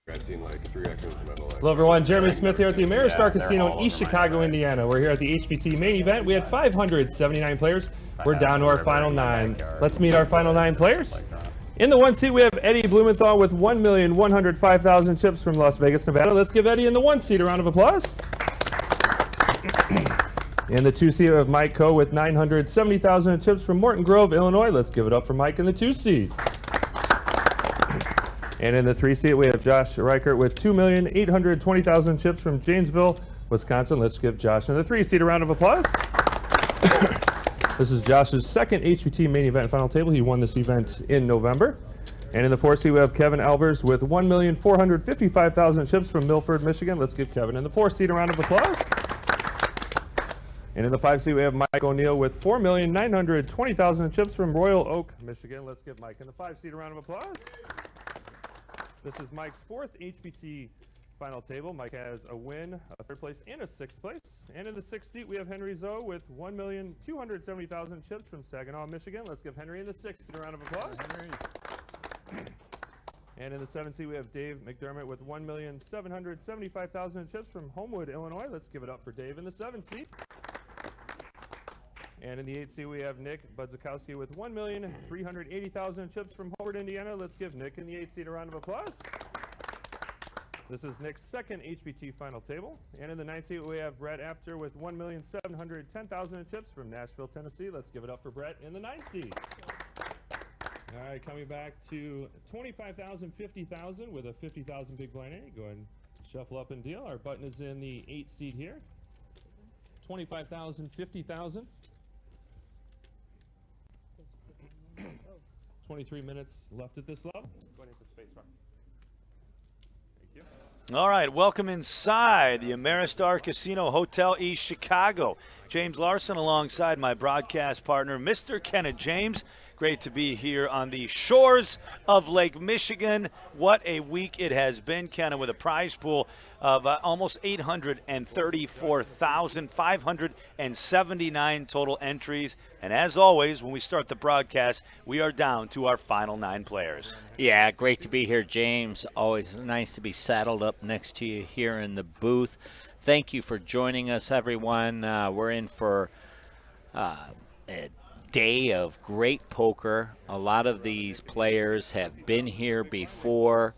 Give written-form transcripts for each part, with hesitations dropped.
I've seen like 3 raccoons in my whole life. Hello everyone, Jeremy Smith here at the Ameristar Casino in East Chicago, Indiana. We're here at the HBT main event. We had 579 players. We're down to our final 9. Let's meet our final 9 players. In the 1 seat, we have Eddie Blumenthal with 1,105,000 chips from Las Vegas, Nevada. Let's give Eddie in the 1 seat a round of applause. In the 2 seat, we have Mike Coe with 970,000 chips from Morton Grove, Illinois. Let's give it up for Mike in the 2 seat. And in the 3 seat, we have Josh Reichert with 2,820,000 chips from Janesville, Wisconsin. Let's give Josh in the 3 seat a round of applause. This is Josh's second HBT main event final table. He won this event in November. And in the 4 seat, we have Kevin Albers with 1,455,000 chips from Milford, Michigan. Let's give Kevin in the 4 seat a round of applause. And in the 5 seat, we have Mike O'Neill with 4,920,000 chips from Royal Oak, Michigan. Let's give Mike in the 5 seat a round of applause. This is Mike's 4th HBT final table. Mike has a win, a 3rd place, and a 6th place. And in the 6th seat, we have Henry Zoe with 1,270,000 chips from Saginaw, Michigan. Let's give Henry in the 6th seat a round of applause. And in the 7th seat, we have Dave McDermott with 1,775,000 chips from Homewood, Illinois. Let's give it up for Dave in the 7th seat. And in the 8th seat, we have Nick Budzikowski with 1,380,000 chips from Hobart, Indiana. Let's give Nick in the 8th seat a round of applause. This is Nick's 2nd HBT final table. And in the 9th seat, we have Brett Apter with 1,710,000 chips from Nashville, Tennessee. Let's give it up for Brett in the 9th seat. All right, coming back to 25,000, 50,000 with a 50,000 big blind. Go ahead and shuffle up and deal. Our button is in the 8th seat here. 25,000, 50,000. 23 minutes left at this level. Go ahead and hit the space bar. Thank you. All right, welcome inside the Ameristar Casino Hotel East Chicago. James Larson alongside my broadcast partner, Mr. Kenneth James. Great to be here on the shores of Lake Michigan. What a week it has been, Kenneth, with a prize pool of almost 834,579 total entries. And as always, when we start the broadcast, we are down to our final 9 players. Yeah, great to be here, James. Always nice to be saddled up next to you here in the booth. Thank you for joining us, everyone. We're in for a day of great poker. A lot of these players have been here before,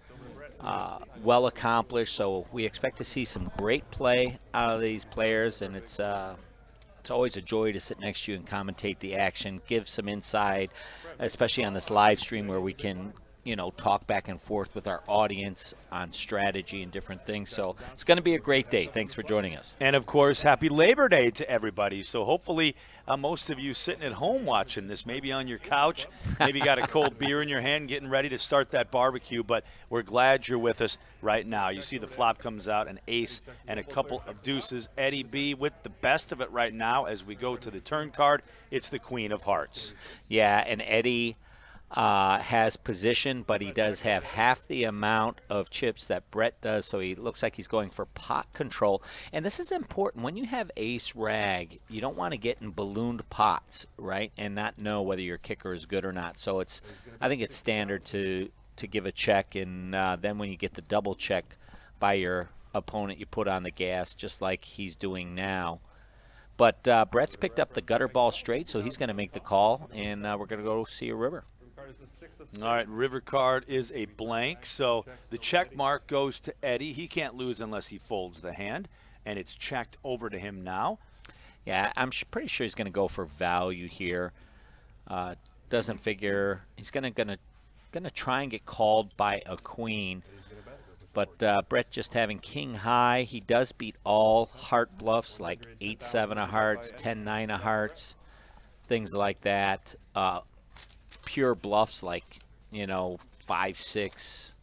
well accomplished, so we expect to see some great play out of these players, and it's always a joy to sit next to you and commentate the action, give some insight, especially on this live stream where we can talk back and forth with our audience on strategy and different things. So it's going to be a great day. Thanks for joining us. And, of course, happy Labor Day to everybody. So hopefully most of you sitting at home watching this, maybe on your couch, maybe got a cold beer in your hand, getting ready to start that barbecue. But we're glad you're with us right now. You see the flop comes out, an ace and a couple of deuces. Eddie B with the best of it right now as we go to the turn card. It's the Queen of Hearts. Yeah, and Eddie has position, but he does have half the amount of chips that Brett does, so he looks like he's going for pot control. And this is important. When you have ace rag, you don't want to get in ballooned pots, right, and not know whether your kicker is good or not. So I think it's standard to give a check, and then when you get the double check by your opponent, you put on the gas, just like he's doing now. But Brett's picked up the gutter ball straight, so he's going to make the call, and we're going to go see a river. All right, river card is a blank, so the check mark goes to Eddie. He can't lose unless he folds the hand, and it's checked over to him now. Yeah, I'm pretty sure he's going to go for value here. Doesn't figure he's going to try and get called by a queen. But Brett just having king high, he does beat all heart bluffs like 8-7 of hearts, 10-9 of hearts, things like that. Pure bluffs like 5-6.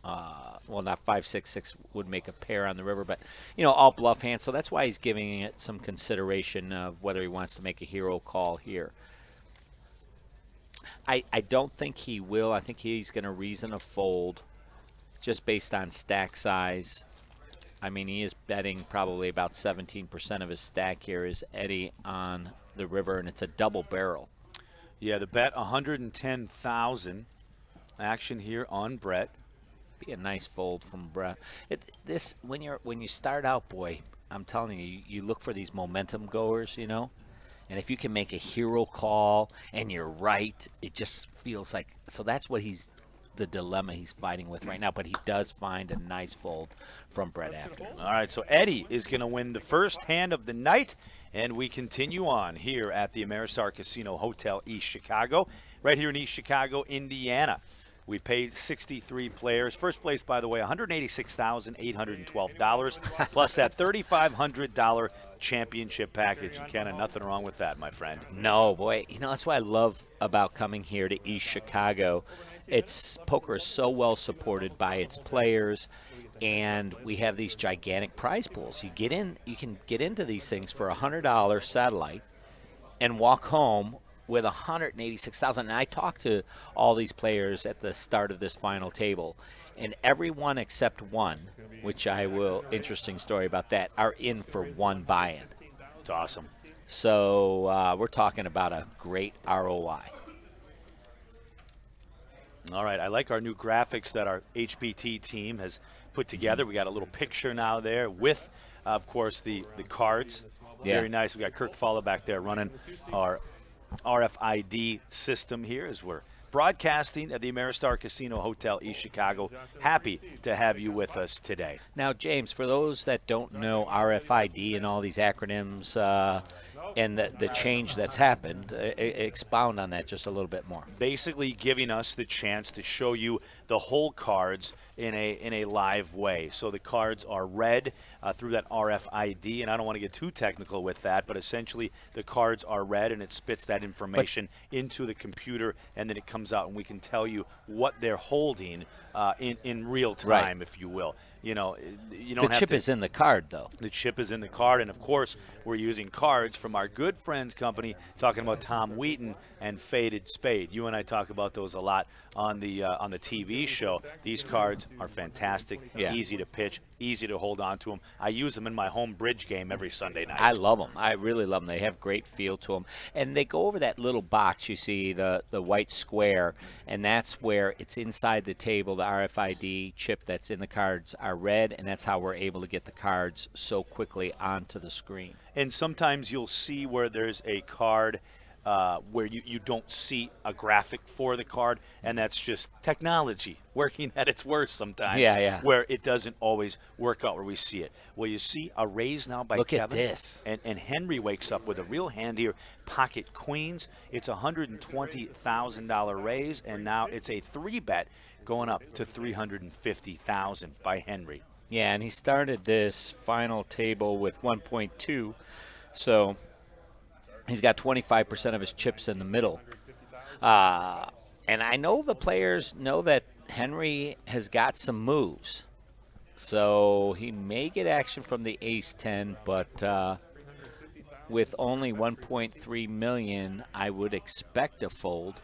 Well, not 5-6 would make a pair on the river, but all bluff hands. So that's why he's giving it some consideration of whether he wants to make a hero call here. I don't think he will. I think he's going to reason a fold just based on stack size. I mean, he is betting probably about 17% of his stack here is Eddie on the river, and it's a double barrel. Yeah, the bet 110,000. Action here on Brett. Be a nice fold from Brett. When you start out, boy, I'm telling you, you look for these momentum goers, you know. And if you can make a hero call and you're right, it just feels like. So that's what the dilemma he's fighting with right now. But he does find a nice fold from Brett after. All right, so Eddie is going to win the first hand of the night, and we continue on here at the Ameristar Casino Hotel East Chicago, right here in East Chicago, Indiana. We paid 63 players. First place, by the way, $186,812, plus that $3,500 championship package. And Ken, nothing wrong with that, my friend. No, boy. You know, that's what I love about coming here to East Chicago. Poker is so well supported by its players, and we have these gigantic prize pools. You can get into these things for a $100 satellite and walk home with $186,000. And I talked to all these players at the start of this final table, and everyone except one, which interesting story about that, are in for one buy-in. It's awesome. So we're talking about a great ROI. All right, I like our new graphics that our HPT team has put together. We got a little picture now there with, of course, the cards. Yeah. Very nice. We got Kirk Fowler back there running our RFID system here as we're broadcasting at the Ameristar Casino Hotel East Chicago. Happy to have you with us today. Now, James, for those that don't know RFID and all these acronyms and the change that's happened, expound on that just a little bit more. Basically giving us the chance to show you the whole cards in a live way. So the cards are read through that RFID, and I don't want to get too technical with that, but essentially the cards are read and it spits that information into the computer, and then it comes out and we can tell you what they're holding in real time, right, if you will. You know, you don't the chip is in the card, though. The chip is in the card, and of course, we're using cards from our good friends company, talking about Tom Wheaton and Faded Spade. You and I talk about those a lot on the TV show. These cards are fantastic, easy to pitch, easy to hold on to them. I use them in my home bridge game every Sunday night. I love them. I really love them. They have great feel to them, and they go over that little box you see, the white square, and that's where it's inside the table. The RFID chip that's in the cards are read, and that's how we're able to get the cards so quickly onto the screen. And sometimes you'll see where there's a card where you don't see a graphic for the card, and that's just technology working at its worst sometimes. Where it doesn't always work out where we see it. Well, you see a raise now by Kevin. Look at this. And Henry wakes up with a real hand here, pocket queens. It's a $120,000 raise, and now it's a 3-bet going up to $350,000 by Henry. Yeah, and he started this final table with 1.2, so he's got 25% of his chips in the middle. And I know the players know that Henry has got some moves, so he may get action from the ace-10, but with only $1.3 million, I would expect a fold.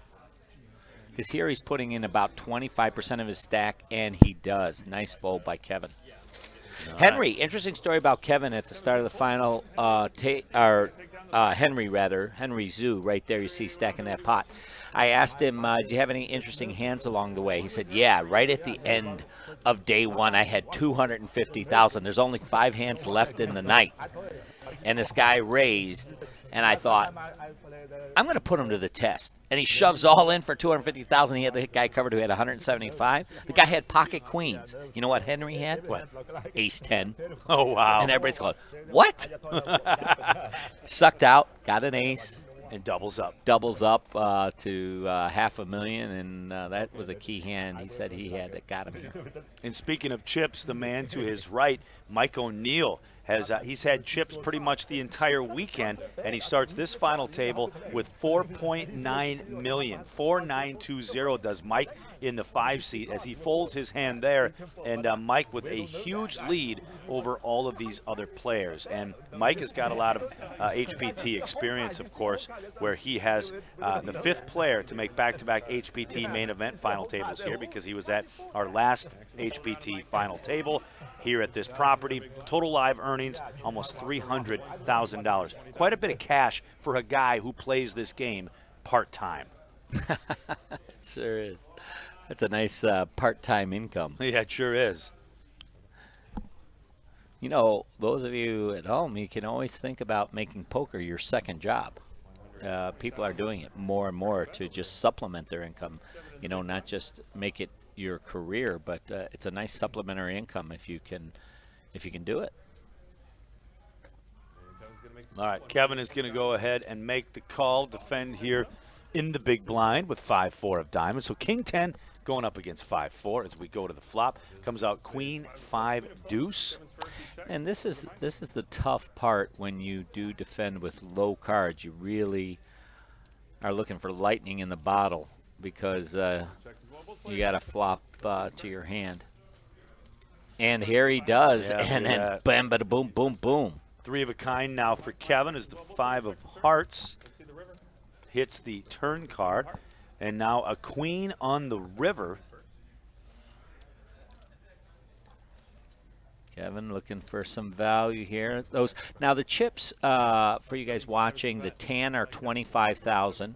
Because here he's putting in about 25% of his stack, and he does. Nice fold by Kevin. Henry, interesting story about Kevin at the start of the final, Henry Zoo, right there you see stacking that pot. I asked him, do you have any interesting hands along the way? He said, yeah, right at the end of day one, I had $250,000. There's only 5 hands left in the night. And this guy raised, and I thought, I'm going to put him to the test. And he shoves all in for $250,000. He had the guy covered who had $175. The guy had pocket queens. You know what Henry had? What? Ace-10. Oh, wow. And everybody's going, what? Sucked out, got an ace. And doubles up. Doubles up to $500,000, and that was a key hand he said he had that got him here. And speaking of chips, the man to his right, Mike O'Neill, he's had chips pretty much the entire weekend, and he starts this final table with $4.9 million. 4,920 does Mike in the 5 seat as he folds his hand there, and Mike with a huge lead over all of these other players. And Mike has got a lot of HPT experience, of course, where he has the 5th player to make back-to-back HPT main event final tables here, because he was at our last HPT final table here at this property. Total live earnings, almost $300,000. Quite a bit of cash for a guy who plays this game part-time. It sure is. That's a nice part-time income. Yeah, it sure is. You know, those of you at home, you can always think about making poker your second job. People are doing it more and more to just supplement their income. You know, not just make it your career, but it's a nice supplementary income if you can do it. All right, Kevin is going to go ahead and make the call, defend here in the big blind with 5-4 of diamonds. So King 10 going up against 5-4 as we go to the flop. Comes out Queen 5 deuce. And this is the tough part when you do defend with low cards. You really are looking for lightning in the bottle because you got to flop to your hand. And here he does, Yeah, and then bam, bada, boom, boom, boom. 3 of a kind now for Kevin as the 5 of hearts hits the turn card. And now a queen on the river. Kevin looking for some value here. Those now the chips for you guys watching. The tan are 25,000.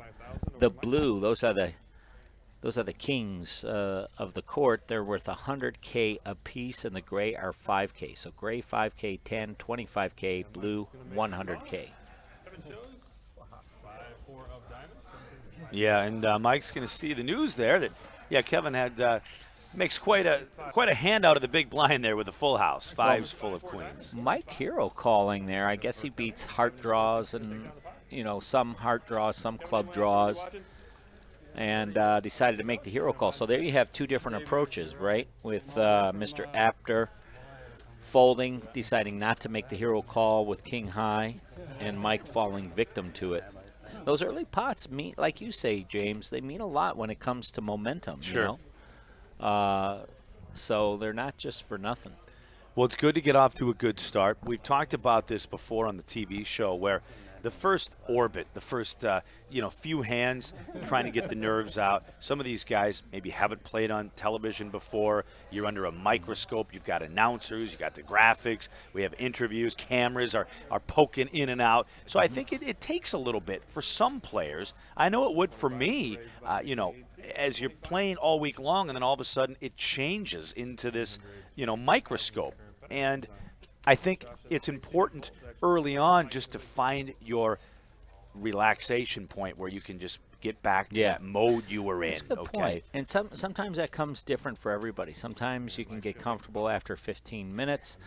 The blue, those are the kings of the court. They're worth 100K a piece, and the gray are 5K. So gray 5K, tan 25K, blue 100K. Yeah, and Mike's going to see the news there that Kevin had makes quite a hand out of the big blind there with a full house. Fives full of queens. Mike Hero calling there. I guess he beats heart draws and some heart draws, some club draws, and decided to make the hero call. So there you have 2 different approaches, right? With Mr. Apter folding, deciding not to make the hero call with king high, and Mike falling victim to it. Those early pots mean, like you say, James, they mean a lot when it comes to momentum. Sure. So they're not just for nothing. Well, it's good to get off to a good start. We've talked about this before on the TV show where the first orbit, the first few hands, trying to get the nerves out. Some of these guys maybe haven't played on television before. You're under a microscope. You've got announcers. You've got the graphics. We have interviews. Cameras are poking in and out. So I think it takes a little bit for some players. I know it would for me, as you're playing all week long and then all of a sudden it changes into this, microscope. And I think it's important early on just to find your relaxation point where you can just get back to that mode you were in. That's a good point. And sometimes that comes different for everybody. Sometimes you can get comfortable after 15 minutes.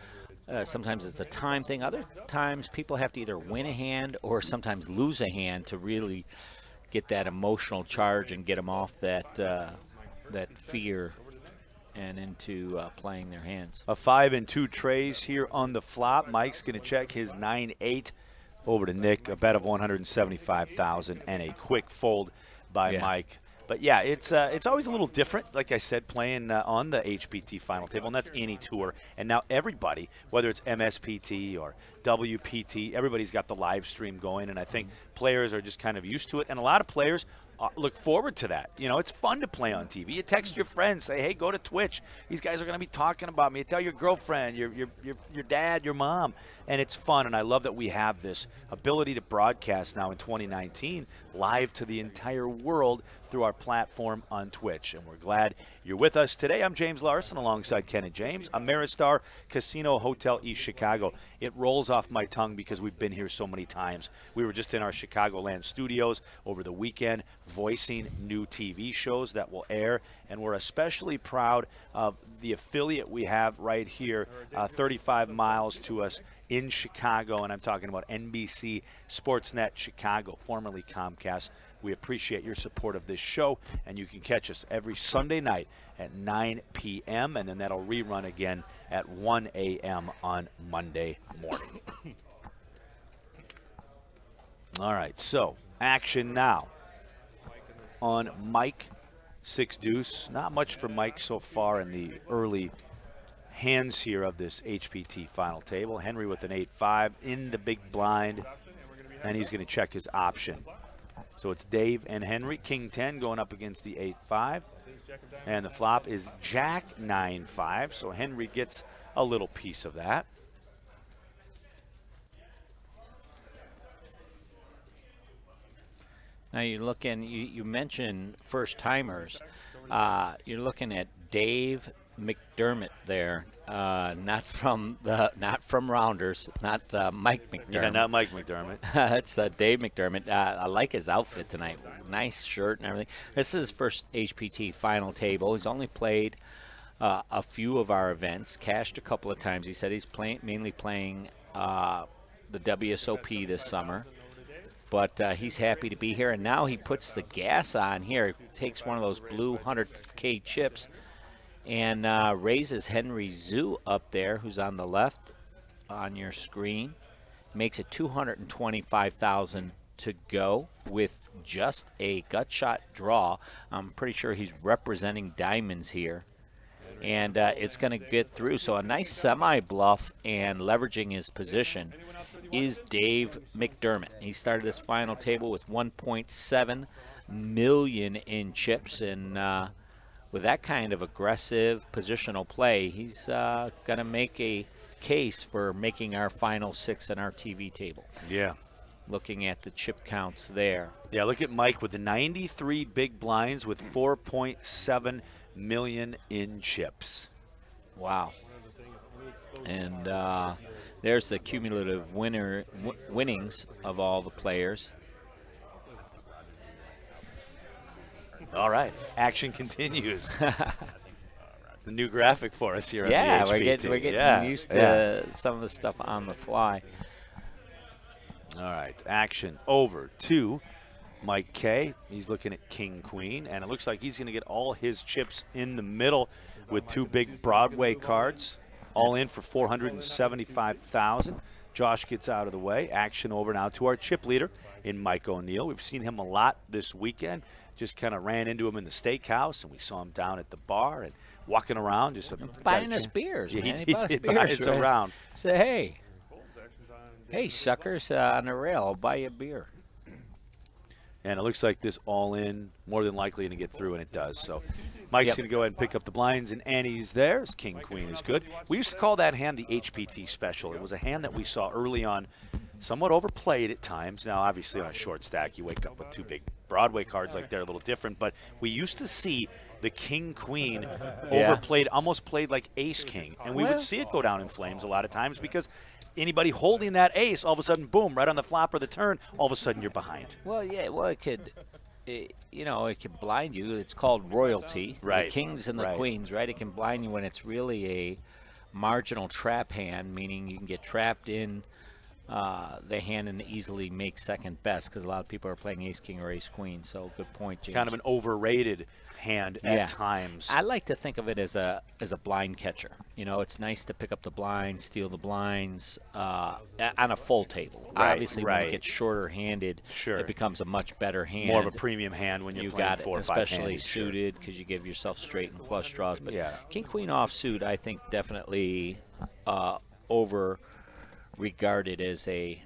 Sometimes it's a time thing. Other times people have to either win a hand or sometimes lose a hand to really get that emotional charge and get them off that fear and into playing their hands. A 5 and 2 trays here on the flop. Mike's going to check his 9-8 over to Nick. A bet of 175,000 and a quick fold by Mike. But yeah, it's always a little different. Like I said, playing on the HPT final table, and that's any tour. And now everybody, whether it's MSPT or WPT, everybody's got the live stream going, and I think players are just kind of used to it. And a lot of players look forward to that. It's fun to play on TV. You text your friends, say, hey, go to Twitch. These guys are going to be talking about me. You tell your girlfriend, your dad, your mom, and it's fun. And I love that we have this ability to broadcast now in 2019 live to the entire world through our platform on Twitch. And we're glad you're with us today. I'm James Larson alongside Ken and James. Ameristar Casino Hotel East Chicago. It rolls off my tongue because we've been here so many times. We were just in our Chicagoland studios over the weekend voicing new TV shows that will air, and we're especially proud of the affiliate we have right here 35 miles to us in Chicago, and I'm talking about NBC Sportsnet Chicago, formerly Comcast. We appreciate your support of this show, and you can catch us every Sunday night at 9 p.m., and then that'll rerun again at 1 a.m. on Monday morning. All right, so action now on Mike 6 deuce. Not much for Mike so far in the early hands here of this HPT final table. Henry with an 8-5 in the big blind, and he's going to check his option. So it's Dave and Henry. King 10 going up against the 8-5. And the flop is Jack 9-5. So Henry gets a little piece of that. Now you look in, you mentioned first timers. You're looking at Dave McDermott there, not from Rounders, not Mike McDermott. Yeah, not Mike McDermott. That's Dave McDermott. I like his outfit tonight. Nice shirt and everything. This is his first HPT final table. He's only played a few of our events, cashed a couple of times. He said he's mainly playing the WSOP this summer. But he's happy to be here, and now he puts the gas on here. He takes one of those blue 100K chips and raises Henry Zhu up there, who's on the left on your screen. Makes it 225,000 to go with just a gut shot draw. I'm pretty sure he's representing diamonds here. And it's going to get through. So a nice semi-bluff and leveraging his position is Dave McDermott. He started his final table with 1.7 million in chips, and with that kind of aggressive positional play, he's going to make a case for making our final 6 on our TV table. Yeah. Looking at the chip counts there. Yeah, look at Mike with the 93 big blinds with 4.7 million in chips. Wow. And there's the cumulative winnings of all the players. All right, action continues. The new graphic for us here. Yeah, on the HPT. we're getting used to some of the stuff on the fly. All right, action over to Mike K. He's looking at King Queen, and it looks like he's going to get all his chips in the middle with 2 big Broadway cards, all in for 475,000. Josh gets out of the way. Action over now to our chip leader in Mike O'Neill. We've seen him a lot this weekend. Just kind of ran into him in the steakhouse, and we saw him down at the bar and walking around. Just buying us beers, yeah, man. He bought us did beers, buy us right? around. Say, hey, suckers, on the rail, I'll buy you a beer. And it looks like this all-in more than likely going to get through, and it does. So Mike's going to go ahead and pick up the blinds, and Annie's there. His King Queen is good. We used to call that hand the HPT special. It was a hand that we saw early on, somewhat overplayed at times. Now, obviously, on a short stack, you wake up with 2 big Broadway cards like they're a little different. But we used to see the King Queen overplayed, almost played like Ace King. And we would see it go down in flames a lot of times because anybody holding that ace, all of a sudden, boom, right on the flop or the turn, all of a sudden you're behind. Well, yeah, it could, it can blind you. It's called royalty. Right. The kings and the queens, right? It can blind you when it's really a marginal trap hand, meaning you can get trapped in the hand and easily make second best because a lot of people are playing ace king or ace queen. So good point, James. Kind of an overrated hand at times. I like to think of it as a blind catcher. You know, it's nice to pick up the blinds, steal the blinds on a full table. Right, Obviously, when it gets shorter handed, it becomes a much better hand. More of a premium hand when you're playing got 4 or 5 especially handed, suited because you give yourself straight and flush draws. But Yeah. king queen offsuit, I think, definitely over regarded as a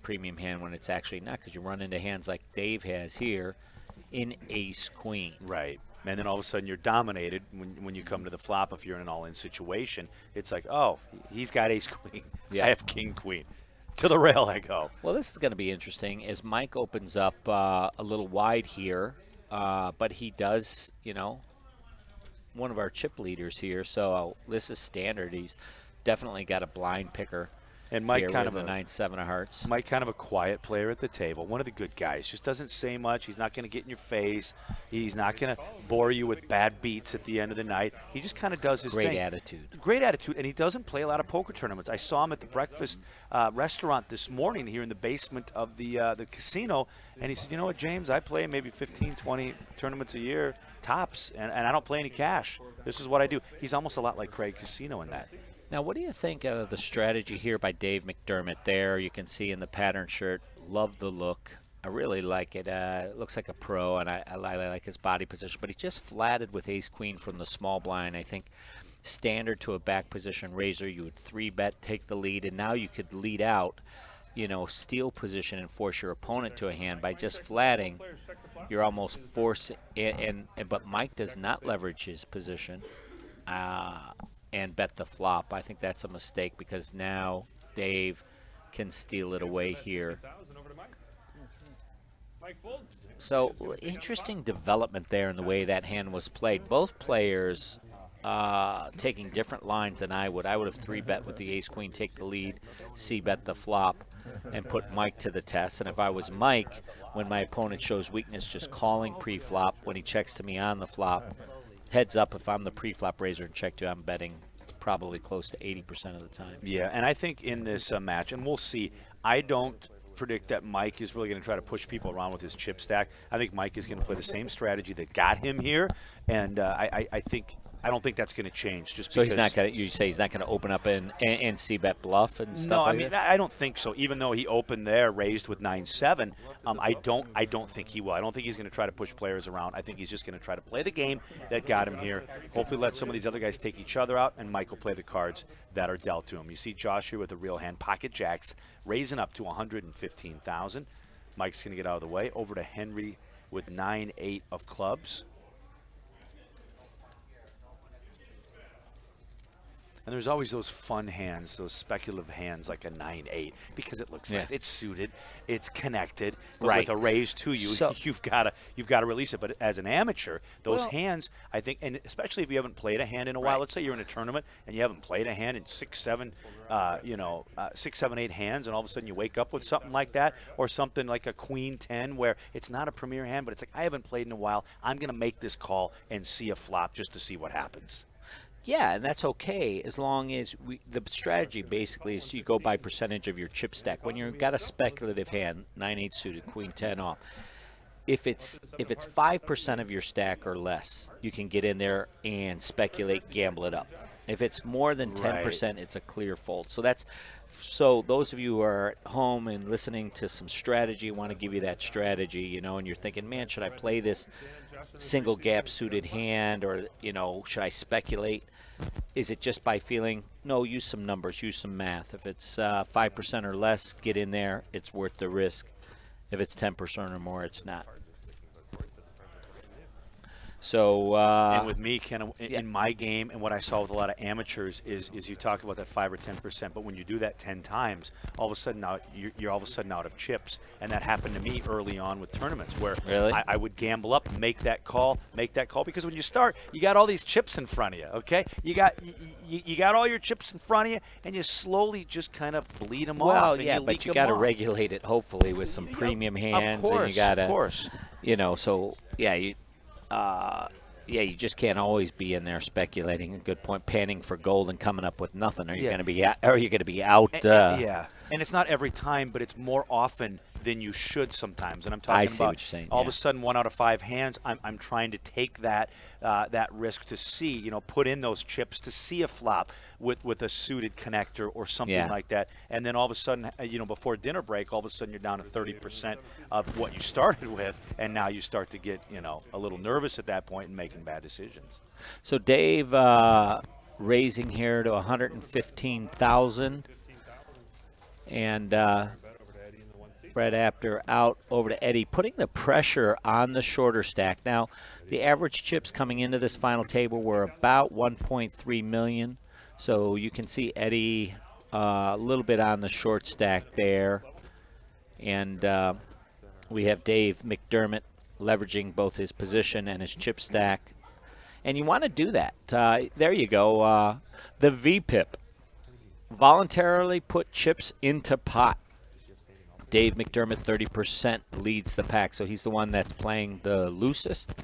premium hand when it's actually not, because you run into hands like Dave has here in ace queen. Right. And then all of a sudden you're dominated when you come to the flop. If you're in an all-in situation, it's like, oh, he's got ace queen. Yeah. I have king queen. To the rail I go. Well, this is going to be interesting as Mike opens up a little wide here, but he does, one of our chip leaders here. So this is standard. He's definitely got a blind picker. And Mike kind of a 9-7 of hearts. Mike kind of a quiet player at the table. One of the good guys. Just doesn't say much. He's not going to get in your face. He's not going to bore you with bad beats at the end of the night. He just kind of does his thing. Great attitude. Great attitude. And he doesn't play a lot of poker tournaments. I saw him at the breakfast restaurant this morning here in the basement of the casino. And he said, you know what, James, I play maybe 15, 20 tournaments a year, tops, and I don't play any cash. This is what I do. He's almost a lot like Craig Casino in that. Now, what do you think of the strategy here by Dave McDermott there? You can see in the pattern shirt. Love the look. I really like it. It looks like a pro, and I like his body position. But he just flatted with ace-queen from the small blind. I think standard to a back position raiser, you would 3-bet, take the lead, and now you could lead out, steal position and force your opponent to a hand by just flatting. You're almost forcing, but Mike does not leverage his position. And bet the flop. I think that's a mistake because now Dave can steal it away here. So interesting development there in the way that hand was played. Both players taking different lines than I would. I would have 3-bet with the ace-queen, take the lead, c-bet the flop, and put Mike to the test. And if I was Mike, when my opponent shows weakness, just calling pre-flop. When he checks to me on the flop, heads up, if I'm the pre-flop raiser and check to, I'm betting probably close to 80% of the time. Yeah, and I think in this match, and we'll see, I don't predict that Mike is really going to try to push people around with his chip stack. I think Mike is going to play the same strategy that got him here, and I don't think that's going to change. Just so because he's not going to. You say he's not going to open up and c-bet bluff and stuff. No, like I mean that? I don't think so. Even though he opened there, raised with 9-7, I don't think he will. I don't think he's going to try to push players around. I think he's just going to try to play the game that got him here. Hopefully, let some of these other guys take each other out, and Mike will play the cards that are dealt to him. You see Josh here with a real hand, pocket jacks, raising up to 115,000. Mike's going to get out of the way. Over to Henry with 9-8 of clubs. And there's always those fun hands, those speculative hands like a 9-8, because it looks nice. It's suited, it's connected, but Right. with a raise to you, So- you've got to release it. But as an amateur, those hands, I think, and especially if you haven't played a hand in a while. Right. Let's say you're in a tournament and you haven't played a hand in 6, 7, 8 hands, and all of a sudden you wake up with something like that, or something like a Queen 10, where it's not a premier hand, but it's like, I haven't played in a while. I'm going to make this call and see a flop just to see what happens. Yeah, and that's okay as long as the strategy basically is you go by percentage of your chip stack. When you've got a speculative hand, 9-8 suited, Queen 10 off, if it's 5% of your stack or less, you can get in there and speculate, gamble it up. If it's more than 10%, it's a clear fold. So those of you who are at home and listening to some strategy, want to give you that strategy, and you're thinking, man, should I play this single gap suited hand, or should I speculate? Is it just by feeling? No, use some numbers, use some math. If it's 5% or less, get in there. It's worth the risk. If it's 10% or more, it's not. So and with me, Ken, in my game, and what I saw with a lot of amateurs is you talk about that 5 or 10%, but when you do that 10 times, all of a sudden now you're all of a sudden out of chips, and that happened to me early on with tournaments where I would gamble up, make that call, because when you start, you got all these chips in front of you. Okay, you got all your chips in front of you, and you slowly just kind of bleed them off. Well, and yeah, but you got to regulate it hopefully with some premium hands, of course, and you got to, of course, So yeah, you just can't always be in there speculating. A good point, panning for gold and coming up with nothing. Are you going to be out? Yeah, and it's not every time, but it's more often than you should sometimes. And I'm talking I see about what you're saying. all of a sudden 1 out of 5 hands. I'm trying to take that risk to see, put in those chips to see a flop with a suited connector or something like that. And then all of a sudden, before dinner break, all of a sudden you're down to 30% of what you started with, and now you start to get a little nervous at that point and making bad decisions. So Dave raising here to 115,000, and Brett Apter out over to Eddie, putting the pressure on the shorter stack. Now, the average chips coming into this final table were about 1.3 million. So you can see Eddie a little bit on the short stack there. And we have Dave McDermott leveraging both his position and his chip stack. And you want to do that. There you go. The VPIP. Voluntarily put chips into pot. Dave McDermott, 30%, leads the pack. So he's the one that's playing the loosest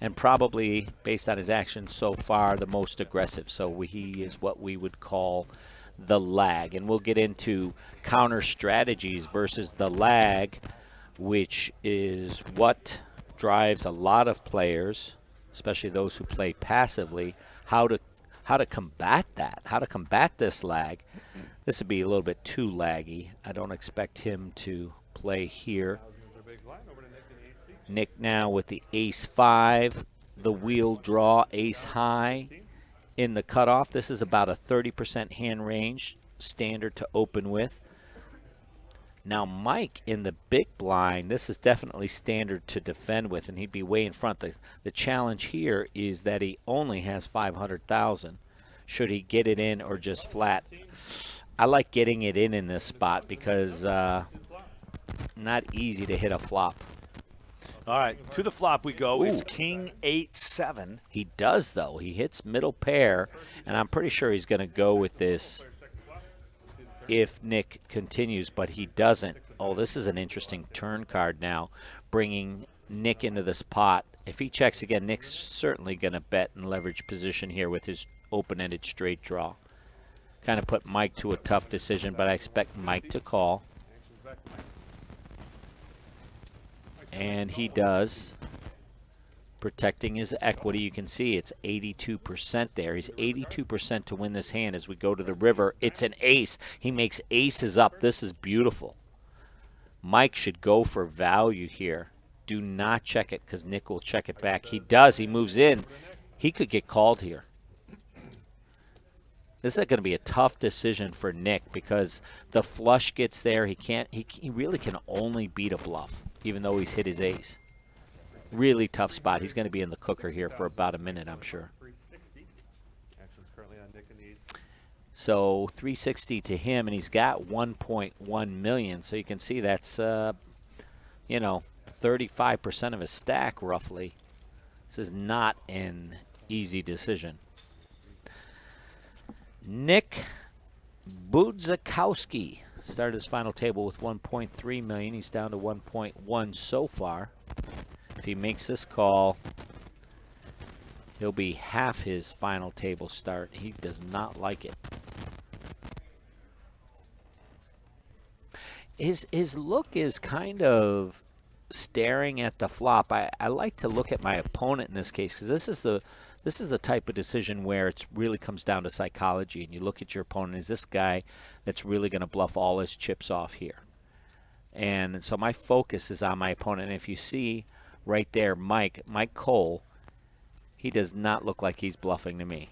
and probably, based on his actions so far, the most aggressive. So he is what we would call the lag. And we'll get into counter strategies versus the lag, which is what drives a lot of players, especially those who play passively, how to combat that, how to combat this lag. This would be a little bit too laggy. I don't expect him to play here. Nick now with the ace-5, the wheel draw, ace-high in the cutoff. This is about a 30% hand range, standard to open with. Now Mike in the big blind, this is definitely standard to defend with, and he'd be way in front. The challenge here is that he only has 500,000. Should he get it in or just flat? I like getting it in this spot because not easy to hit a flop. All right, to the flop we go. Ooh. It's King 8-7. He does, though. He hits middle pair, and I'm pretty sure he's going to go with this if Nick continues, but he doesn't. Oh, this is an interesting turn card now, bringing Nick into this pot. If he checks again, Nick's certainly going to bet and leverage position here with his open-ended straight draw. Kind of put Mike to a tough decision, but I expect Mike to call. And he does, protecting his equity. You can see it's 82% there. He's 82% to win this hand as we go to the river. It's an ace. He makes aces up. This is beautiful. Mike should go for value here. Do not check it because Nick will check it back. He does. He moves in. He could get called here. This is going to be a tough decision for Nick because the flush gets there. He really can only beat a bluff, even though he's hit his ace. Really tough spot. He's going to be in the cooker here for about a minute, I'm sure. So 360 to him, and he's got 1.1 million. So you can see that's, 35% of his stack roughly. This is not an easy decision. Nick Budzakowski started his final table with 1.3 million. He's down to 1.1 so far. If he makes this call, he'll be half his final table start. He does not like it. His look is kind of staring at the flop. I like to look at my opponent in this case because this is the type of decision where it really comes down to psychology, and you look at your opponent. Is this guy that's really going to bluff all his chips off here? And so my focus is on my opponent. And if you see right there, Mike Cole, he does not look like he's bluffing to me.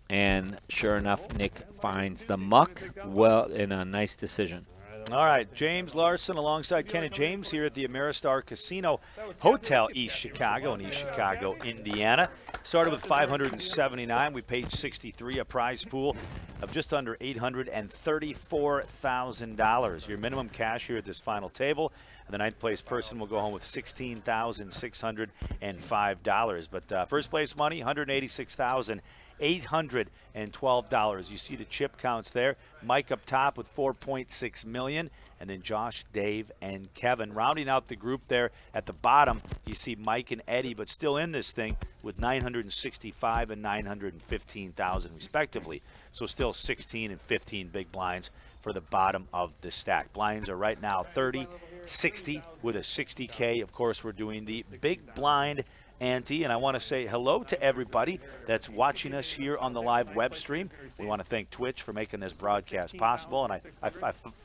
And sure enough, Nick finds the muck well in a nice decision. All right, James Larson alongside Kenneth James here at the Ameristar Casino Hotel, East Chicago in East Chicago, Indiana. Started with $579. We paid $63, a prize pool of just under $834,000. Your minimum cash here at this final table. And the ninth place person will go home with $16,605. But first place money, $186,812. You see the chip counts there. Mike up top with 4.6 million, and then Josh, Dave, and Kevin. Rounding out the group there at the bottom, you see Mike and Eddie, but still in this thing with 965 and 915,000 respectively. So still 16 and 15 big blinds for the bottom of the stack. Blinds are right now 30, 60 with a 60K. Of course, we're doing the big blind ante, and I want to say hello to everybody that's watching us here on the live web stream. We want to thank Twitch for making this broadcast possible, and I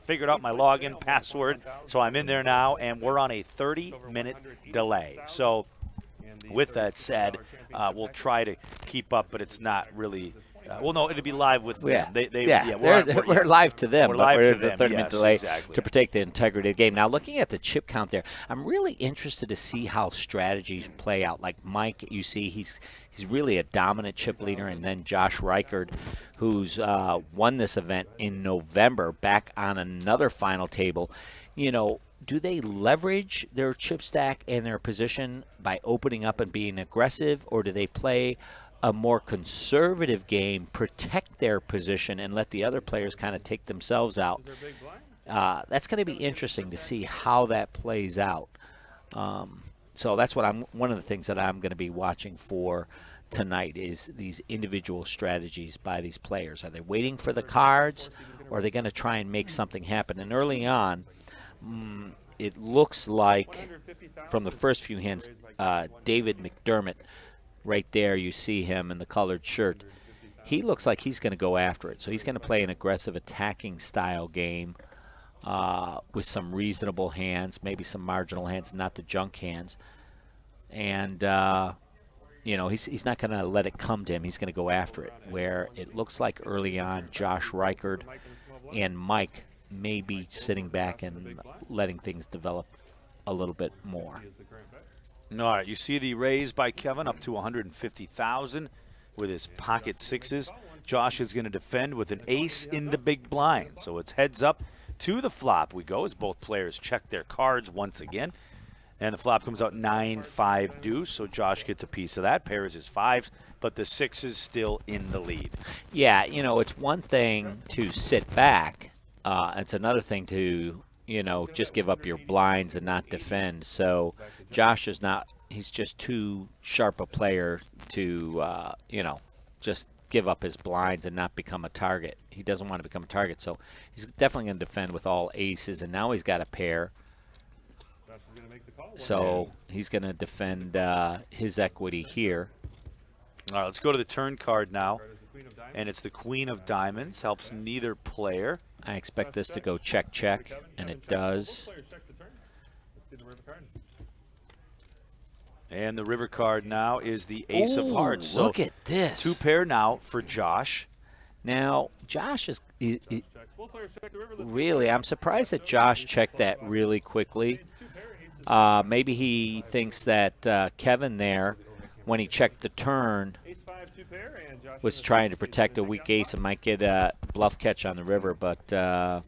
figured out my login password, so I'm in there now, and we're on a 30-minute delay. So with that said, we'll try to keep up, but it's not really well, no, it'll be live with them. We're live to them, we're but live we're to at the them, 30-minute delay exactly. to protect the integrity of the game. Now, looking at the chip count there, I'm really interested to see how strategies play out. Like Mike, you see he's really a dominant chip leader, and then Josh Reichard, who's won this event in November, back on another final table. You know, do they leverage their chip stack and their position by opening up and being aggressive, or do they play a more conservative game, protect their position, and let the other players kind of take themselves out? That's going to be interesting to see how that plays out. So that's what one of the things that I'm going to be watching for tonight is these individual strategies by these players. Are they waiting for the cards, or are they going to try and make something happen? And early on, it looks like from the first few hands, David McDermott, right there, you see him in the colored shirt. He looks like he's going to go after it. So he's going to play an aggressive attacking style game with some reasonable hands, maybe some marginal hands, not the junk hands. And, he's not going to let it come to him. He's going to go after it, where it looks like early on Josh Reichard and Mike may be sitting back and letting things develop a little bit more. All right, you see the raise by Kevin up to 150,000 with his pocket sixes. Josh is going to defend with an ace in the big blind. So it's heads up To the flop we go as both players check their cards once again. And the flop comes out 9-5 deuce, so Josh gets a piece of that. Pairs his fives, but the six is still in the lead. Yeah, it's one thing to sit back. It's another thing to, just give up your blinds and not defend. So Josh is not – he's just too sharp a player to, just give up his blinds and not become a target. He doesn't want to become a target, so he's definitely going to defend with all aces, and now he's got a pair. So he's going to defend his equity here. All right, let's go to the turn card now. And it's the Queen of Diamonds. Helps neither player. I expect this to go check, check, and it does. And the river card now is the Ace of Hearts. So look at this. 2 pair now for Josh. Now, Josh is really, I'm surprised that Josh checked that really quickly. Maybe he thinks that Kevin there, when he checked the turn, was trying to protect a weak ace and might get a bluff catch on the river. But a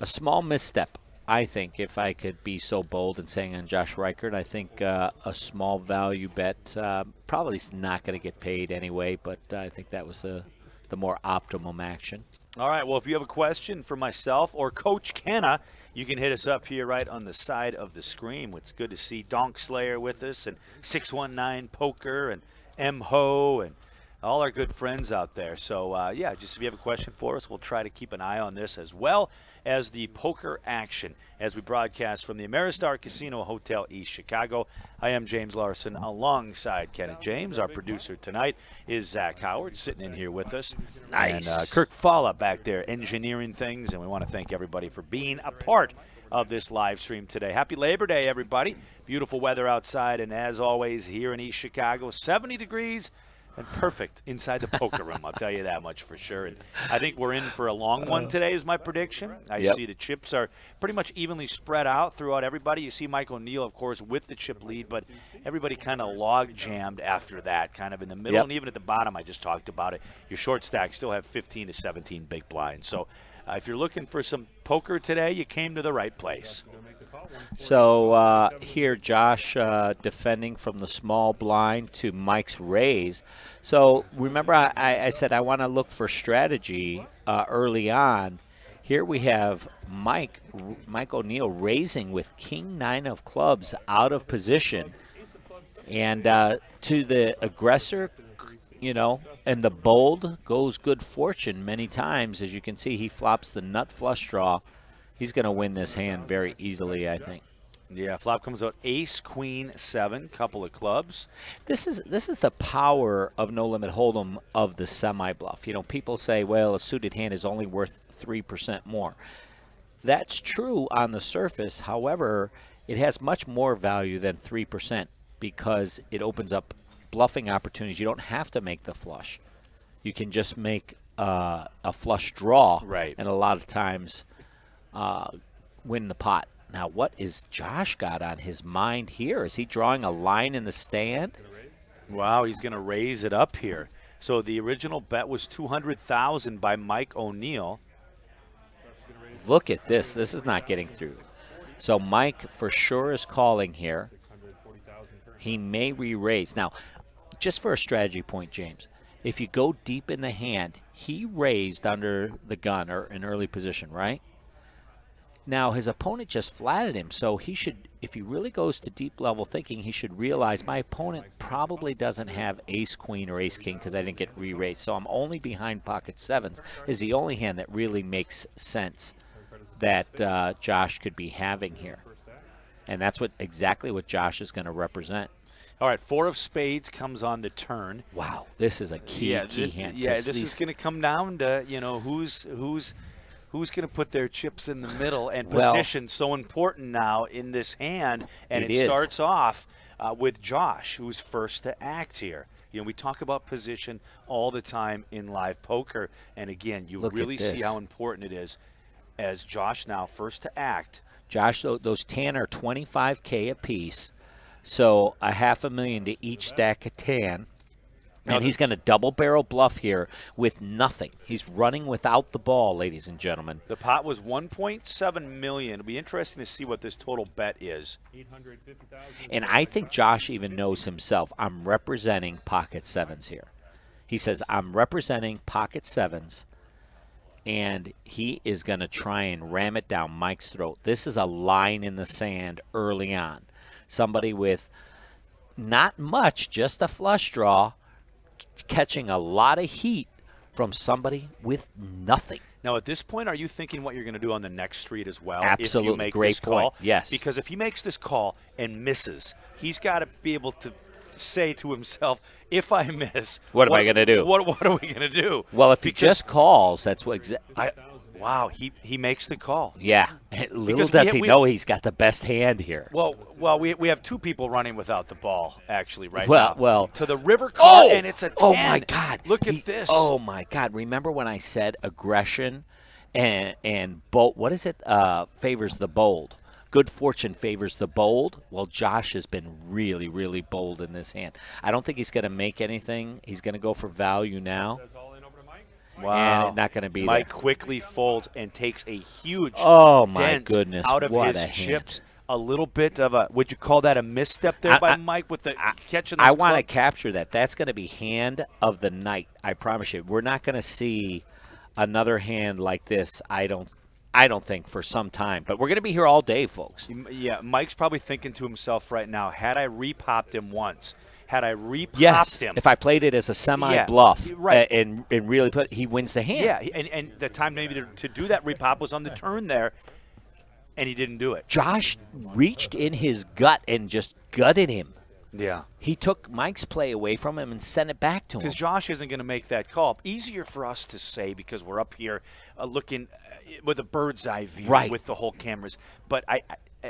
small misstep, I think, if I could be so bold in saying on Josh Reichert. I think a small value bet probably is not going to get paid anyway, but I think that was the more optimum action. All right, well, if you have a question for myself or Coach Kenna, you can hit us up here right on the side of the screen. It's good to see Donk Slayer with us and 619 Poker and M-Ho and all our good friends out there. So, yeah, just if you have a question for us, we'll try to keep an eye on this as well as the poker action as we broadcast from the Ameristar Casino Hotel East Chicago. I am James Larson alongside Kenneth James. Our producer tonight is Zach Howard sitting in here with us. Nice. And Kirk Falla back there engineering things, and we want to thank everybody for being a part of this live stream today. Happy Labor Day, everybody. Beautiful weather outside, and as always here in East Chicago, 70 degrees and perfect inside the poker room. I'll tell you that much for sure. And I think we're in for a long one today is my prediction. I see the chips are pretty much evenly spread out throughout everybody. You see Mike O'Neill, of course, with the chip lead, but everybody kind of log jammed after that, kind of in the middle. And even at the bottom, I just talked about it. Your short stack still have 15 to 17 big blinds. So if you're looking for some poker today, you came to the right place. So here, Josh defending from the small blind to Mike's raise. So remember I said I want to look for strategy early on. Here we have Mike O'Neill raising with King 9 of clubs out of position. And to the aggressor, and the bold goes good fortune many times. As you can see, he flops the nut flush draw. He's going to win this hand very easily, I think. Yeah, flop comes out Ace, Queen, 7, couple of clubs. This is the power of No Limit Hold'em of the semi-bluff. People say, well, a suited hand is only worth 3% more. That's true on the surface. However, it has much more value than 3% because it opens up bluffing opportunities. You don't have to make the flush. You can just make a flush draw, right? And a lot of times win the pot. Now, what is Josh got on his mind here? Is he drawing a line in the stand? Wow, he's going to raise it up here. So the original bet was $200,000 by Mike O'Neill. Look at this. This is not getting through. So Mike for sure is calling here. He may re-raise. Now, just for a strategy point, James, if you go deep in the hand, he raised under the gun or an early position, right? Now, his opponent just flatted him, so he should, if he really goes to deep level thinking, he should realize my opponent probably doesn't have ace-queen or ace-king because I didn't get re-raised, so I'm only behind pocket sevens is the only hand that really makes sense that Josh could be having here. And that's exactly what Josh is going to represent. All right, 4 of spades comes on the turn. Wow, this is a key hand. Yeah, this is going to come down to, who's going to put their chips in the middle, and position so important now in this hand. And it starts off with Josh, who's first to act here. We talk about position all the time in live poker. And again, you really see how important it is as Josh now first to act. Josh, those 10 are $25K a piece. So $500,000 to each stack of 10. And he's going to double barrel bluff here with nothing. He's running without the ball, ladies and gentlemen. The pot was 1.7 million. It'll be interesting to see what this total bet is. 850,000. And I think Josh even knows himself. I'm representing pocket sevens here. He says, I'm representing pocket sevens, and he is going to try and ram it down Mike's throat. This is a line in the sand early on. Somebody with not much, just a flush draw, catching a lot of heat from somebody with nothing. Now, at this point, are you thinking what you're going to do on the next street as well? Absolutely. If you make Great this call? point. Yes. Because if he makes this call and misses, he's got to be able to say to himself, if I miss, What am I gonna do? What are we going to do? Well, if he just calls, that's what wow, he makes the call. Yeah. Little Because does he know he's got the best hand here. Well, we have two people running without the ball, actually, right Well- now. well- To the river call, and it's a 10. Oh, my God. Look at this. Oh, my God. Remember when I said aggression and bold? What is it? Favors the bold. Good fortune favors the bold. Well, Josh has been really, really bold in this hand. I don't think he's going to make anything. He's going to go for value now. That's all in over to Mike. Wow. And not going to be Mike there. quickly folds and takes a huge Oh, my dent goodness. out of What his a hand. chips. A little bit of a, would you call that a misstep there by Mike with the catching those I want to club- capture that. That's going to be hand of the night. I promise you. We're not going to see another hand like this. I don't think for some time. But we're going to be here all day, folks. Yeah, Mike's probably thinking to himself right now, had I repopped him once, had I repopped him. If I played it as a semi-bluff right. and really he wins the hand. Yeah, and the time maybe to do that repop was on the turn there, and he didn't do it. Josh reached in his gut and just gutted him. Yeah. He took Mike's play away from him and sent it back to him. Because Josh isn't going to make that call. Easier for us to say because we're up here looking with a bird's eye view with the whole cameras. But I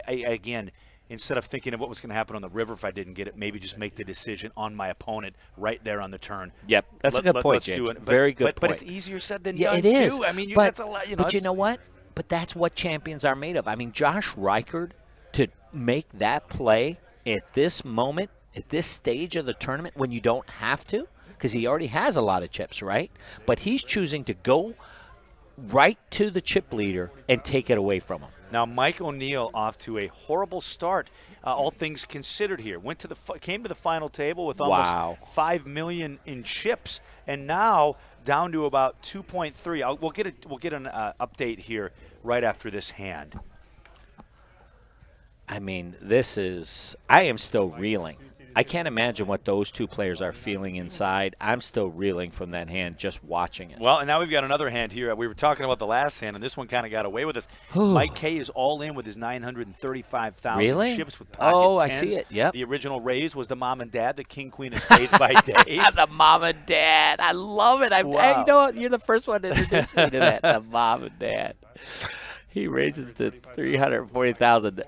again, instead of thinking of what was going to happen on the river if I didn't get it, maybe just make the decision on my opponent right there on the turn. Yep, that's a good point, let's James. do it. Very good but, point. But it's easier said than Yeah, done, it is. too. I mean, but, that's a lot. But you know what? But that's what champions are made of. I mean, Josh Reichard, to make that play at this moment, at this stage of the tournament when you don't have to, because he already has a lot of chips, right? But he's choosing to go right to the chip leader and take it away from him. Now, Mike O'Neill off to a horrible start, all things considered here. Came to the final table with almost $5 million in chips, and now down to about 2.3. We'll get an update here right after this hand. I mean, I am still reeling. I can't imagine what those two players are feeling inside. I'm still reeling from that hand just watching it. Well, and now we've got another hand here. We were talking about the last hand, and this one kind of got away with us. Mike K is all in with his 935,000 chips with pocket Oh, I tens. see it. Yep. The original raise was the mom and dad, the king, queen of spades by Dave. The mom and dad. I love it. You know what? You're the first one to introduce me to that. The mom and dad. He raises to 340,000.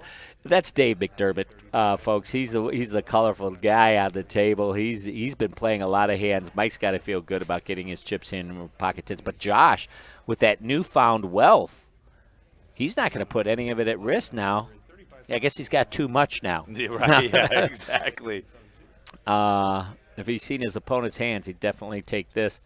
That's Dave McDermott, folks. He's the colorful guy on the table. He's been playing a lot of hands. Mike's got to feel good about getting his chips in pocket tens. But Josh, with that newfound wealth, he's not going to put any of it at risk now. I guess he's got too much now. Right, yeah, exactly. If he's seen his opponent's hands, he'd definitely take this.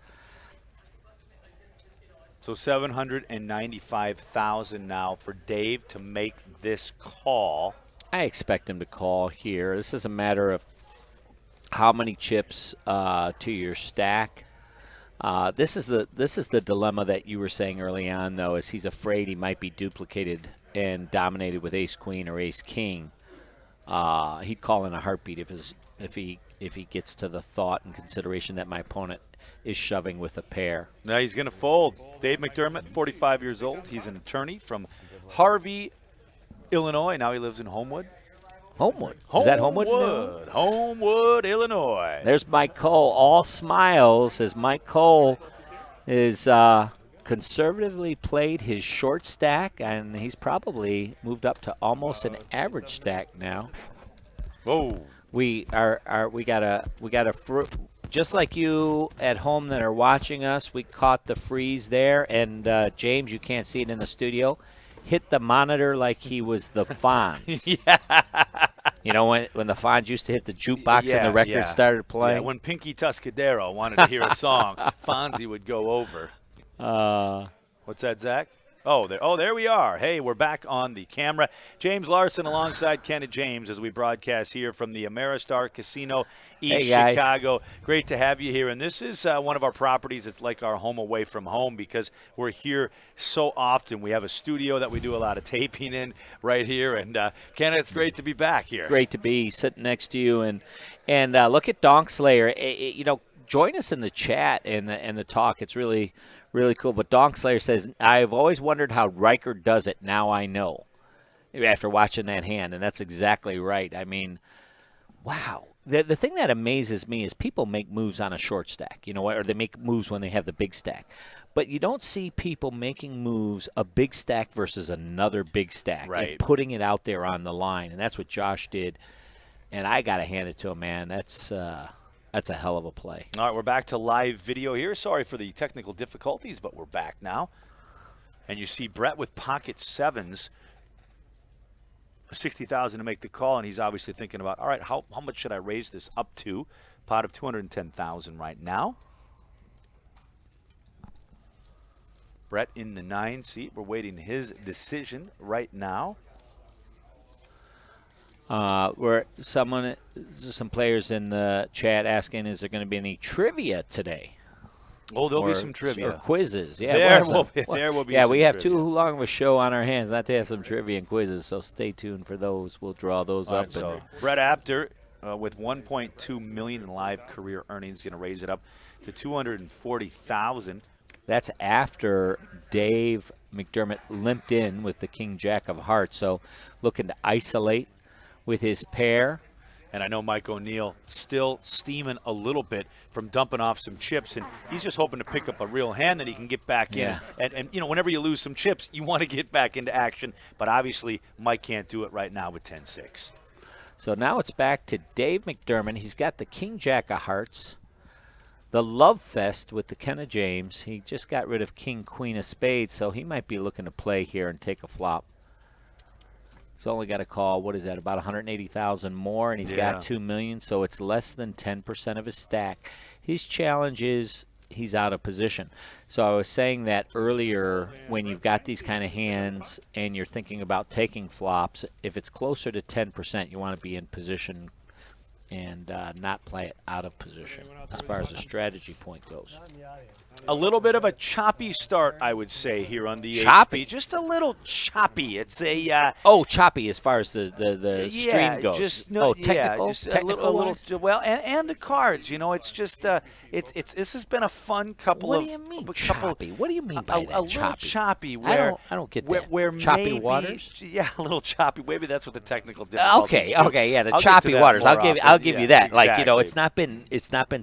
So 795,000 now for Dave to make this call. I expect him to call here. This is a matter of how many chips to your stack. This is the dilemma that you were saying early on, though, is he's afraid he might be duplicated and dominated with ace queen or ace king. He'd call in a heartbeat if he gets to the thought and consideration that my opponent is shoving with a pair. Now he's going to fold. Dave McDermott, 45 years old. He's an attorney from Harvey, Illinois. Now he lives in Homewood. Homewood. Is that Homewood? Homewood, Illinois. There's Mike Cole. All smiles as Mike Cole is conservatively played his short stack, and he's probably moved up to almost an average stack now. Whoa. We got a just like you at home that are watching us, we caught the freeze there, and James, you can't see it in the studio, hit the monitor like he was the Fonz. Yeah. You know, when the Fonz used to hit the jukebox and the record started playing? Yeah, when Pinky Tuscadero wanted to hear a song, Fonzie would go over. What's that, Zach? Oh, there we are. Hey, we're back on the camera. James Larson alongside Kenneth James as we broadcast here from the Ameristar Casino, East Chicago. Great to have you here. And this is one of our properties. It's like our home away from home because we're here so often. We have a studio that we do a lot of taping in right here. And, Kenneth, it's great to be back here. Great to be sitting next to you. And look at Donk Slayer. You know, join us in the chat and the talk. It's really cool. But Donk Slayer says, I've always wondered how Riker does it. Now I know. After watching that hand. And that's exactly right. I mean, wow. The thing that amazes me is people make moves on a short stack, you know, or they make moves when they have the big stack. But you don't see people making moves, a big stack versus another big stack, right, and putting it out there on the line. And that's what Josh did. And I got to hand it to him, man. That's a hell of a play. All right, we're back to live video here. Sorry for the technical difficulties, but we're back now. And you see Brett with pocket sevens, 60,000 to make the call, and he's obviously thinking about, all right, how much should I raise this up to? Pot of 210,000 right now. Brett in the 9 seat. We're waiting his decision right now. Some players in the chat asking, is there going to be any trivia today? Oh, there'll be some trivia. Or quizzes. Yeah, there will be yeah, some we have trivia. too long of a show on our hands not to have some trivia and quizzes, so stay tuned for those. We'll draw those up. Right, so Brett Apter, with 1.2 million in live career earnings, going to raise it up to 240,000. That's after Dave McDermott limped in with the King Jack of Hearts, so looking to isolate with his pair. And I know Mike O'Neill still steaming a little bit from dumping off some chips, and he's just hoping to pick up a real hand that he can get back in. And you know, whenever you lose some chips, you want to get back into action. But obviously, Mike can't do it right now with 10-6. So now it's back to Dave McDermott. He's got the King Jack of Hearts, the Love Fest with the Kenneth James. He just got rid of King Queen of Spades, so he might be looking to play here and take a flop. He's only got a call, what is that, about 180,000 more, and he's got 2 million, so it's less than 10% of his stack. His challenge is he's out of position. So I was saying that earlier, when you've got these kind of hands and you're thinking about taking flops, if it's closer to 10%, you want to be in position and not play it out of position as far as the strategy point goes. A little bit of a choppy start, I would say, here on the Choppy? HP. Just a little choppy. It's a choppy as far as the stream goes. Technical, a little. Well, and the cards. You know, it's just this has been a fun couple of. What do you mean choppy? What do you mean by that? A little choppy. Where I don't get that. Where choppy maybe, waters. Yeah, a little choppy. Maybe that's what the technical difficulties. Okay, yeah, the choppy waters. I'll give you that. Exactly. Like, you know, it's not been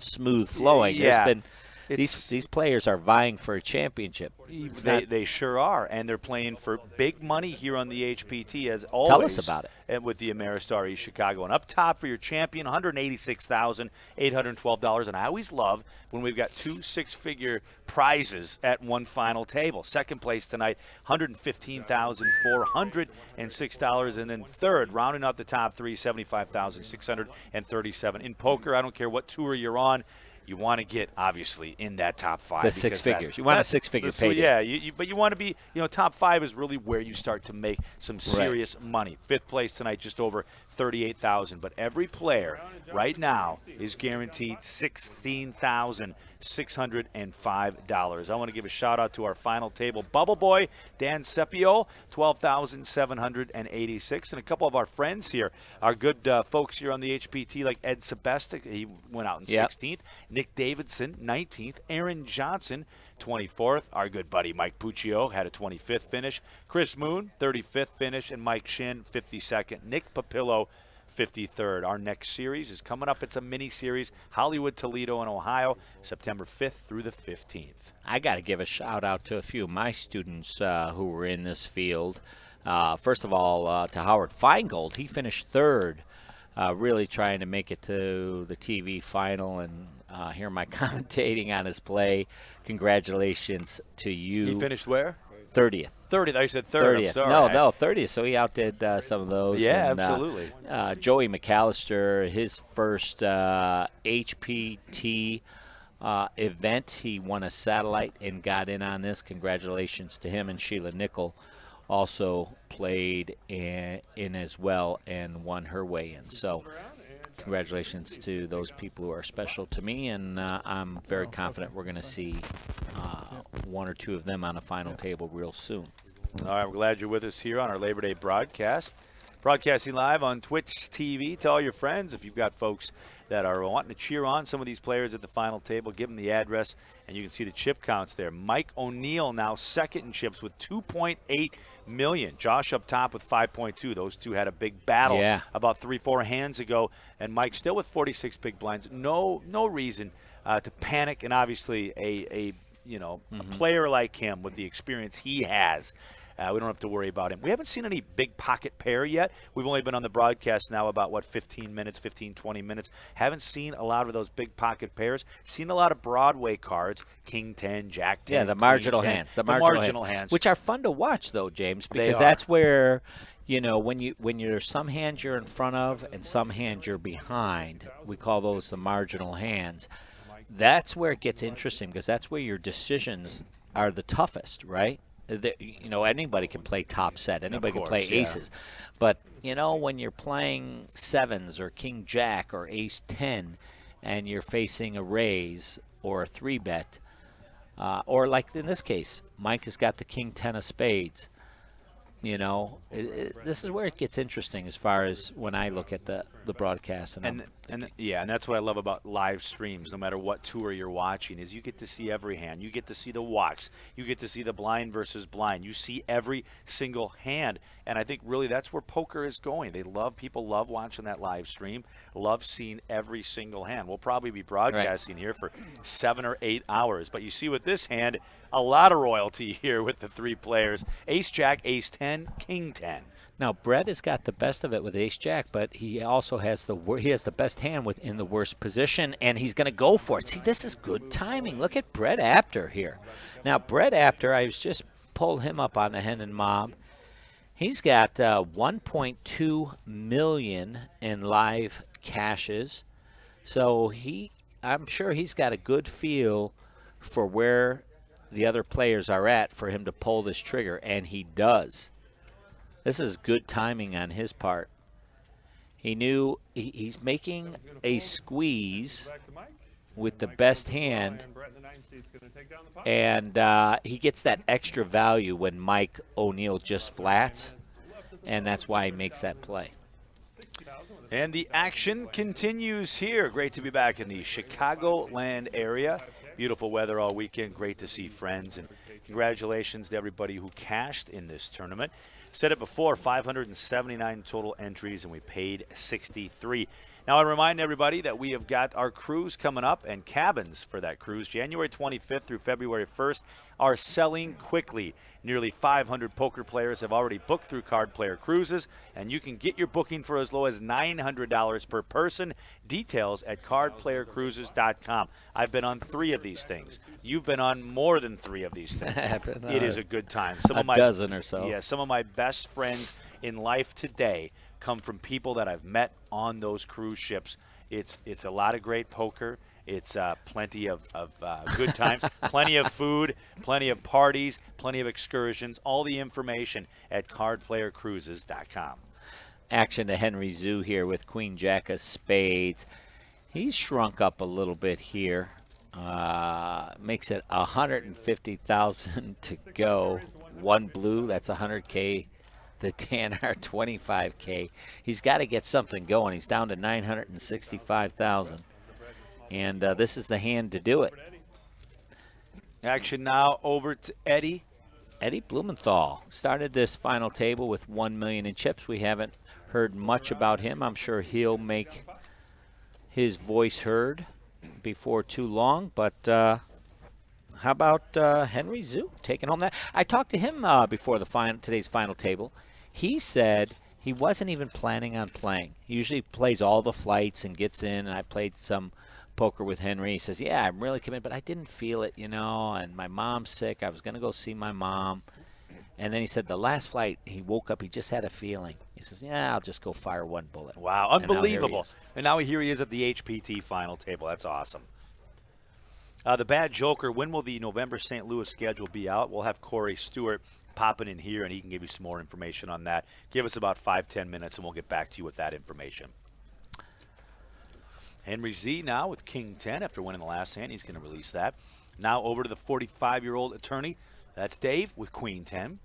smooth flowing. Yeah. There's been. These players are vying for a championship. They sure are, and they're playing for big money here on the HPT, as always. Tell us about it. And with the Ameristar East Chicago. And up top for your champion, $186,812. And I always love when we've got 2 six-figure prizes at one final table. Second place tonight, $115,406. And then third, rounding out the top 3, $75,637. In poker, I don't care what tour you're on, you want to get, obviously, in that top 5. The 6 figures. You want a 6-figure payday. Yeah, but you want to be, top 5 is really where you start to make some serious money. 5th place tonight, just over $38,000. But every player right now is guaranteed $16,605. I want to give a shout out to our final table Bubble Boy, Dan Sepio, $12,786, and a couple of our friends here, our good folks here on the HPT, like Ed Sebestic, he went out in 16th. Nick Davidson, 19th. Aaron Johnson, 24th. Our good buddy Mike Puccio had a 25th finish. Chris Moon, 35th finish, and Mike Shin, 52nd. Nick Papillo, 53rd. Our next series is coming up. It's a mini-series, Hollywood, Toledo, and Ohio, September 5th through the 15th. I got to give a shout-out to a few of my students who were in this field. First of all, to Howard Feingold. He finished 3rd, really trying to make it to the TV final, and hear my commentating on his play. Congratulations to you. He finished where? 30th. 30th. I said 3rd. I'm 30th. sorry. No, 30th. So he outdid some of those. Yeah, and, absolutely. Joey McAllister, his first HPT event, he won a satellite and got in on this. Congratulations to him. And Sheila Nickel also played in as well and won her way in. So congratulations to those people who are special to me, and I'm very confident we're going to see one or two of them on a final table real soon. All right, we're glad you're with us here on our Labor Day broadcast. Broadcasting live on Twitch TV. Tell all your friends, if you've got folks that are wanting to cheer on some of these players at the final table, give them the address, and you can see the chip counts there. Mike O'Neill now second in chips with 2.8 million. Josh up top with 5.2. Those two had a big battle about 3-4 hands ago, and Mike still with 46 big blinds. No reason to panic, and obviously a player like him with the experience he has, we don't have to worry about him. We haven't seen any big pocket pair yet. We've only been on the broadcast now about, 15 minutes, 15, 20 minutes. Haven't seen a lot of those big pocket pairs. Seen a lot of Broadway cards, King 10, Jack 10. Yeah, the marginal 10, hands. The marginal hands. Which are fun to watch, though, James, because that's where, when there's some hands you're in front of and some hands you're behind, we call those the marginal hands. That's where it gets interesting, because that's where your decisions are the toughest, right? Anybody can play top set. Anybody can play aces. But, when you're playing sevens or king jack or ace 10 and you're facing a raise or a 3-bet, or like in this case, Mike has got the king 10 of spades. This is where it gets interesting as far as when I look at the broadcast. And that's what I love about live streams. No matter what tour you're watching, is you get to see every hand. You get to see the walks. You get to see the blind versus blind. You see every single hand. And I think really that's where poker is going. People love watching that live stream, love seeing every single hand. We'll probably be broadcasting here for 7 or 8 hours. But you see with this hand, a lot of royalty here with the three players. Ace Jack, Ace 10, King 10. Now, Brett has got the best of it with Ace Jack, but he also has the best hand within the worst position, and he's going to go for it. See, this is good timing. Look at Brett Apter here. Now, Brett Apter, I was just pulled him up on the Hen Mob. He's got 1.2 million in live cashes, so I'm sure he's got a good feel for where the other players are at for him to pull this trigger, and he does. This is good timing on his part. He knew he's making a squeeze with the best hand, and he gets that extra value when Mike O'Neill just flats, and that's why he makes that play. And the action continues here. Great to be back in the Chicagoland area. Beautiful weather all weekend. Great to see friends, and congratulations to everybody who cashed in this tournament. Said it before, 579 total entries, and we paid 63. Now, I remind everybody that we have got our cruise coming up, and cabins for that cruise, January 25th through February 1st, are selling quickly. Nearly 500 poker players have already booked through Card Player Cruises, and you can get your booking for as low as $900 per person. Details at cardplayercruises.com. I've been on 3 of these things. You've been on more than 3 of these things. It is a good time. A dozen or so. Yeah, some of my best friends in life today come from people that I've met on those cruise ships. It's a lot of great poker. It's plenty of good times, plenty of food, plenty of parties, plenty of excursions. All the information at cardplayercruises.com. Action to Henry Zhu here with Queen Jack of spades. He's shrunk up a little bit here. Makes it 150,000 to go. One blue, that's 100K. The Tanner, 25K. He's got to get something going. He's down to 965,000. And this is the hand to do it. Action now over to Eddie. Eddie Blumenthal started this final table with 1 million in chips. We haven't heard much about him. I'm sure he'll make his voice heard before too long. But how about Henry Zhu taking home that? I talked to him before today's final table. He said he wasn't even planning on playing. He usually plays all the flights and gets in, and I played some poker with Henry. He says, yeah, I'm really committed, but I didn't feel it, and my mom's sick. I was going to go see my mom, And then he said the last flight, he woke up, he just had a feeling. He says, yeah, I'll just go fire one bullet. Wow, And now here he unbelievable. is. And now here he is at the HPT final table. That's awesome. The Bad Joker, when will the November St. Louis schedule be out? We'll have Corey Stewart popping in here, and he can give you some more information on that. Give us about 5-10 minutes, and we'll get back to you with that information. Henry Z now with King 10 after winning the last hand. He's going to release that. Now over to the 45-year-old attorney. That's Dave with Queen 10.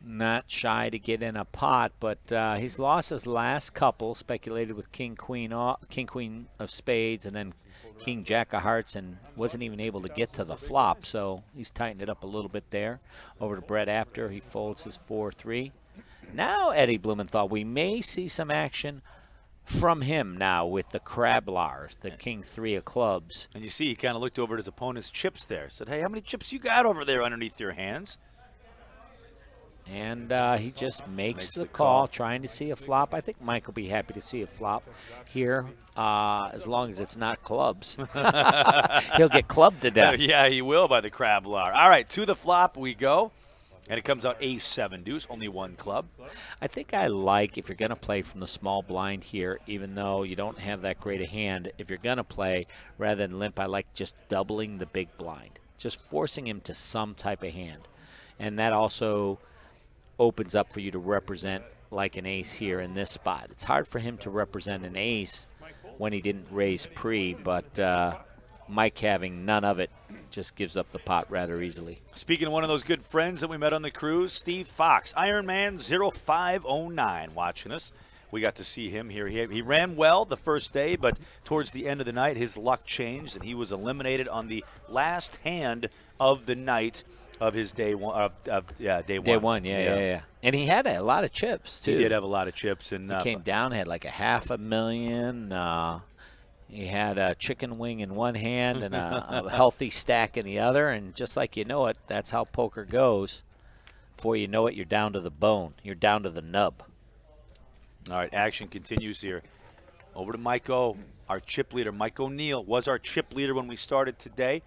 Not shy to get in a pot, but he's lost his last couple, speculated with King Queen of Spades and then King Jack of Hearts, and wasn't even able to get to the flop, so he's tightened it up a little bit there. Over to Brett after he folds his 4-3. Now Eddie Blumenthal, we may see some action from him now with the Crablar, the King 3 of clubs. And you see he kind of looked over at his opponent's chips there. Said, hey, how many chips you got over there underneath your hands? And he just makes the call, trying to see a flop. I think Mike will be happy to see a flop here, as long as it's not clubs. He'll get clubbed to death. Yeah, he will by the Crablar. All right, to the flop we go. And it comes out ace-7 deuce, only one club. I think I like, if you're going to play from the small blind here, even though you don't have that great a hand, if you're going to play, rather than limp, I like just doubling the big blind. Just forcing him to some type of hand. And that also opens up for you to represent like an ace here in this spot. It's hard for him to represent an ace when he didn't raise pre, but Mike having none of it just gives up the pot rather easily. Speaking of one of those good friends that we met on the cruise, Steve Fox, Ironman 0509, watching us. We got to see him here. He ran well the first day, but towards the end of the night, his luck changed, and he was eliminated on the last hand of the night of his day one. Day one, yeah. And he had a lot of chips, too. He did have a lot of chips. And he came down, had like $500,000. He had a chicken wing in one hand and a healthy stack in the other, and just like you know it, that's how poker goes. Before you know it, you're down to the bone. You're down to the nub. All right, action continues here. Over to Mike O, our chip leader. Mike O'Neill was our chip leader when we started today,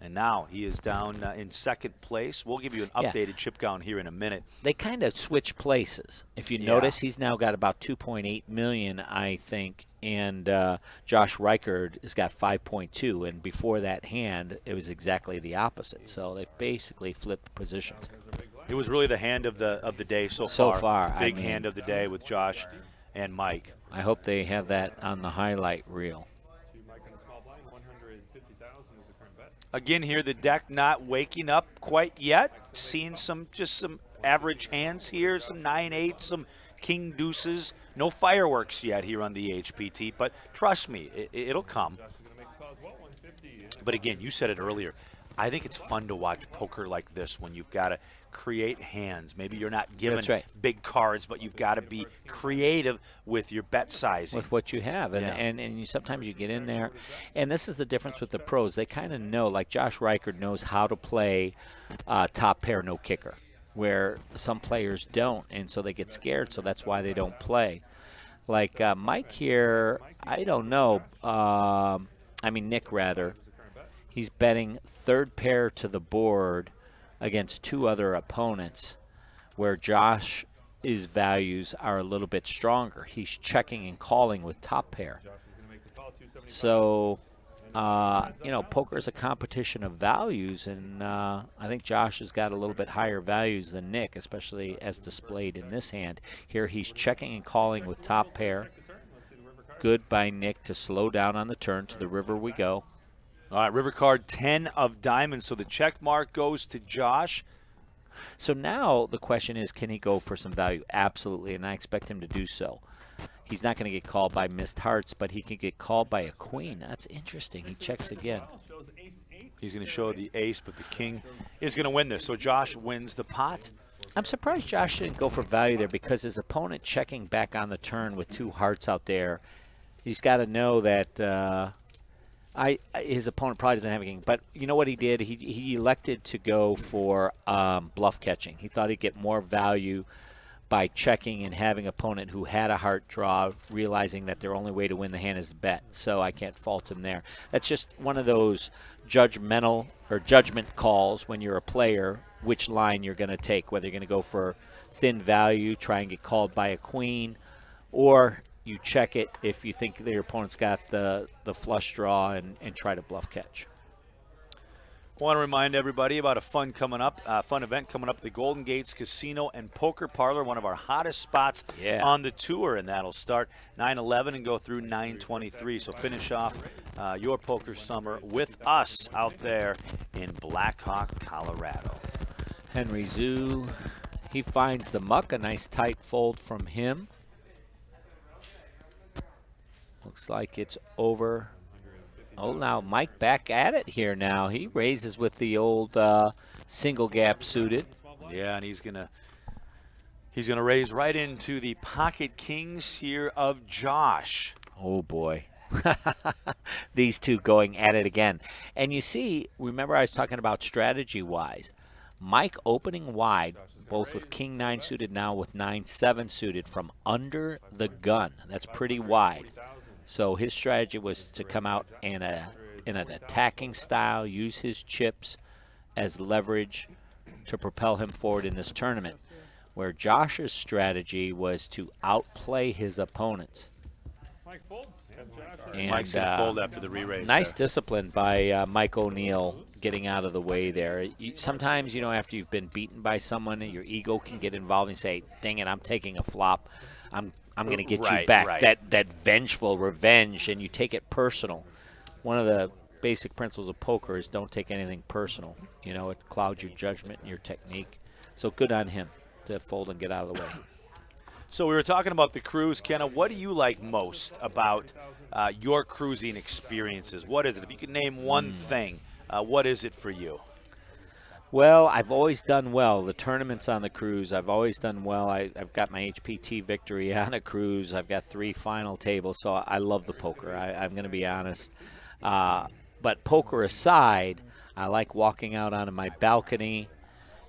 and now he is down in second place. We'll give you an updated chip count here in a minute. They kind of switch places. If you notice, he's now got about 2.8 million, I think, and Josh Reichard has got 5.2, and before that hand, it was exactly the opposite. So they basically flipped positions. It was really the hand of the day so far. Big hand of the day with Josh and Mike. I hope they have that on the highlight reel. Again here, the deck not waking up quite yet. Seeing some average hands here, some 9-8, some king deuces. No fireworks yet here on the HPT, but trust me, it'll come. But again, you said it earlier. I think it's fun to watch poker like this when you've got to create hands. Maybe you're not given big cards, but you've got to be creative with your bet sizing. With what you have. And you sometimes you get in there. And this is the difference with the pros. They kind of know, like Josh Reichard knows how to play top pair, no kicker, where some players don't. And so they get scared, so that's why they don't play. Like Mike here, I don't know. Nick, rather. He's betting third pair to the board against two other opponents where Josh's values are a little bit stronger. He's checking and calling with top pair. So, poker is a competition of values, and I think Josh has got a little bit higher values than Nick, especially as displayed in this hand. Here he's checking and calling with top pair. Good by Nick to slow down on the turn. To the river we go. All right, river card 10 of diamonds, so the check mark goes to Josh. So now the question is, can he go for some value? Absolutely, and I expect him to do so. He's not going to get called by missed hearts, but he can get called by a queen. That's interesting. He checks again. He's going to show the ace, but the king is going to win this. So Josh wins the pot. I'm surprised Josh didn't go for value there because his opponent checking back on the turn with two hearts out there, he's got to know that his opponent probably doesn't have a king. But you know what he did? He elected to go for bluff catching. He thought he'd get more value by checking and having opponent who had a heart draw, realizing that their only way to win the hand is bet. So I can't fault him there. That's just one of those judgmental or judgment calls when you're a player, which line you're going to take, whether you're going to go for thin value, try and get called by a queen, or you check it if you think that your opponent's got the flush draw and try to bluff catch. I want to remind everybody about a fun event coming up at the Golden Gates Casino and Poker Parlor, one of our hottest spots on the tour, and that'll start 9/11 and go through 9/23. So finish off your poker summer with us out there in Black Hawk, Colorado. Henry Zhu, he finds the muck, a nice tight fold from him. Looks like it's over. Oh, now Mike back at it here now. He raises with the old single gap suited. Yeah, and he's gonna raise right into the pocket kings here of Josh. Oh boy. These two going at it again. And you see, remember I was talking about strategy-wise. Mike opening wide, both with king 9 suited, now with 9-7 suited from under the gun. That's pretty wide. So his strategy was to come out in an attacking style, use his chips as leverage to propel him forward in this tournament, where Josh's strategy was to outplay his opponents. And, Mike's going to fold after the re-raise. Nice discipline by Mike O'Neill getting out of the way there. Sometimes, after you've been beaten by someone, your ego can get involved and say, dang it, I'm taking a flop. I'm going to get you back. Right. That vengeful revenge, and you take it personal. One of the basic principles of poker is don't take anything personal. It clouds your judgment and your technique. So good on him to fold and get out of the way. So we were talking about the cruise. Kenna, what do you like most about your cruising experiences? What is it? If you could name one thing, what is it for you? Well, I've always done well. The tournaments on the cruise, I've always done well. I've got my HPT victory on a cruise. I've got 3 final tables, so I love the poker. I'm going to be honest. But poker aside, I like walking out onto my balcony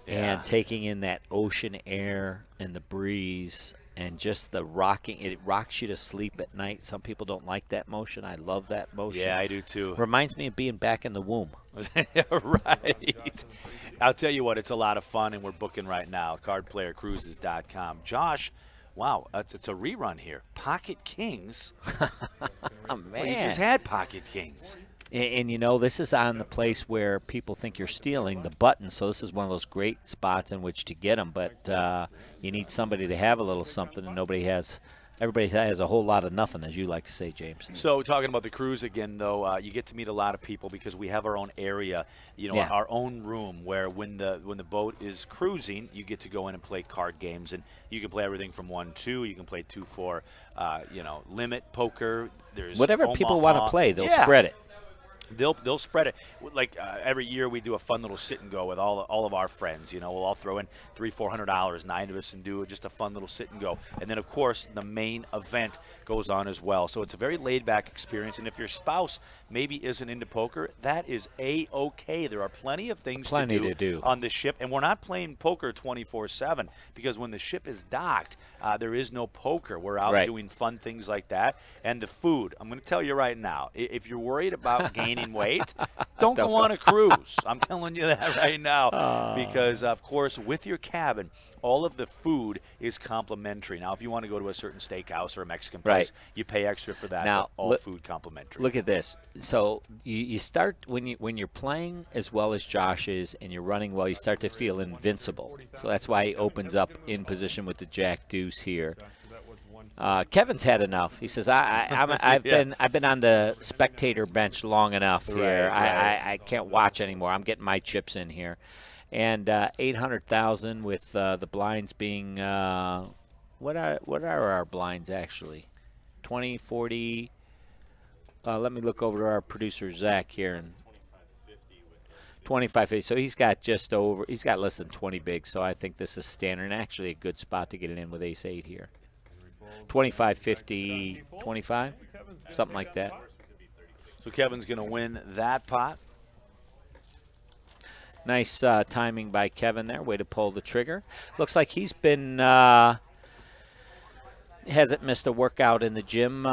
and taking in that ocean air and the breeze and just the rocking. It rocks you to sleep at night. Some people don't like that motion. I love that motion. Yeah, I do too. Reminds me of being back in the womb. Right. I'll tell you what, it's a lot of fun, and we're booking right now, cardplayercruises.com. Josh, wow, it's a rerun here. Pocket Kings? Oh, man. Well, you just had Pocket Kings. And this is on the place where people think you're stealing the button, so this is one of those great spots in which to get them. But you need somebody to have a little something, and everybody has a whole lot of nothing, as you like to say, James. So talking about the cruise again, though, you get to meet a lot of people because we have our own area, our own room where when the boat is cruising, you get to go in and play card games, and you can play everything from 1-2. You can play 2-4, limit poker. There's whatever people want to play, they'll spread it. They'll spread it. Like every year we do a fun little sit and go with all of our friends. We'll all throw in $300-$400, 9 of us, and do just a fun little sit and go. And then of course the main event goes on as well. So it's a very laid back experience. And if your spouse maybe isn't into poker, that is A-OK. There are plenty of things to do on the ship, and we're not playing poker 24/7 because when the ship is docked, there is no poker. We're out doing fun things like that. And the food, I'm going to tell you right now, if you're worried about gaining weight, don't go on a cruise. I'm telling you that right now because, of course, with your cabin, all of the food is complimentary. Now, if you want to go to a certain steakhouse or a Mexican place, you pay extra for that. Now, but all food complimentary. Look at this. So you start when you're playing as well as Josh is, and you're running well. You start to feel invincible. So that's why he opens up in position with the Jack Deuce here. Kevin's had enough. He says, I've been on the spectator bench long enough here. I can't watch anymore. I'm getting my chips in here. And 800,000 with the blinds being what are our blinds actually? 20, 40. Let me look over to our producer Zach here and 25.50. So he's got less than 20 bigs. So I think this is standard and actually a good spot to get it in with ace 8 here. 25.50, 25, something like that. So Kevin's going to win that pot. Nice timing by Kevin there. Way to pull the trigger. Looks like he's been hasn't missed a workout in the gym.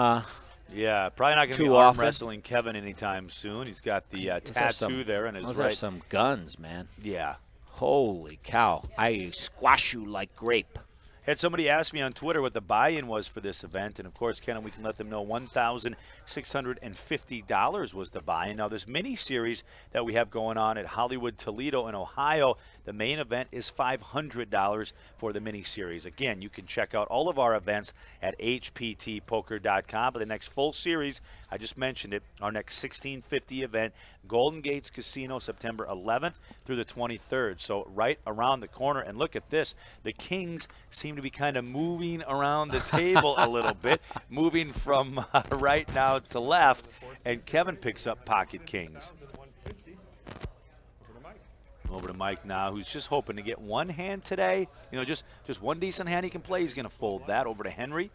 Yeah, probably not going to be Too arm often. wrestling Kevin anytime soon. He's got the tattoo there on his Those right. are some guns, man. Yeah. Holy cow. I squash you like grape. Had somebody ask me on Twitter what the buy-in was for this event, and of course, Ken, we can let them know $1,650 was the buy-in. Now, this mini-series that we have going on at Hollywood, Toledo, in Ohio, the main event is $500 for the mini-series. Again, you can check out all of our events at hptpoker.com. But the next full series, I just mentioned it, our next 1650 event, Golden Gates Casino, September 11th through the 23rd. So right around the corner. And look at this. The Kings seem to be kind of moving around the table a little bit, moving from right now to left. And Kevin picks up pocket kings. Over to Mike now, who's just hoping to get one hand today. You know, just one decent hand he can play. He's going to fold that. Over to Henry.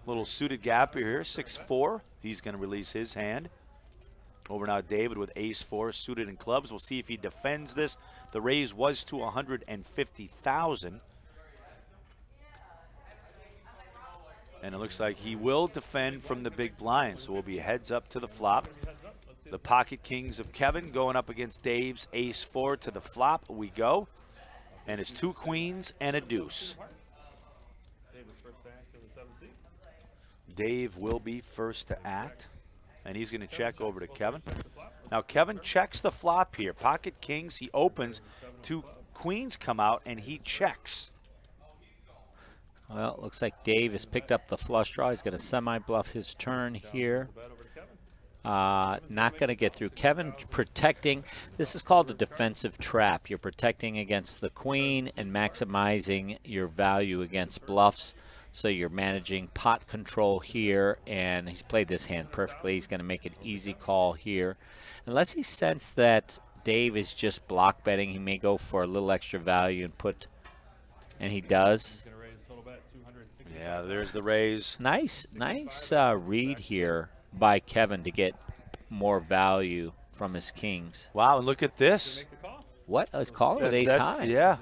Little suited gapper here, 6'4". He's going to release his hand. Over now David with ace-4 suited in clubs. We'll see if he defends this. The raise was to $150,000. And it looks like he will defend from the big blind. So we'll be heads up to the flop. The pocket kings of Kevin going up against Dave's ace-4 to the flop. We go. And it's 2 queens and a deuce. Dave will be first to act. And he's going to check over to Kevin. Now, Kevin checks the flop here. Pocket kings, he opens. 2 queens come out, and he checks. Well, it looks like Dave has picked up the flush draw. He's going to semi-bluff his turn here. Not going to get through. Kevin protecting. This is called a defensive trap. You're protecting against the queen and maximizing your value against bluffs. So you're managing pot control here, and he's played this hand perfectly. He's going to make an easy call here. Unless he sensed that Dave is just block betting, he may go for a little extra value and put, and he does. Yeah, there's the raise. Nice read here by Kevin to get more value from his kings. Wow, and look at this. What? I was calling with ace high. Yeah.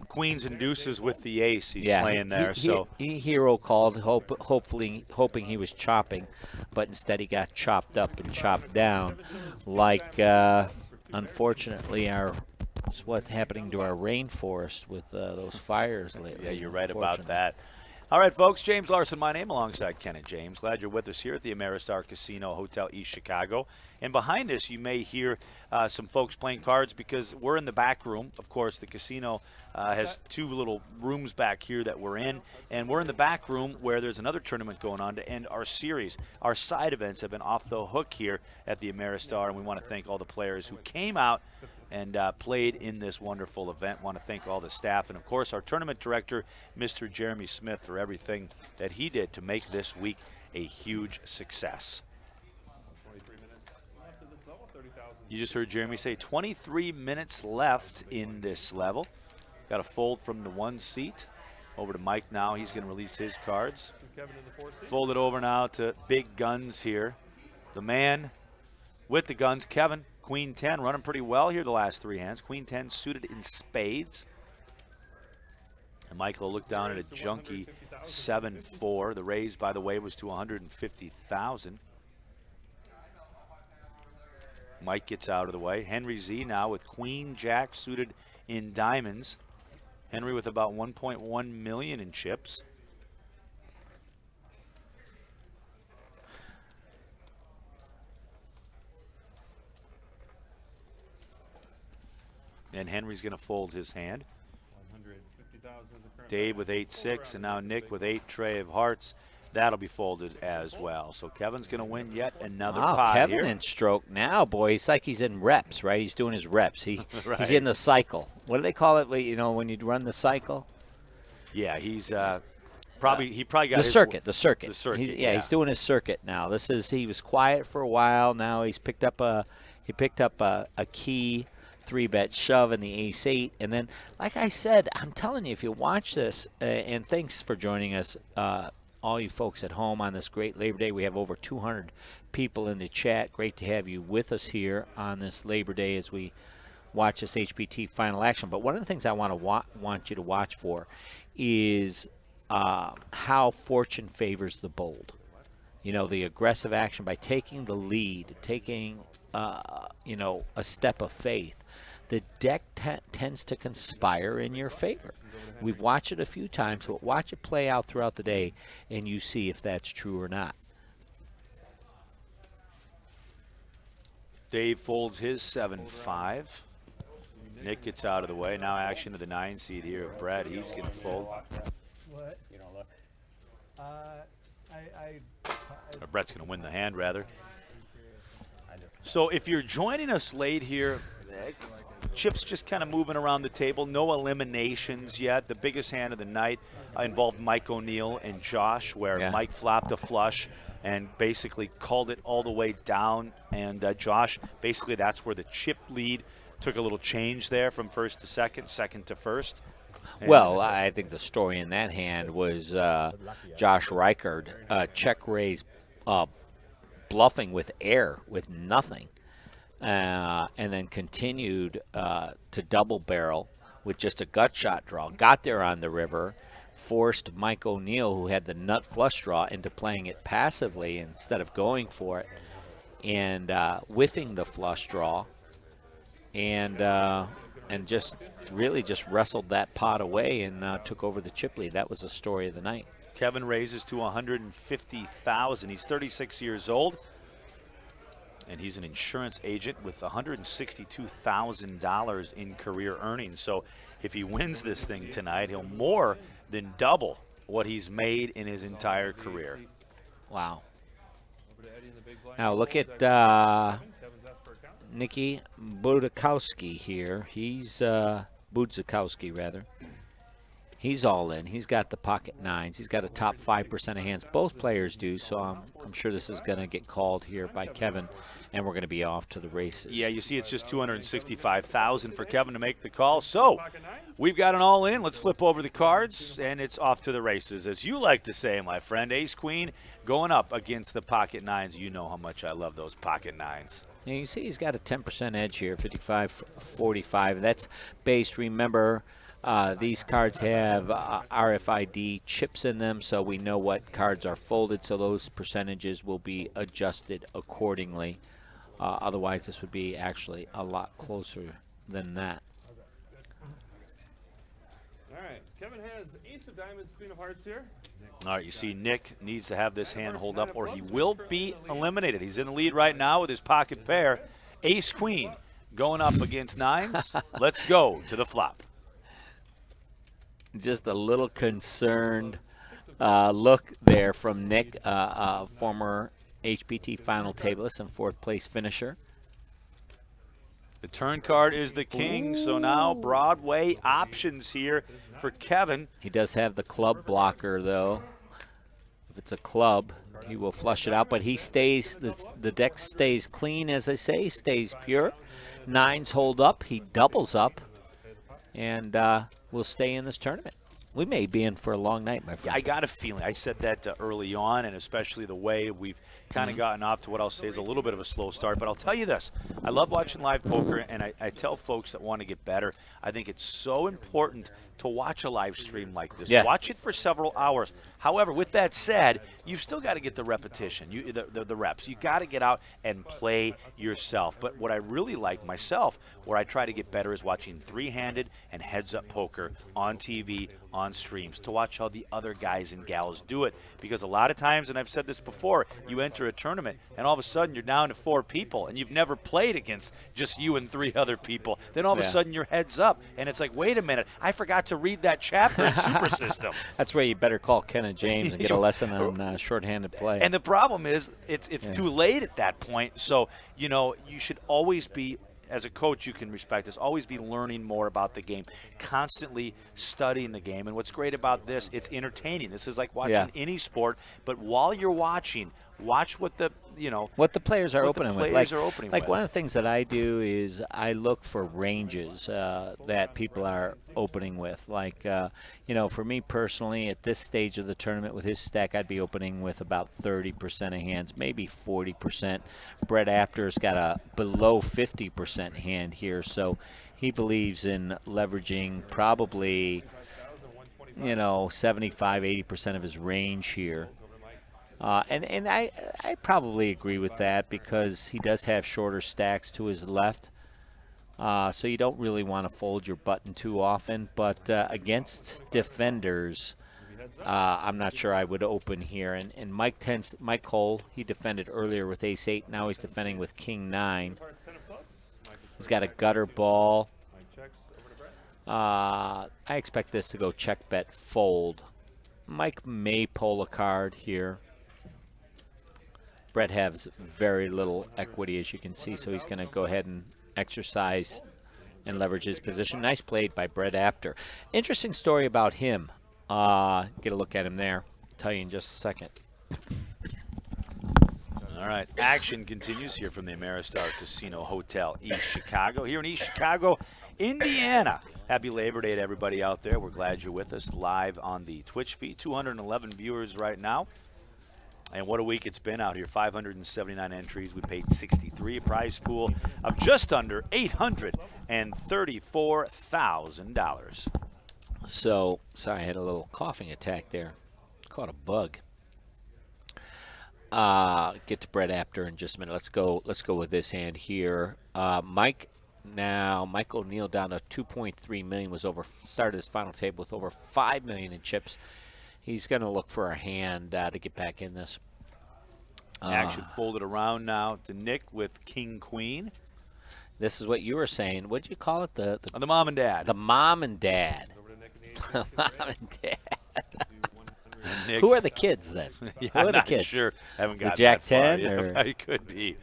Queens and deuces with the ace he's playing there. He hero called, hoping he was chopping, but instead he got chopped up and chopped down. Like, unfortunately, what's happening to our rainforest with those fires lately. Yeah, you're right about that. All right, folks, James Larson, my name, alongside Ken and James. Glad you're with us here at the Ameristar Casino Hotel East Chicago. And behind us, you may hear some folks playing cards because we're in the back room. Of course, the casino has 2 little rooms back here that we're in. And we're in the back room where there's another tournament going on to end our series. Our side events have been off the hook here at the Ameristar, and we want to thank all the players who came out and played in this wonderful event. Want to thank all the staff and, of course, our tournament director, Mr. Jeremy Smith, for everything that he did to make this week a huge success. You just heard Jeremy say 23 minutes left in this level. Got a fold from the 1 seat. Over to Mike now. He's going to release his cards. Fold it over now to big guns here. The man with the guns, Kevin. Queen 10 running pretty well here the last 3 hands. Queen 10 suited in spades. And Michael will look down at a junky 7-4. The raise, by the way, was to $150,000. Mike gets out of the way. Henry Z now with Queen Jack suited in diamonds. Henry with about 1.1 million in chips. And Henry's going to fold his hand. Dave with 8-6, and now Nick with 8 tray of hearts. That'll be folded as well. So Kevin's going to win yet another pot Kevin here. in stroke now, boy. It's like he's in reps, right? He's doing his reps. He's in the cycle. What do they call it? You know, when you run the cycle? Yeah, he's probably got the his circuit. The circuit. He's He's doing his circuit now. He was quiet for a while. Now he's picked up a key 3-bet shove in the ace-8, and then, like I said, I'm telling you, if you watch this, and thanks for joining us, all you folks at home on this great Labor Day. We have over 200 people in the chat. Great to have you with us here on this Labor Day as we watch this HPT final action. But one of the things I want you to watch for is how fortune favors the bold. You know, the aggressive action by taking the lead, taking, a step of faith. The deck tends to conspire in your favor. We've watched it a few times, but watch it play out throughout the day, and you see if that's true or not. Dave folds his 7-5. Nick gets out of the way. Now action to the 9 seed here. Brad, he's going to fold. What? You don't look. Or Brett's going to win the hand, rather. So if you're joining us late here, chips just kind of moving around the table. No eliminations yet. The biggest hand of the night involved Mike O'Neill and Josh, where Mike flopped a flush and basically called it all the way down. And Josh, basically that's where the chip lead took a little change there from first to second, second to first. And well, I think the story in that hand was Josh Reichard check raise bluffing with air, with nothing, and then continued to double barrel with just a gut shot draw. Got there on the river, forced Mike O'Neill, who had the nut flush draw, into playing it passively instead of going for it, and whiffing the flush draw, and just really just wrestled that pot away and took over the chip lead. That was the story of the night. Kevin raises to $150,000. He's 36 years old, and he's an insurance agent with $162,000 in career earnings. So if he wins this thing tonight, he'll more than double what he's made in his entire career. Wow. Now look at Nicky Budzikowski here. He's Budzikowski, rather. He's all in. He's got the pocket nines. He's got a top 5% of hands. Both players do, so I'm sure this is going to get called here by Kevin, and we're going to be off to the races. Yeah, you see it's just $265,000 for Kevin to make the call. So we've got an all-in. Let's flip over the cards, and it's off to the races. As you like to say, my friend, ace-queen going up against the pocket nines. You know how much I love those pocket nines. Now you see he's got a 10% edge here, 55-45. That's based, remember, these cards have RFID chips in them, so we know what cards are folded, so those percentages will be adjusted accordingly. Otherwise, this would be actually a lot closer than that. All right, Kevin has ace of diamonds, queen of hearts here. All right, you see Nick needs to have this hand hold up or he will be eliminated. He's in the lead right now with his pocket pair. Ace-queen going up against nines. Let's go to the flop. Just a little concerned look there from Nick, former HPT final tableist and fourth place finisher. The turn card is the king, so now Broadway options here for Kevin. He does have the club blocker, though. If it's a club, he will flush it out, but he stays, the deck stays clean, as I say, stays pure. Nines hold up, he doubles up, and will stay in this tournament. We may be in for a long night, my friend. Yeah, I got a feeling. I said that early on, and especially the way we've kind of gotten off to what I'll say is a little bit of a slow start. But I'll tell you this. I love watching live poker, and I tell folks that want to get better, I think it's so important to watch a live stream like this. Yeah. Watch it for several hours. However, with that said, you've still got to get the repetition, the reps. You got to get out and play yourself. But what I really like myself, where I try to get better, is watching three-handed and heads-up poker on TV, on streams, to watch how the other guys and gals do it. Because a lot of times, and I've said this before, you enter a tournament and all of a sudden you're down to 4 people and you've never played against just you and 3 other people. Then all of a sudden your head's up and it's like, wait a minute, I forgot to read that chapter in Super System. That's where you better call Ken and James and get a lesson on shorthanded play. And the problem is it's too late at that point. So, you know, you should always be, as a coach, you can respect this, always be learning more about the game, constantly studying the game. And what's great about this, it's entertaining. This is like watching any sport, but while you're watching, watch what the, you know, what the players are opening with. Like one of the things that I do is I look for ranges that people are opening with. Like, you know, for me personally, at this stage of the tournament with his stack, I'd be opening with about 30% of hands, maybe 40%. Brett Apter's got a below 50% hand here, so he believes in leveraging probably 75, 80% of his range here. And I probably agree with that because he does have shorter stacks to his left. So you don't really want to fold your button too often. But against defenders, I'm not sure I would open here. And Mike Cole, he defended earlier with ace-8. Now he's defending with king-9. He's got a gutter ball. I expect this to go check, bet, fold. Mike may pull a card here. Brett has very little equity, as you can see, so he's going to go ahead and exercise and leverage his position. Nice played by Brett Apter. Interesting story about him. Get a look at him there. I'll tell you in just a second. All right, action continues here from the Ameristar Casino Hotel, East Chicago. Here in East Chicago, Indiana. Happy Labor Day to everybody out there. We're glad you're with us live on the Twitch feed. 211 viewers right now. And what a week it's been out here. 579 entries. We paid 63, a prize pool of just under $834,000. So, sorry, I had a little coughing attack there. Caught a bug. Get to Brett Apter in just a minute. Let's go with this hand here. Mike O'Neill down to 2.3 million, started his final table with over 5 million in chips. He's going to look for a hand to get back in this. Action folded around now to Nick with King Queen. This is what you were saying. What did you call it? The mom and dad. The mom and dad. The mom and dad. Nick, who are the kids then? Yeah, who are I'm the not kids? sure. Haven't got the Jack that far 10 yet. or It could be.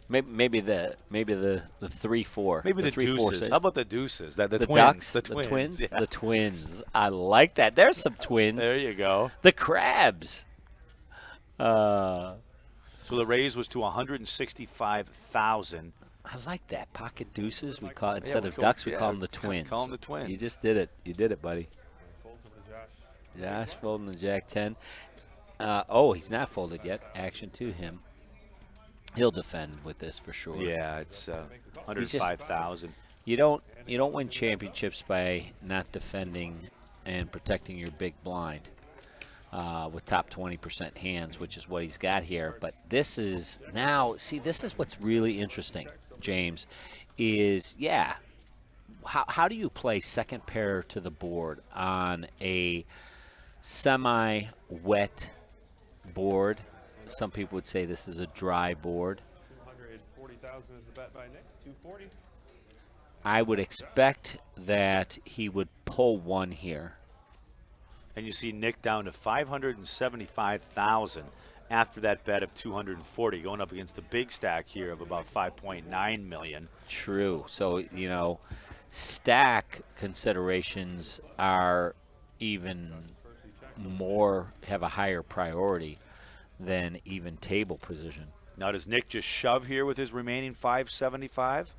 Maybe the 3-4. Maybe the 3-4 deuces. six. How about the deuces? The twins. Ducks, The twins. Yeah. The twins. I like that. There's some twins. There you go. The crabs. So the raise was to 165,000. I like that. Pocket deuces. We call instead of ducks, we call them the twins. Call them the twins. You just did it. You did it, buddy. Josh folding the Jack 10. He's not folded yet. Action to him. He'll defend with this for sure. Yeah, it's 105,000. You don't win championships by not defending and protecting your big blind with top 20% hands, which is what he's got here. But this is this is what's really interesting, James, is how do you play second pair to the board on a semi-wet board? Some people would say this is a dry board. 240,000 is the bet by Nick. 240. I would expect that he would pull one here. And you see Nick down to 575,000 after that bet of 240, going up against the big stack here of about 5.9 million. True. So, stack considerations are even more, have a higher priority than even table position. Now, does Nick just shove here with his remaining 575?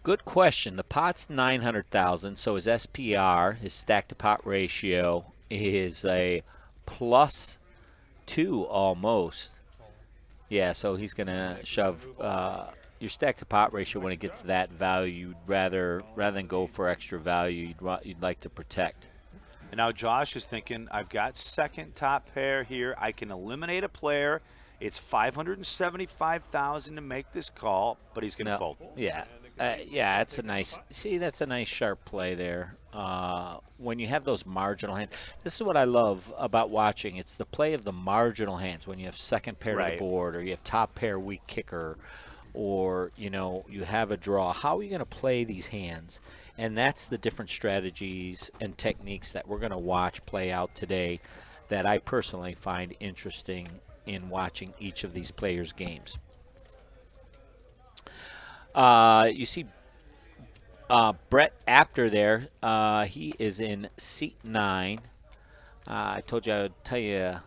Good question. The pot's 900,000, so his SPR, his stack to pot ratio, is a +2 almost. Yeah, so he's going to shove your stack to pot ratio when it gets that value. You'd rather than go for extra value, you'd like to protect. And now Josh is thinking, I've got second top pair here. I can eliminate a player. It's 575,000 to make this call, but he's going to fold. Yeah. That's a nice sharp play there. When you have those marginal hands, this is what I love about watching. It's the play of the marginal hands when you have second pair to the board, or you have top pair weak kicker, or you have a draw. How are you going to play these hands? And that's the different strategies and techniques that we're going to watch play out today that I personally find interesting in watching each of these players' games. You see Brett Apter there. He is in seat 9. I told you I would tell you an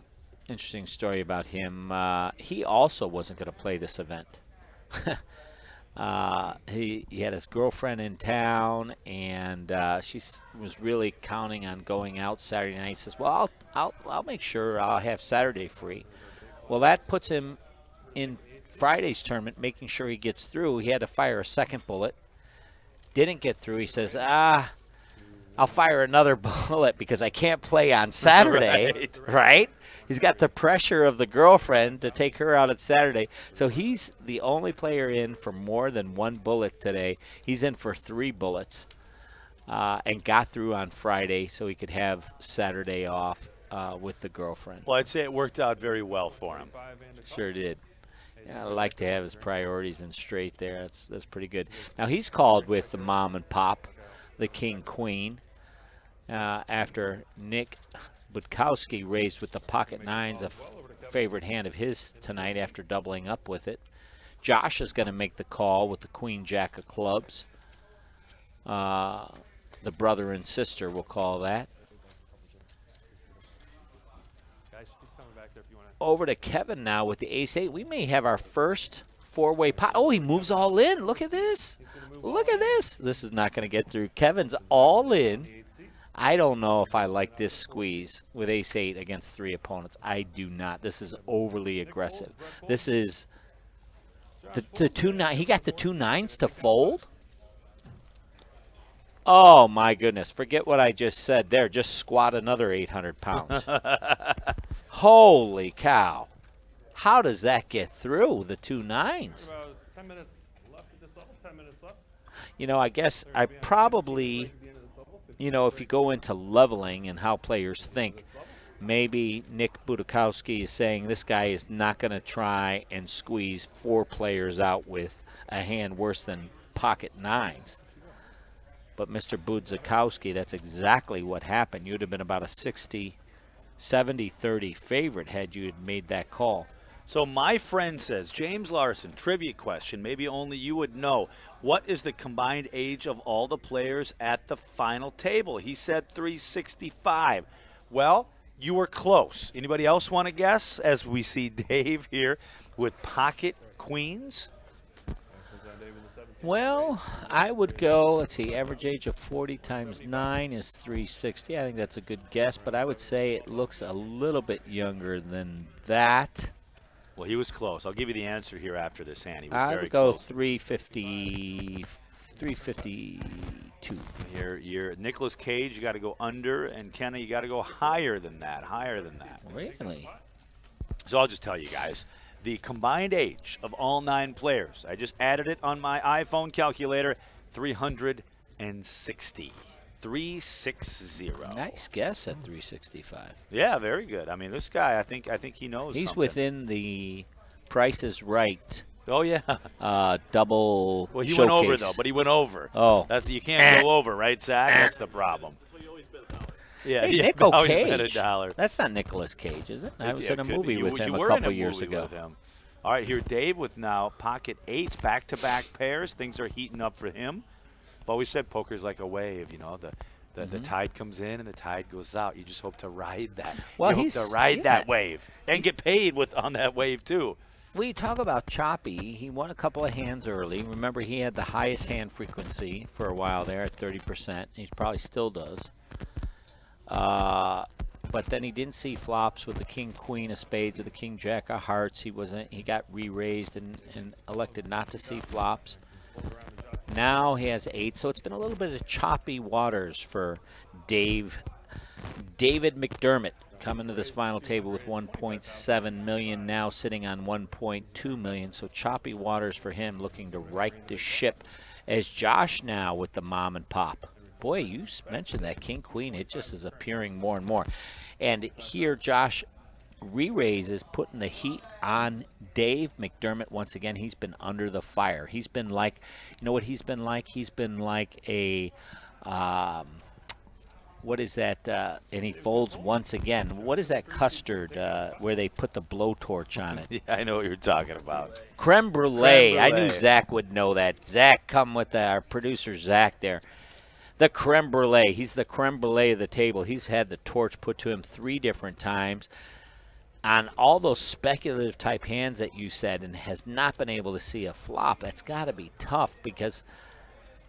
interesting story about him. He also wasn't going to play this event. He had his girlfriend in town, and she was really counting on going out Saturday night. He says, "Well, I'll make sure I'll have Saturday free." Well, that puts him in Friday's tournament, making sure he gets through. He had to fire a second bullet. Didn't get through. He says, I'll fire another bullet because I can't play on Saturday, right? He's got the pressure of the girlfriend to take her out on Saturday. So he's the only player in for more than one bullet today. He's in for 3 bullets and got through on Friday so he could have Saturday off with the girlfriend. Well, I'd say it worked out very well for him. Sure did. Yeah, I like to have his priorities in straight there. That's pretty good. Now he's called with the mom and pop, the king queen, after Nick Budkowski raised with the pocket nines, a favorite hand of his tonight after doubling up with it. Josh is going to make the call with the queen jack of clubs. The brother and sister will call that. Over to Kevin now with the ace-8. We may have our first 4-way pot. Oh, he moves all in. Look at this. Look at this. This is not going to get through. Kevin's all in. I don't know if I like this squeeze with ace-8 against 3 opponents. I do not. This is overly aggressive. This is the 2-9. He got the 2 9s to fold? Oh, my goodness. Forget what I just said there. Just squat another 800 pounds. Holy cow. How does that get through, the 2 9s? About 10 minutes left at this level, 10 minutes left. You know, I guess I probably, you know, if you go into leveling and how players think, maybe Nick Budkowski is saying this guy is not going to try and squeeze 4 players out with a hand worse than pocket 9s. But Mr. Budkowski, that's exactly what happened. You'd have been about a 70-30 favorite had you had made that call. So my friend says, James Larson, trivia question, maybe only you would know. What is the combined age of all the players at the final table? He said 365. Well, you were close. Anybody else want to guess? As we see Dave here with pocket queens. Well, I would go, let's see, average age of 40 times 9 is 360. I think that's a good guess, but I would say it looks a little bit younger than that. Well, he was close. I'll give you the answer here after this hand. He was I very would go close. 352. You're Nicolas Cage, you got to go under, and Kenna, you got to go higher than that, Really? So I'll just tell you guys. The combined age of all 9 players, I just added it on my iPhone calculator, 360. 360. Nice guess at 365. Yeah, very good. I mean, this guy, I think he knows He's something. within the Price is Right Oh, yeah. double Well, he showcase. went over, though, but he went over. Oh. You can't go over, right, Zach? That's the problem. Yeah, Hey, yeah, Nico always bet Cage. $1. That's not Nicolas Cage, is it? I was in a could movie be. with You him a were in couple years movie ago. with him. All right, here Dave with now pocket 8s, back-to-back pairs. Things are heating up for him. I've always said poker's like a wave, you know. The tide comes in and the tide goes out. You just hope to ride that. Well, you hope to ride that wave and get paid on that wave too. We talk about choppy. He won a couple of hands early. Remember, he had the highest hand frequency for a while there at 30%. He probably still does. But then he didn't see flops with the king queen of spades or the king jack of hearts. He got re-raised and elected not to see flops. Now he has 8, so it's been a little bit of choppy waters for David McDermott coming to this final table with 1.7 million, now sitting on 1.2 million. So choppy waters for him, looking to right the ship. As Josh now with the mom and pop. Boy, you mentioned that king queen. It just is appearing more and more. And here Josh re-raises, putting the heat on Dave McDermott once again. He's been under the fire. He's been like, you know what he's been like? He's been like a, what is that? And he folds once again. What is that custard where they put the blowtorch on it? Yeah, I know what you're talking about. Creme brulee. Creme I knew brulee. Zach would know that. Zach, come with our producer Zach there. The creme brulee. He's the creme brulee of the table. He's had the torch put to him 3 different times on all those speculative type hands that you said, and has not been able to see a flop. That's got to be tough because,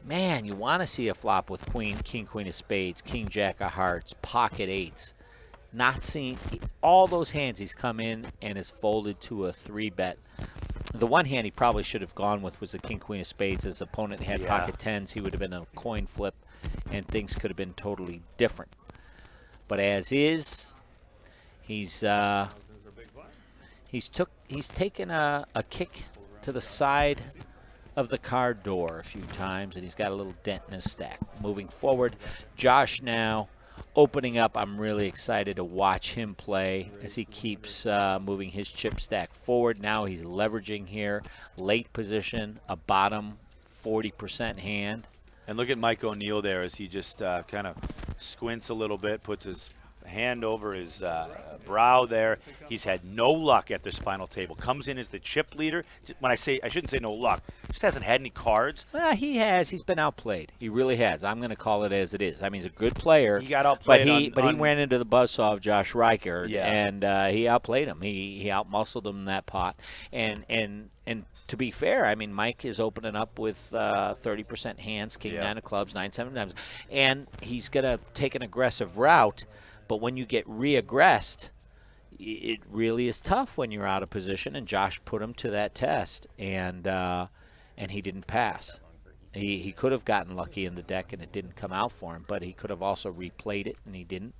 man, you want to see a flop with king, queen of spades, king, jack of hearts, pocket 8s. Not seeing all those hands. He's come in and has folded to a 3-bet. The one hand he probably should have gone with was the king, queen of spades. His opponent had pocket 10s. He would have been a coin flip and things could have been totally different. But as is, he's taken a kick to the side of the car door a few times, and he's got a little dent in his stack. Moving forward, Josh now opening up. I'm really excited to watch him play as he keeps moving his chip stack forward. Now he's leveraging here, late position, a bottom 40% hand. And look at Mike O'Neill there as he just kind of squints a little bit, puts his hand over his brow there. He's had no luck at this final table. Comes in as the chip leader. When I shouldn't say no luck, just hasn't had any cards. Well, he has. He's been outplayed. He really has. I'm going to call it as it is. I mean, he's a good player. He got outplayed, but he ran into the buzzsaw of Josh Reichert, yeah. and he outplayed him. He outmuscled him in that pot. And to be fair, I mean, Mike is opening up with 30% hands, king nine of clubs, 9-7 times, and he's going to take an aggressive route. But when you get re-aggressed, it really is tough when you're out of position. And Josh put him to that test, and he didn't pass. He could have gotten lucky in the deck, and it didn't come out for him. But he could have also replayed it, and he didn't.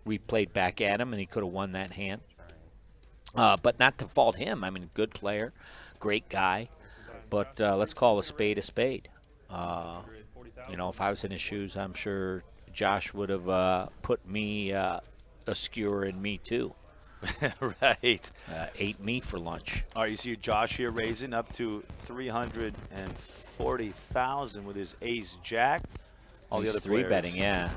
Replayed back at him, and he could have won that hand. But not to fault him. I mean, good player, great guy. But let's call a spade a spade. If I was in his shoes, I'm sure Josh would have put me a skewer in me too. Right. Ate me for lunch. All right, you see Josh here raising up to 340,000 with his ace jack. All He's the other three players betting, yeah.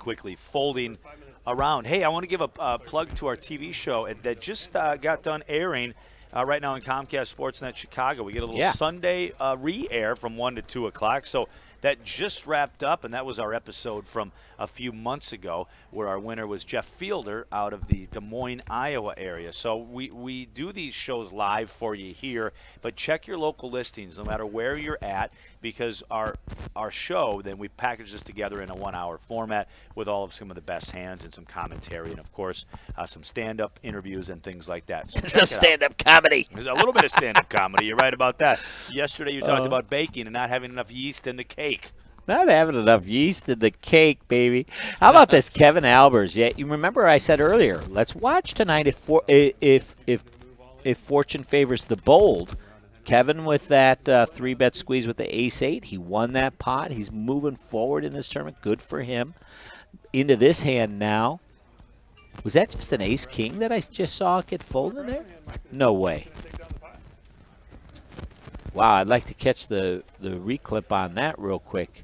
quickly folding around. Hey, I want to give a plug to our TV show that just got done airing right now on Comcast Sportsnet Chicago. We get a little Sunday re-air from 1 to 2 o'clock. So that just wrapped up, and that was our episode from a few months ago where our winner was Jeff Fielder out of the Des Moines, Iowa area. So we do these shows live for you here, but check your local listings no matter where you're at, because our show, then we package this together in a 1-hour format with all of some of the best hands and some commentary and, of course, some stand-up interviews and things like that. So some stand-up comedy. There's a little bit of stand-up comedy. You're right about that. Yesterday you talked about baking and not having enough yeast in the cake. Not having enough yeast in the cake, baby. How about this Kevin Albers? Yeah, you remember I said earlier, let's watch tonight if fortune favors the bold. Kevin with that 3-bet squeeze with the ace-8. He won that pot. He's moving forward in this tournament. Good for him. Into this hand now. Was that just an ace-king that I just saw get folded there? No way. Wow, I'd like to catch the reclip on that real quick.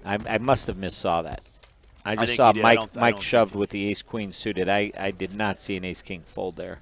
I must have missaw that. I just saw Mike shoved with the ace-queen suited. I did not see an ace-king fold there.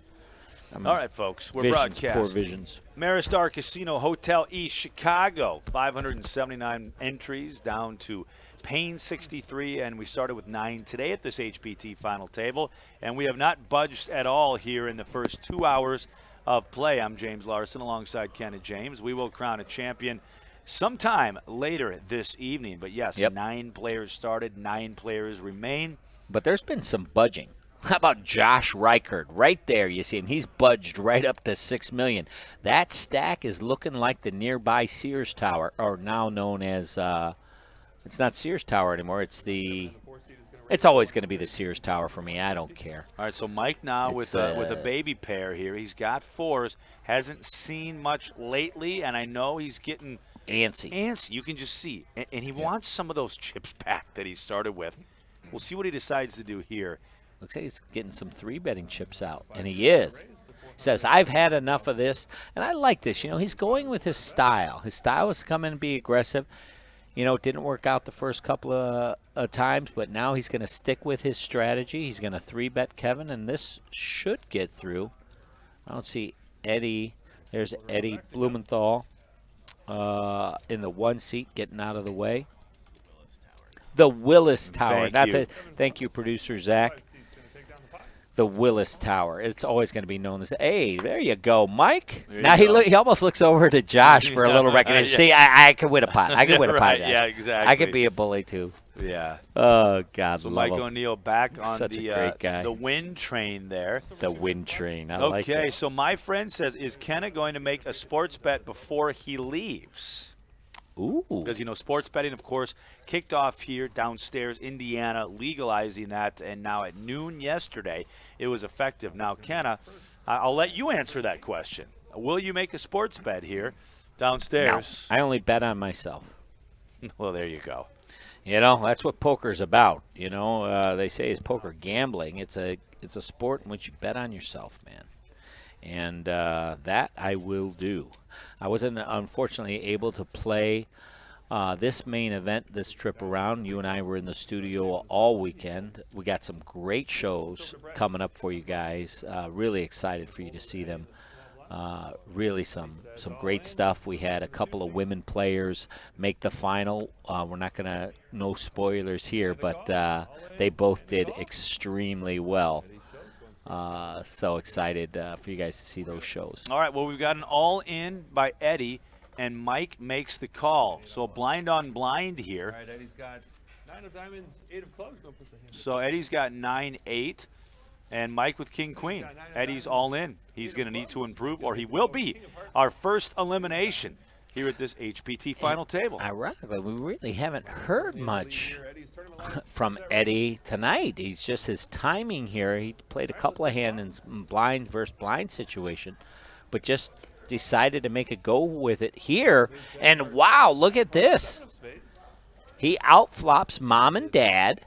All right, folks, we're broadcast. Poor visions. Ameristar Casino Hotel East Chicago, 579 entries down to Payne 63, and we started with 9 today at this HPT final table, and we have not budged at all here in the first 2 hours of play. I'm James Larson alongside Ken and James. We will crown a champion sometime later this evening, but yes, 9 players started, 9 players remain. But there's been some budging. How about Josh Reichert? Right there, you see him. He's budged right up to $6 million. That stack is looking like the nearby Sears Tower, or now known as, it's not Sears Tower anymore. It's always going to be the Sears Tower for me. I don't care. All right, so Mike now with a baby pair here. He's got 4s. Hasn't seen much lately, and I know he's getting antsy. You can just see. And he wants some of those chips back that he started with. We'll see what he decides to do here. Looks like he's getting some 3-betting chips out, and he is. He says, I've had enough of this, and I like this. You know, he's going with his style. His style was to come in and be aggressive. You know, it didn't work out the first couple of times, but now he's going to stick with his strategy. He's going to 3-bet Kevin, and this should get through. I don't see Eddie. There's Eddie Blumenthal in the 1 seat getting out of the way. The Willis Tower. Thank you, producer Zach. The Willis Tower. It's always going to be known as. Hey, there you go, Mike. Now he almost looks over to Josh for a little recognition. See, I can win a pot. I can win a pot. Yeah, exactly. I could be a bully too. Yeah. Oh God. So Mike O'Neill back on Such a great guy. the wind train there. The wind train. I like it. Okay, so my friend says, is Kenna going to make a sports bet before he leaves? Ooh. Because, sports betting, of course, kicked off here downstairs, Indiana, legalizing that. And now at noon yesterday, it was effective. Now, Kenna, I'll let you answer that question. Will you make a sports bet here downstairs? No, I only bet on myself. Well, there you go. That's what poker's about. They say it's poker gambling. It's a sport in which you bet on yourself, man. And that I will do. I wasn't, unfortunately, able to play this main event this trip around. You and I were in the studio all weekend. We got some great shows coming up for you guys. Really excited for you to see them. Really some great stuff. We had a couple of women players make the final. We're not going to, no spoilers here, but they both did extremely well. So excited for you guys to see those shows. All right, well, we've got an all-in by Eddie, and Mike makes the call. So blind on blind here. All right, Eddie's got 9 of diamonds, 8 of clubs. Don't push the hand. So Eddie's got 9-8, and Mike with king-queen. Eddie's all in. He's going to need to improve, or he will be our first elimination here at this HPT final table. Ironically, we really haven't heard much from Eddie tonight. He's just his timing here. He played a couple of hands in blind versus blind situation, but just decided to make a go with it here. And wow, look at this. He outflops mom and dad.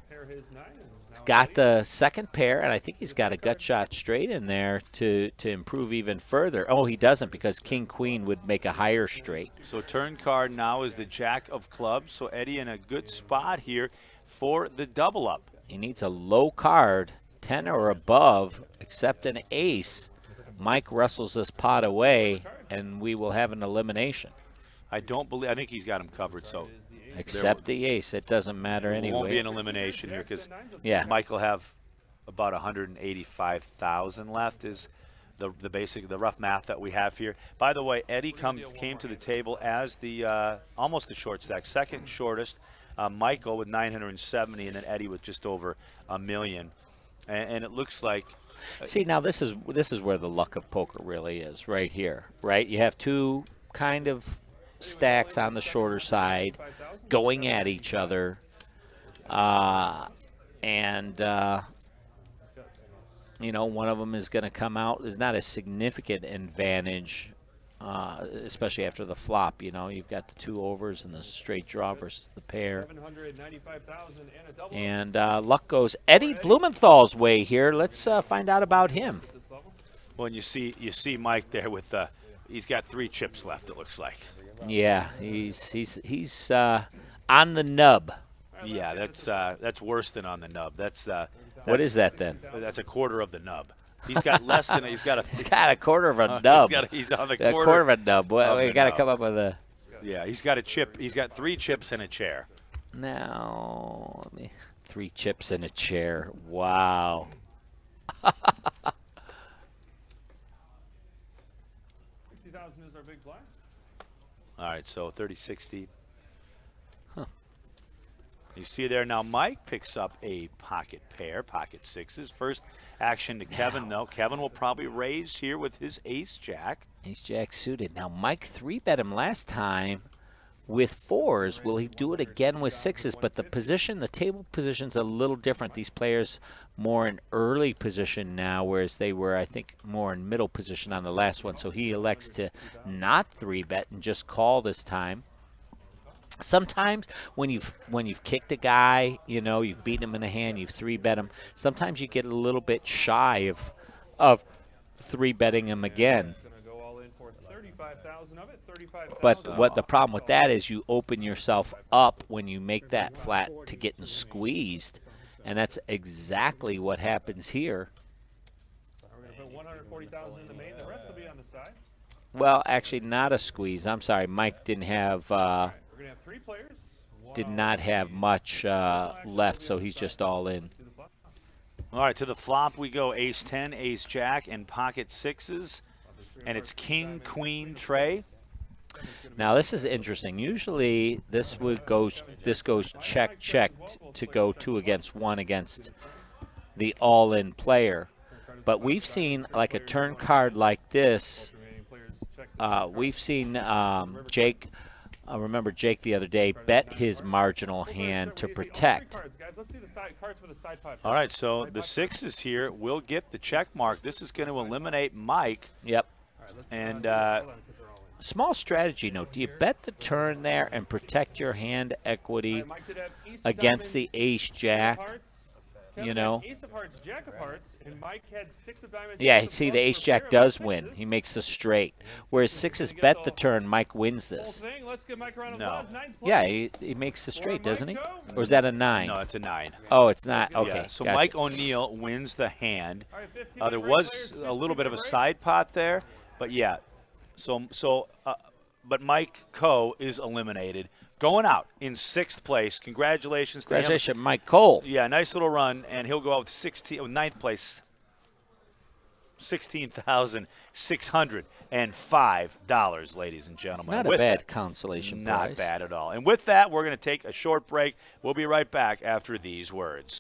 He's got the second pair, and I think he's got a gut shot straight in there to improve even further. Oh, he doesn't, because king-queen would make a higher straight. So turn card now is the jack of clubs. So Eddie in a good spot here for the double up. He needs a low card, 10 or above, except an ace. Mike wrestles this pot away, and we will have an elimination. I think he's got him covered, so. Except the ace. It doesn't matter anyway. It won't be an elimination here because Mike will have about 185,000 left is the rough math that we have here. By the way, Eddie came to the table as the almost the short stack, second shortest. Michael with 970, and then Eddie with just over $1 million. And it looks like. See, now this is where the luck of poker really is, right here, right? You have two kind of stacks on the shorter side going at each other, and one of them is going to come out. There's not a significant advantage, especially after the flop. You've got the two overs and the straight draw versus the pair. And luck goes Eddie Blumenthal's way here. Let's find out about him. Well, and you see Mike there with he's got 3 chips left. It looks like. Yeah, he's on the nub. Yeah, that's worse than on the nub. What is that then? That's a quarter of the nub. He's got less than he's got a quarter of a nub. He's on the quarter of a nub. Well, we got to come up with a. Yeah, he's got a chip. He's got 3 chips in a chair. Now, 3 chips in a chair. Wow. 60,000 is our big blind. All right, so 30-60. You see there now Mike picks up a pocket pair, pocket sixes. First action to Kevin, though. Kevin will probably raise here with his ace-jack. Ace-jack suited. Now Mike 3-bet him last time with 4s. Will he do it again with 6s? But the table position's a little different. These players more in early position now, whereas they were, I think, more in middle position on the last one. So he elects to not 3-bet and just call this time. Sometimes when you've kicked a guy, you've beaten him in a hand, you've 3-bet him. Sometimes you get a little bit shy of 3-betting him again. But what the problem with that is you open yourself up when you make that flat to getting squeezed, and that's exactly what happens here. We're going to put 140,000 in the main. The rest will be on the side. Well, actually, not a squeeze. I'm sorry, Mike didn't have. We're going to have 3 players. Did not have much left, so he's just all in. All right, to the flop we go. Ace-10, ace-jack, and pocket 6s. And it's king-queen tray. Now this is interesting. Usually this goes check to go 2 against 1 against the all-in player, but we've seen like a turn card like this. We've seen Jake I remember Jake the other day bet his marginal hand to protect. Let's see the side cards with a side pot. All right, so the sixes here will get the check mark. This is going to eliminate Mike. Yep. And small strategy note: do you bet the turn there and protect your hand equity against the ace jack? You know. Ace of hearts, jack of hearts, and Mike had 6 of diamonds. Yeah, see, the ace jack does win. He makes the straight. Whereas sixes bet the turn, Mike wins this. Let's give Mike a round of No. applause. Ninth place. Yeah, he makes the straight, doesn't he? Or is that a 9? No, it's a 9. Oh, it's not. Okay. Yeah, so gotcha. Mike O'Neill wins the hand. All right, 15 There right was players, a little bit of a 15 side pot there, but yeah. But Mike Coe is eliminated, going out in 6th place. Congratulations to him. Congratulations, Mike Cole. Yeah, nice little run, and he'll go out with 9th place, $16,605, ladies and gentlemen. Not a With bad that, consolation not prize. bad at all. And with that, we're going to take a short break. We'll be right back after these words.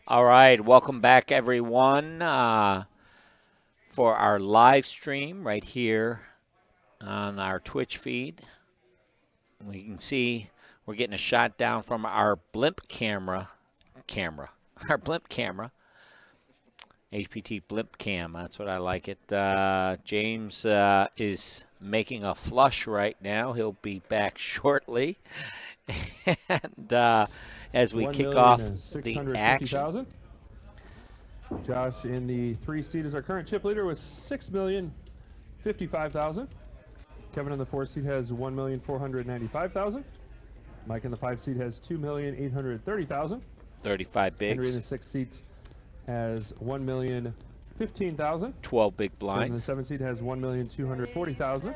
All right, welcome back, everyone, for our live stream right here on our Twitch feed. We can see we're getting a shot down from our blimp camera, our blimp camera, HPT blimp cam. That's what I like it. James is making a flush right now. He'll be back shortly. And as we kick off the action. Josh in the 3 seed is our current chip leader with 6,055,000. Kevin in the 4 seed has 1,495,000. Mike in the 5 seed has 2,830,000. 35 bigs. Henry in the 6 seat has 1,015,000. 12 big Kevin in the blinds. 7 seed has 1,240,000.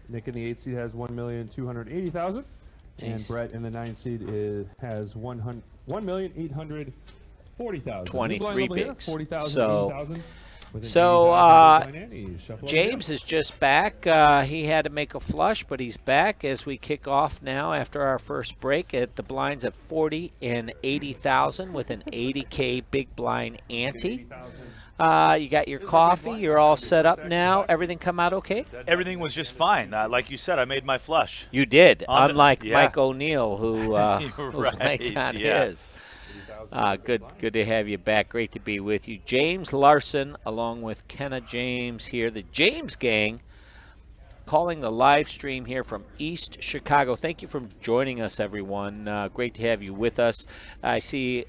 Nick in the 8 seed has 1,280,000. And Nice. Brett in the 9 seed has 1,840,000. 23 bigs. 40,000, So- 80,000. James is just back. He had to make a flush, but he's back as we kick off now after our first break at the blinds at 40 and 80,000 with an 80K big blind ante. You got your coffee. You're all set up now. Everything come out okay? Everything was just fine. Like you said, I made my flush. You did, On the- unlike yeah. Mike O'Neill, who Right, banked on yeah. his. Good to have you back. Great to be with you. James Larson, along with Kenna James here, the James Gang, calling the live stream here from East Chicago. Thank you for joining us, everyone. Great to have you with us. I see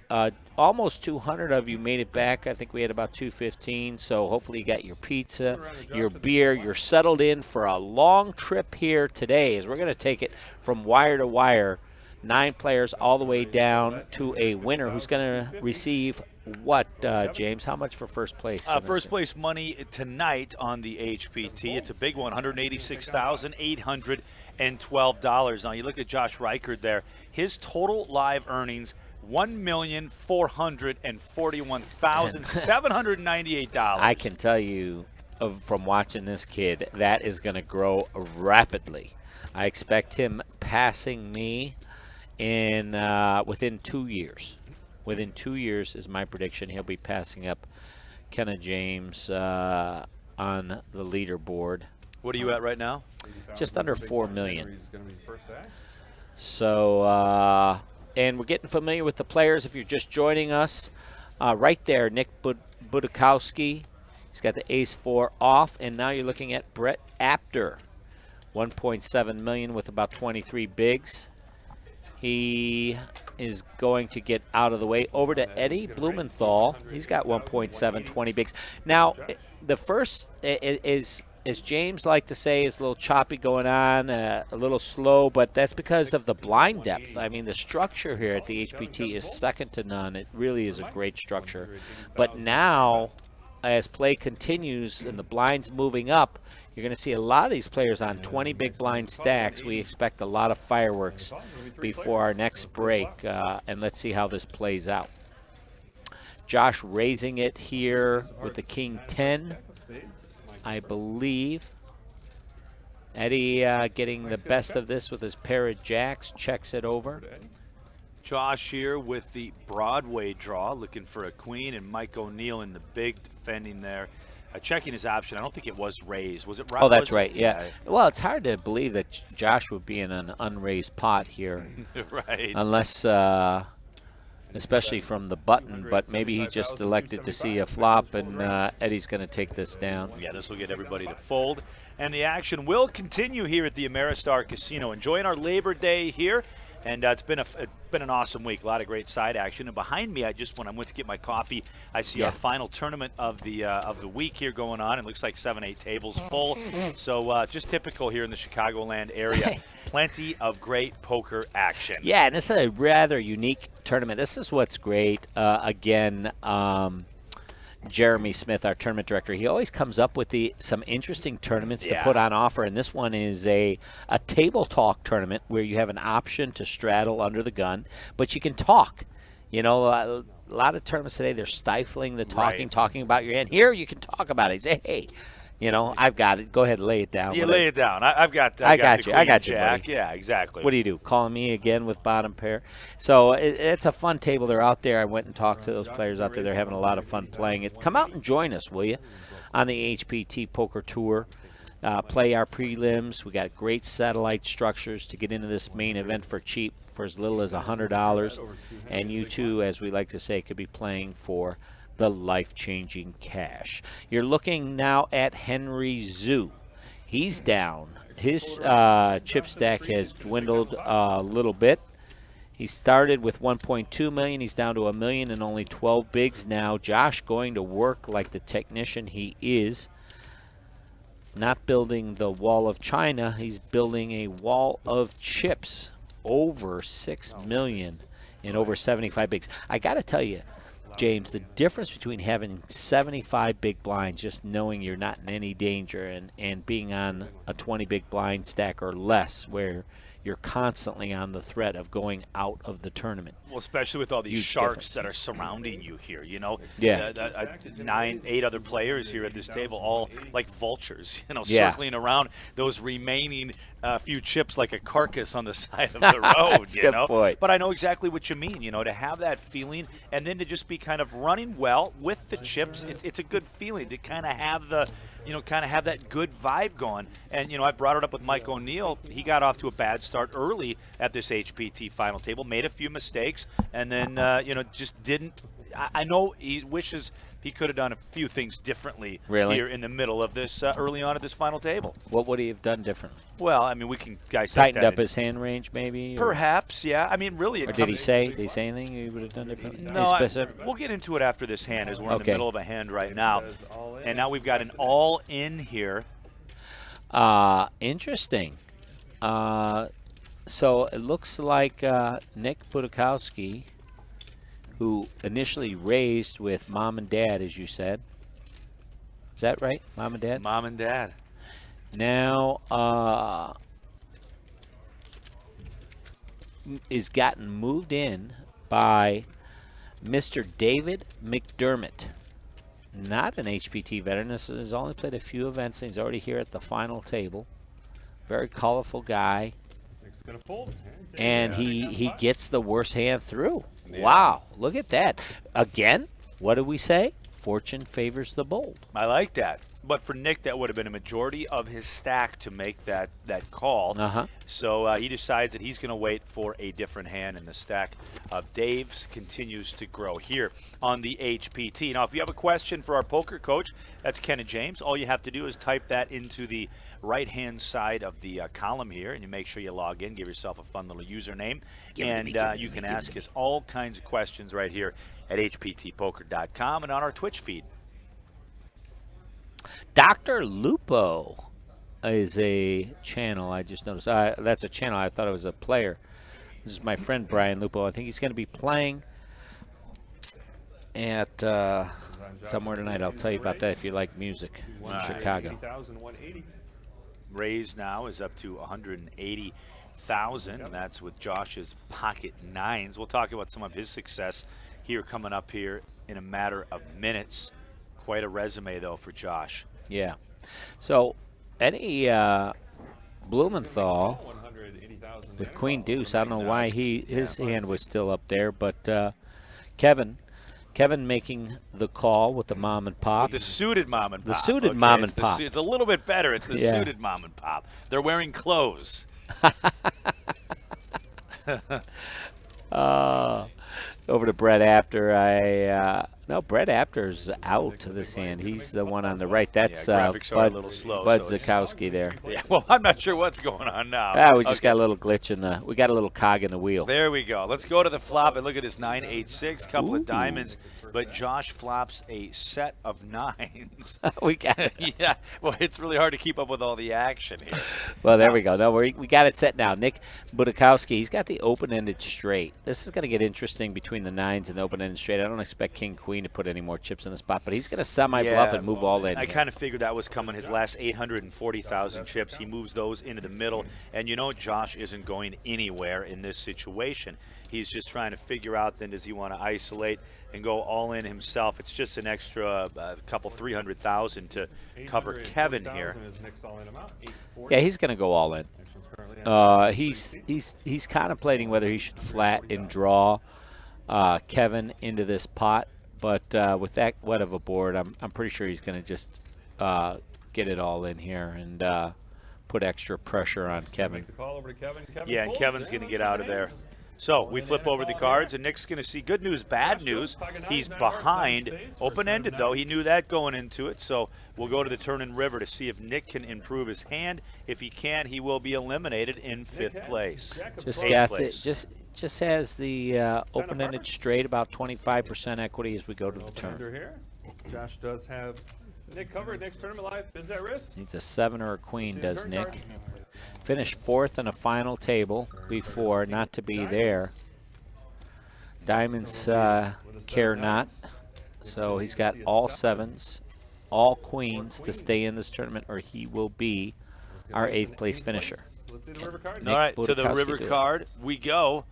almost 200 of you made it back. I think we had about 215, so hopefully you got your pizza, your beer. You're settled in for a long trip here today, as we're going to take it from wire to wire. 9 players all the way down to a winner who's going to receive what, James? How much for first place? First place money tonight on the HPT. It's a big one, $186,812. Now, you look at Josh Reichard there. His total live earnings, $1,441,798. I can tell you from watching this kid, that is going to grow rapidly. I expect him passing me in within 2 years. Within 2 years is my prediction. He'll be passing up Kenna James on the leaderboard. What are you at right now? Just under 4 million. So, and we're getting familiar with the players. If you're just joining us, right there, Nick Budakowski. He's got the ace-4 off, and now you're looking at Brett Apter, 1.7 million with about 23 bigs. He is going to get out of the way. Over to Eddie Blumenthal. He's got 1.7, 20 bigs. Now, the first is, as James like to say, is a little choppy going on, a little slow, but that's because of the blind depth. I mean, the structure here at the HPT is second to none. It really is a great structure. But now, as play continues and the blinds moving up, you're going to see a lot of these players on 20 big blind stacks. We expect a lot of fireworks before our next break, and let's see how this plays out. Josh raising it here with the King 10, I believe. Eddie getting the best of this with his pair of jacks, checks it over. Josh here with the Broadway draw, looking for a queen, and Mike O'Neill in the big defending there. Checking his option. I don't think it was raised. Was it right? Oh, that's right, yeah. Well, it's hard to believe that Josh would be in an unraised pot here. Right. Unless, especially from the button, but maybe he just elected to see a flop, and Eddie's going to take this down. Yeah, this will get everybody to fold. And the action will continue here at the Ameristar Casino. Enjoying our Labor Day here. And it's been an awesome week. A lot of great side action. And behind me, when I went to get my coffee, I see our final tournament of the week here going on. It looks like 7-8 tables full. So just typical here in the Chicagoland area. Plenty of great poker action. Yeah, and this is a rather unique tournament. This is what's great. Again, Jeremy Smith, our tournament director, he always comes up with some interesting tournaments to put on offer, and this one is a table talk tournament where you have an option to straddle under the gun, but you can talk. You know, a lot of tournaments today, they're stifling the talking about your hand. Here you can talk about it. Say, hey, You know, I've got it. Go ahead, lay it down. You Whatever. lay it down. I've got. I I've got the you. I queen got you, jack. buddy. Yeah, exactly. What do you do? Calling me again with bottom pair? So it's a fun table. They're out there. I went and talked to those players out there. They're having a lot of fun playing it. Come out and join us, will you, on the HPT Poker Tour. Play our prelims. We got great satellite structures to get into this main event for cheap, for as little as $100. And you too, as we like to say, could be playing for the life-changing cash. You're looking now at Henry Zhu. He's down. His chip stack has dwindled a little bit. He started with 1.2 million. He's down to $1 million and only 12 bigs now. Josh going to work like the technician he is. Not building the wall of China. He's building a wall of chips. Over 6 million and over 75 bigs. I got to tell you, James, the difference between having 75 big blinds, just knowing you're not in any danger, and being on a 20 big blind stack or less, where you're constantly on the threat of going out of the tournament. Well, especially with all these Huge sharks difference. that are surrounding you here, you know. Yeah. 9, 8 other players here at this table, all like vultures, you know, Yeah. circling around those remaining few chips like a carcass on the side of the road, That's a you good know. point. But I know exactly what you mean, you know, to have that feeling and then to just be kind of running well with the chips. It's a good feeling to kind of have the, you know, kind of have that good vibe going. And, you know, I brought it up with Mike O'Neill. He got off to a bad start early at this HPT final table, made a few mistakes, and then, you know, just didn't. I know he wishes he could have done a few things differently here in the middle of this, early on at this final table. What would he have done differently? Well, I mean, we can dissect Tightened that up his hand range, maybe? Perhaps, yeah. I mean, really, it Or comes. did he say anything he would have done differently? No, Any specific? we'll get into it after this hand, as we're in the Okay. middle of a hand right now. And now we've got an all-in here. Interesting. So it looks like Nick Budakowski, who initially raised with mom and dad, as you said. Is that right? Mom and dad? Mom and dad. Now is gotten moved in by Mr. David McDermott. Not an HPT veteran. This has only played a few events, and he's already here at the final table. Very colorful guy. Nick's gonna fold. And he gets the worst hand through. Yeah. Wow, look at that. Again, what do we say? Fortune favors the bold. I like that. But for Nick, that would have been a majority of his stack to make that call. So he decides that he's going to wait for a different hand, and the stack of Dave's continues to grow here on the HPT. Now, if you have a question for our poker coach, that's Ken and James. All you have to do is type that into the right-hand side of the column here, and you make sure you log in, give yourself a fun little username, and you can ask us all kinds of questions right here at hptpoker.com and on our Twitch feed. Dr. Lupo is a channel. I just noticed. That's a channel. I thought it was a player. This is my friend Brian Lupo. I think he's going to be playing at somewhere tonight. I'll tell you about that if you like music in Chicago. Raise now is up to 180,000. That's with Josh's pocket nines. We'll talk about some of his success here coming up here in a matter of minutes. Quite a resume, though, for Josh. Yeah. So, Eddie Blumenthal with Queen Deuce. I don't know why his hand was still up there, but Kevin making the call with the mom and pop. With the suited mom and pop. The suited mom and pop. It's a little bit better. It's the suited mom and pop. They're wearing clothes. Over to Brett Apter. No, Brett Apter's out to this hand. He's the one on the right. That's graphics are a little slow, Bud so Zakowski there. Yeah, well, I'm not sure what's going on now. We just got a little glitch in the. We got a little cog in the wheel. There we go. Let's go to the flop and look at this 9-8-6, couple of diamonds, but Josh flops a set of nines. We got it. Yeah, well, it's really hard to keep up with all the action here. Well, there we go. No, we got it set now. Nick Budakowski, he's got the open-ended straight. This is going to get interesting between the nines and the open-ended straight. I don't expect king queen queen to put any more chips in the spot, but he's going to semi-bluff and move all in. I kind of figured that was coming. His last 840,000 chips, he moves those into the middle. And you know Josh isn't going anywhere in this situation. He's just trying to figure out then does he want to isolate and go all in himself. It's just an extra couple 300,000 to cover Kevin here. Yeah, he's going to go all in. He's contemplating whether he should flat and draw Kevin into this pot, but with that wet of a board, I'm pretty sure he's going to just get it all in here and put extra pressure on Kevin. Yeah, and Kevin's going to get out of there. So we flip over the cards, and Nick's going to see good news, bad news. He's behind. Open-ended, though. He knew that going into it. So we'll go to the turn and river to see if Nick can improve his hand. If he can, he will be eliminated in 5th place. Just has the open-ended straight, about 25% equity as we go to the turn. Josh does have Nick covered. Next tournament live. Bids at risk. Needs a 7 or a queen, does Nick. Finished 4th in a final table before, not to be there. Diamonds care not. So he's got all 7s, all queens to stay in this tournament, or he will be our 8th place finisher. All right, to the river card we go.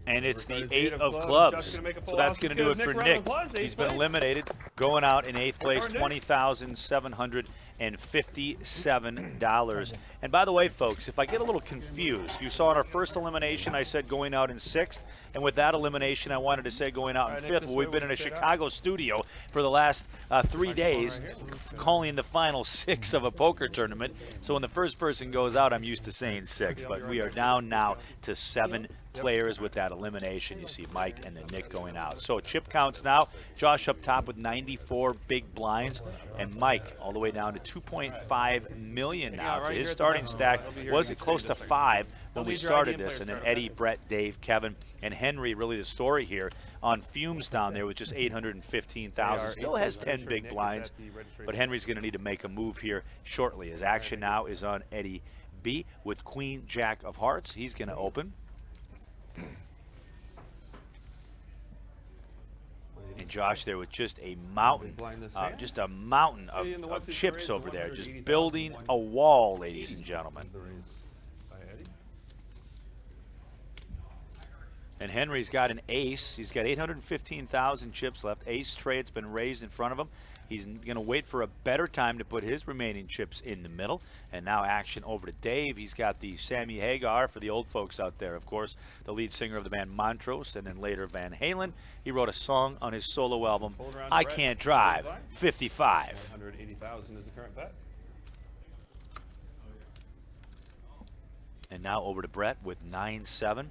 And it's the 8 of clubs. So that's going to do it for Nick. He's been eliminated, going out in 8th place, $20,757. And by the way, folks, if I get a little confused, you saw in our first elimination I said going out in 6th. And with that elimination, I wanted to say going out in 5th. Well, we've been in a Chicago studio for the last 3 days calling the final 6 of a poker tournament. So when the first person goes out, I'm used to saying 6. But we are down now to 7 players with that elimination. You see Mike and then Nick going out. So chip counts now. Josh up top with 94 big blinds, and Mike all the way down to 2.5 million now. So his starting stack was close to 5 when we started this, and then Eddie, Brett, Dave, Kevin, and Henry really the story here on fumes down there with just 815,000. Still has 10 big blinds, but Henry's going to need to make a move here shortly. His action now is on Eddie B with Queen Jack of Hearts. He's going to open. And Josh there with just a mountain of chips over there, just building a wall, ladies and gentlemen. And Henry's got an ace. He's got 815,000 chips left. Ace trade's been raised in front of him. He's going to wait for a better time to put his remaining chips in the middle. And now action over to Dave. He's got the Sammy Hagar for the old folks out there, of course, the lead singer of the band Montrose, and then later Van Halen. He wrote a song on his solo album, I Can't Drive, 55. 180,000 is the current bet. And now over to Brett with 9-7.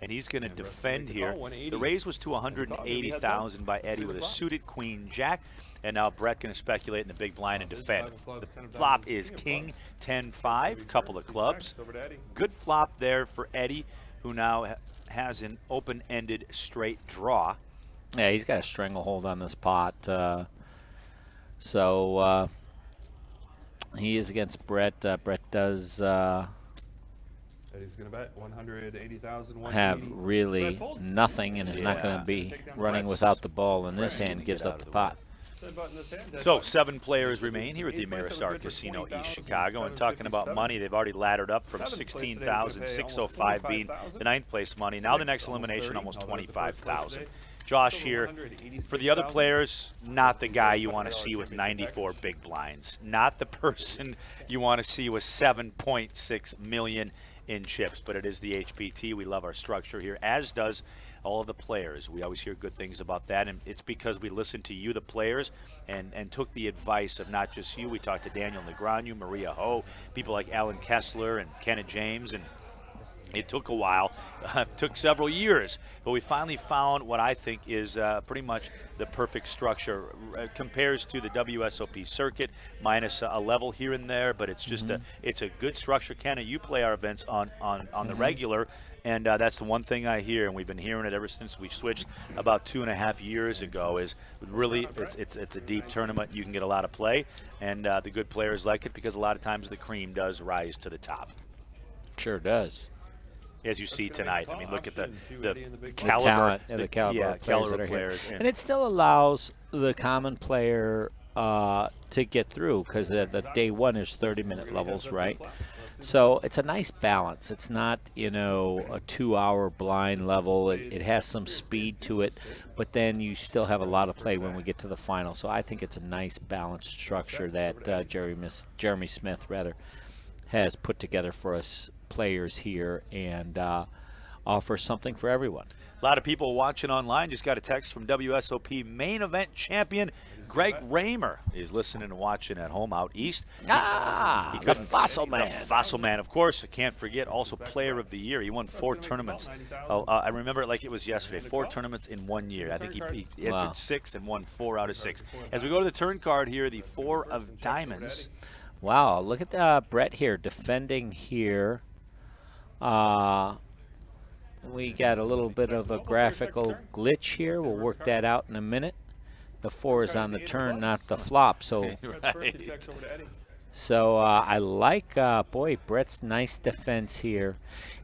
And he's going to defend here. The raise was to 180,000 by Eddie with a suited Queen Jack. And now Brett going to speculate in the big blind and defend. The flop is King 10-5, couple of clubs. Good flop there for Eddie, who now has an open-ended straight draw. Yeah, he's got a stranglehold on this pot. He is against Brett. Brett does Eddie's going to bet 180,000. have really nothing and is not going to be running without the ball in this hand, gives up the pot. So 7 players remain here at the Ameristar Casino East Chicago. And talking about money, they've already laddered up from 16,605 being the 9th place money. Now the next elimination, almost 25,000. Josh here. For the other players, not the guy you want to see with 94 big blinds. Not the person you want to see with 7.6 million in chips. But it is the HPT. We love our structure here, as does all of the players. We always hear good things about that, and it's because we listened to you, the players, and took the advice of not just you. We talked to Daniel Negreanu, Maria Ho, people like Alan Kessler and Kenneth James, and it took a while. Took several years, but we finally found what I think is pretty much the perfect structure. Compares to the WSOP circuit, minus a level here and there, but it's just it's a good structure. Kenna, you play our events on the regular, and that's the one thing I hear, and we've been hearing it ever since we switched about 2.5 years ago, is really it's a deep tournament. You can get a lot of play, and the good players like it because a lot of times the cream does rise to the top. Sure does. as you see tonight. I mean, look at the The caliber, talent and the caliber of players that are here. And it still allows the common player to get through because the day one is 30-minute levels, right? So it's a nice balance. It's not, a 2-hour blind level. It has some speed to it, but then you still have a lot of play when we get to the final. So I think it's a nice balanced structure that Jeremy Smith has put together for us players here and offers something for everyone. A lot of people watching online. Just got a text from WSOP main event champion Greg Raymer is listening and watching at home out east. The Fossil Man. The Fossil Man, of course. I can't forget, also Player of the Year. He won 4 tournaments. I remember it like it was yesterday. 4 tournaments in 1 year. I think he entered 6 and won 4 out of 6. As we go to the turn card here, the 4 of diamonds. Wow, look at Brett here defending here. We got a little bit of a graphical glitch here. We'll work that out in a minute. The 4 is on the turn, not the flop. So, I like, Brett's nice defense here.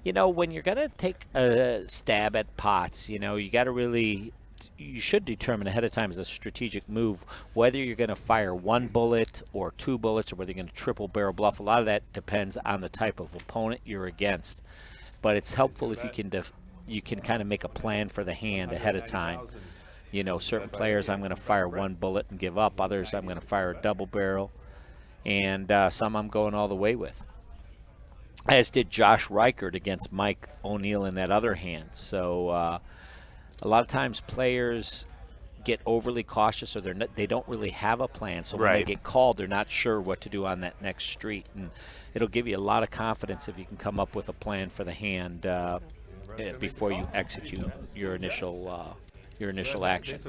When you're going to take a stab at pots, you got to you should determine ahead of time as a strategic move whether you're going to fire 1 bullet or 2 bullets or whether you're going to triple barrel bluff. A lot of that depends on the type of opponent you're against. But it's helpful if you can kind of make a plan for the hand ahead of time. Certain players I'm going to fire 1 bullet and give up. Others I'm going to fire a double barrel. And some I'm going all the way with. As did Josh Reichert against Mike O'Neill in that other hand. So a lot of times players get overly cautious or they don't really have a plan. So when they get called, they're not sure what to do on that next street. And it'll give you a lot of confidence if you can come up with a plan for the hand before you execute your initial action.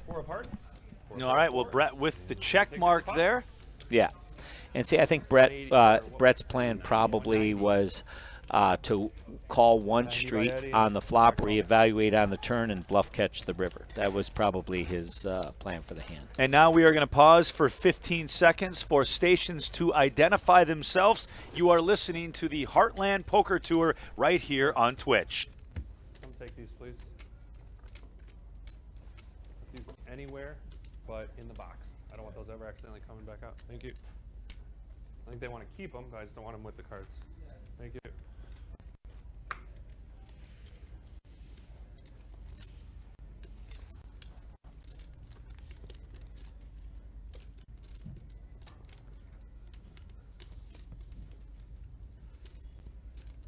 All right, well, Brett with the check mark there. Yeah. And see, I think Brett's plan probably was to call 1 street on the flop, reevaluate on the turn, and bluff catch the river. That was probably his plan for the hand. And now we are going to pause for 15 seconds for stations to identify themselves. You are listening to the Heartland Poker Tour right here on Twitch. Come take these, please. These anywhere but in the box. I don't want those ever accidentally coming back out. Thank you. I think they want to keep them, but I just don't want them with the cards. Thank you.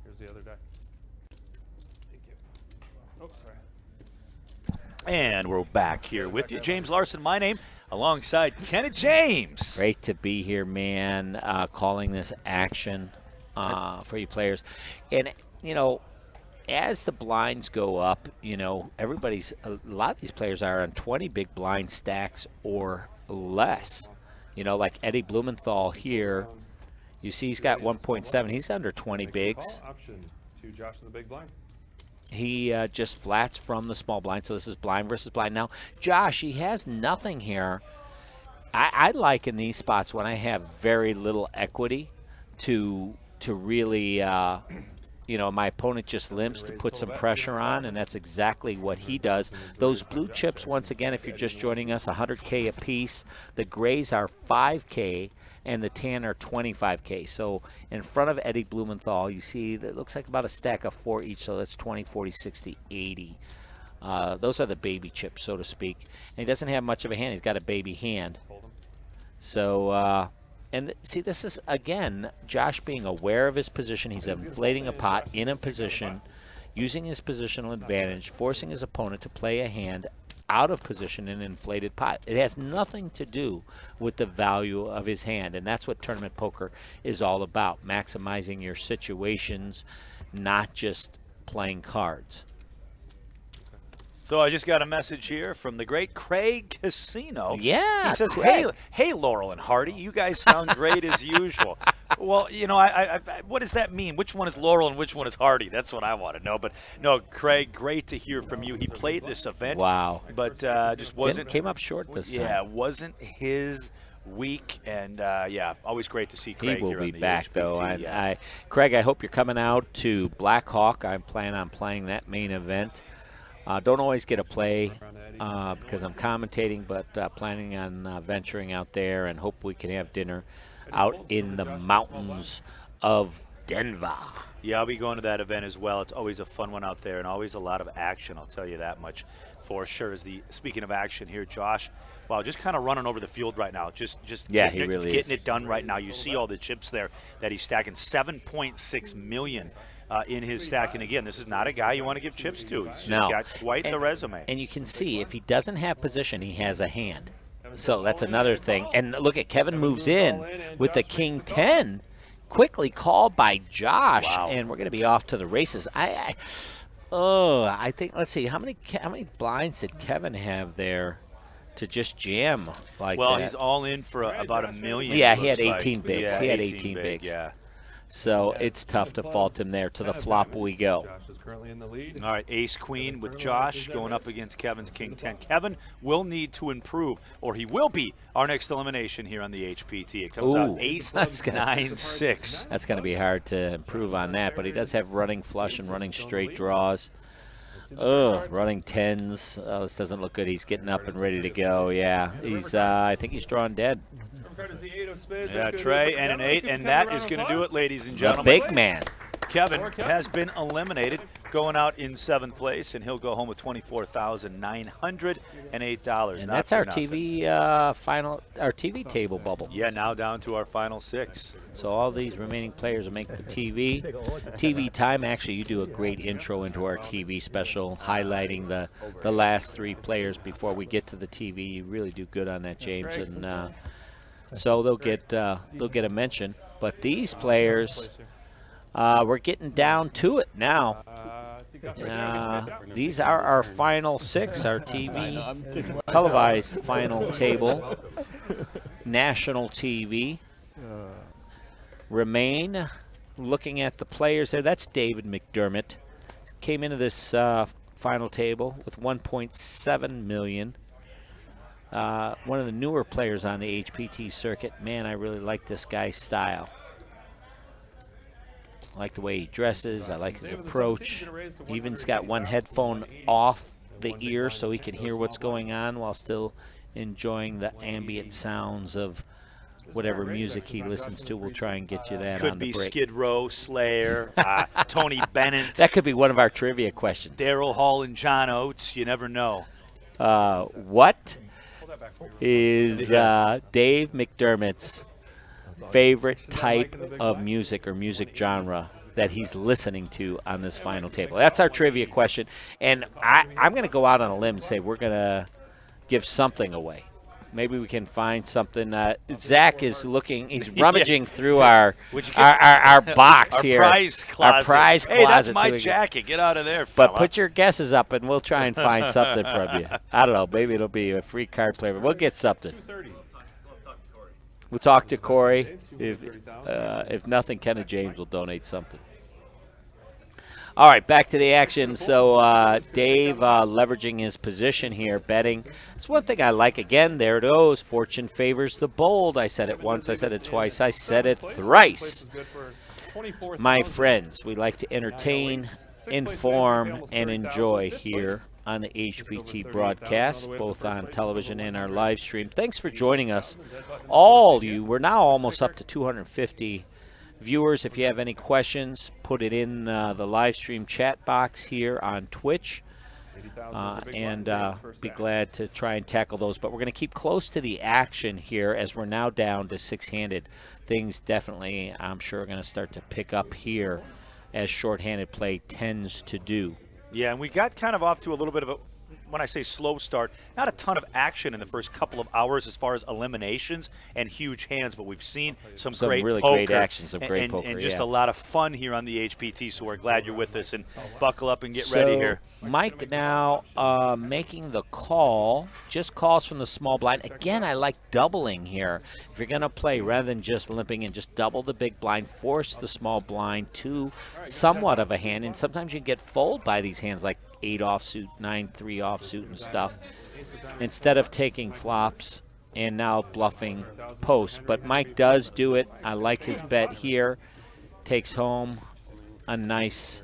Here's the other deck. Thank you. Oh, sorry. And we're back here with you. James Larson, my name, alongside Kenneth James. Great to be here, man, calling this action for you players. And, as the blinds go up, a lot of these players are on 20 big blind stacks or less. Like Eddie Blumenthal here. You see he's got 1.7. He's under 20 bigs. Option to Josh in the big blind. He just flats from the small blind, so this is blind versus blind. Now, Josh, he has nothing here. I like in these spots when I have very little equity to really, my opponent just limps to put some pressure on, and that's exactly what he does. Those blue chips, once again, if you're just joining us, 100K a piece. The grays are 5K. And the tan are 25K. So in front of Eddie Blumenthal, you see that looks like about a stack of 4 each. So that's 20, 40, 60, 80. Those are the baby chips, so to speak. And he doesn't have much of a hand. He's got a baby hand. So, and see, this is, again, Josh being aware of his position. He's inflating a pot in a position, using his positional advantage, forcing his opponent to play a hand out of position in an inflated pot. It has nothing to do with the value of his hand, and that's what tournament poker is all about, maximizing your situations, not just playing cards. So I just got a message here from the great Craig Casino. Yeah, he says, Craig. hey, Laurel and Hardy, you guys sound great as usual. Well, I what does that mean? Which one is Laurel and which one is Hardy? That's what I want to know. But no, Craig, great to hear from you. He played this event. Wow. But just wasn't. Came up short this time. Yeah, wasn't his week. And, yeah, always great to see He Craig will here be on the back, HPT. though. And Yeah. Craig, I hope you're coming out to Black Hawk. I plan on playing that main event. Don't always get a play because I'm commentating, but planning on venturing out there and hope we can have dinner out in the mountains of Denver. Yeah, I'll be going to that event as well. It's always a fun one out there and always a lot of action, I'll tell you that much for sure. Speaking of action here, Josh, wow, just kind of running over the field right now. Just Yeah, getting he really getting is. it done right now. You see all the chips there that he's stacking, 7.6 million in his stack. And again, this is not a guy you want to give chips to. He's just got quite the resume. And you can see if he doesn't have position, he has a hand. So that's another thing. And look at Kevin moves in with the King 10. Quickly called by Josh, and we're going to be off to the races. I think, let's see, how many blinds did Kevin have there to just jam like that? Well, he's all in for about $1 million. Yeah, it he had looks 18 like. bigs. Yeah, He had 18 bigs. Yeah. So it's tough to fault him there. To the flop we go. Josh is currently in the lead. All right, ace queen with Josh going up against Kevin's king 10. Kevin will need to improve, or he will be our next elimination here on the HPT. It comes out ace 9-6. That's going to be hard to improve on that, but he does have running flush and running straight draws. Running tens. Oh, this doesn't look good. He's getting up and ready to go. Yeah, he's. I think he's drawn dead. Yeah, Trey and an 8, and that is going to do it, ladies and The gentlemen. big man. Kevin has been eliminated, going out in 7th place, and he'll go home with $24,908. And that's our TV our TV table bubble. Yeah, now down to our final 6. So all these remaining players will make the TV. TV time, actually, you do a great intro into our TV special, highlighting the last 3 players before we get to the TV. You really do good on that, James. And so they'll get a mention. But these players, we're getting down to it now. These are our final 6, our TV televised final table, national TV. Remain looking at the players there. That's David McDermott. Came into this final table with 1.7 million. One of the newer players on the HPT circuit. Man, I really like this guy's style. I like the way he dresses. I like his approach. He even's got one headphone off the ear so he can hear what's going on while still enjoying the ambient sounds of whatever music he listens to. We'll try and get you that Could on the be break. Skid Row, Slayer, Tony Bennett, That could be one of our trivia questions. Daryl Hall, and John Oates. You never know. What is Dave McDermott's favorite type of music or music genre that he's listening to on this final table? That's our trivia question. And I'm going to go out on a limb and say we're going to give something away. Maybe we can find something. Zach is looking. He's rummaging through our box Our here. prize closet. Our prize Hey, that's closet, my so we can- jacket. Get out of there, But fella. put your guesses up, and we'll try and find something from you. I don't know. Maybe it'll be a free card player, but we'll get something. We'll talk to Corey. If nothing, Ken and James will donate something. All right, back to the action. So Dave leveraging his position here, betting. It's one thing I like. Again, there it goes. Fortune favors the bold. I said it once. I said it twice. I said it thrice. My friends, we like to entertain, inform, and enjoy here on the HPT broadcast, both on television and our live stream. Thanks for joining us. All you, we're now almost up to 250 viewers. If you have any questions, put it in the live stream chat box here on Twitch, and be glad to try and tackle those. But we're going to keep close to the action here as we're now down to 6-handed. Things definitely, I'm sure, are going to start to pick up here as shorthanded play tends to do. Yeah, and we got kind of off to a little bit of a, when I say slow start, not a ton of action in the first couple of hours as far as eliminations and huge hands, but we've seen some great really poker great action, some great and, poker, and just yeah. a lot of fun here on the HPT, so we're glad you're with us, and buckle up and get ready here. Mike now making the call, just calls from the small blind. Again, I like doubling here. If you're going to play, rather than just limping in, just double the big blind, force the small blind to somewhat of a hand, and sometimes you get fold by these hands like 8 offsuit, 9-3 offsuit and stuff. Instead of taking flops and now bluffing post. But Mike does do it. I like his bet here. Takes home a nice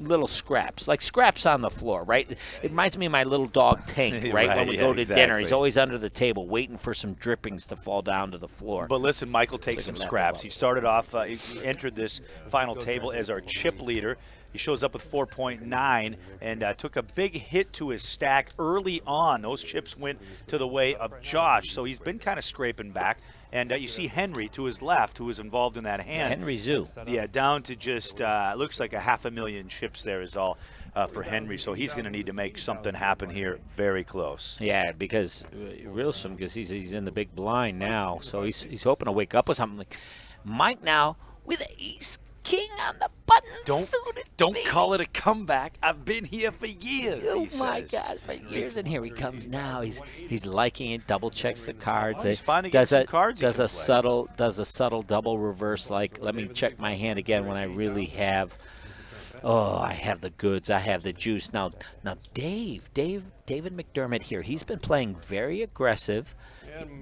little scraps, like scraps on the floor, right? It reminds me of my little dog Tank, right? When we go to dinner, he's always under the table waiting for some drippings to fall down to the floor. But listen, Michael takes some scraps. He started off, he entered this final table as our chip leader. He shows up with 4.9 and took a big hit to his stack early on. Those chips went to the way of Josh, so he's been kind of scraping back. And you see Henry to his left, who was involved in that hand. Henry Zoo. Yeah, down to just looks like a 500,000 chips there is all for Henry. So he's going to need to make something happen here very close. Yeah, because Realsome, because he's in the big blind now. So he's hoping to wake up with something. Like Mike now with ace king on the button. Don't call it a comeback. I've been here for years. Oh he my says. God, for years, and here he comes now. He's liking it. Double checks the cards. He's finally getting some cards. Does a subtle double reverse. Like, let me check my hand again when I really have. Oh, I have the goods. I have the juice. Now, David McDermott here. He's been playing very aggressive.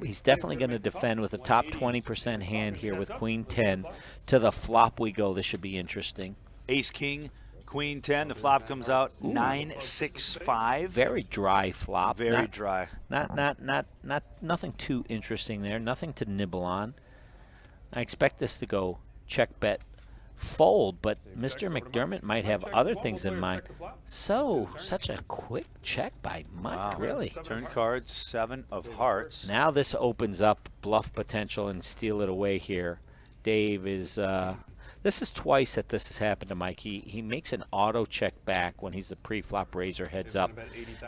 He's definitely going to defend with a top 20% hand here with Queen 10. To the flop we go. This should be interesting. Ace King, Queen 10. The flop comes out 9-6-5. Very dry flop. Very dry. Nothing too interesting there. Nothing to nibble on. I expect this to go check bet fold, but Mr. McDermott might have other things in mind. So, such a quick check by Mike, really. Turn cards, 7 of hearts. Now this opens up bluff potential and steal it away here. Dave is, this is twice that this has happened to Mike. He makes an auto check back when he's the pre-flop raiser heads up,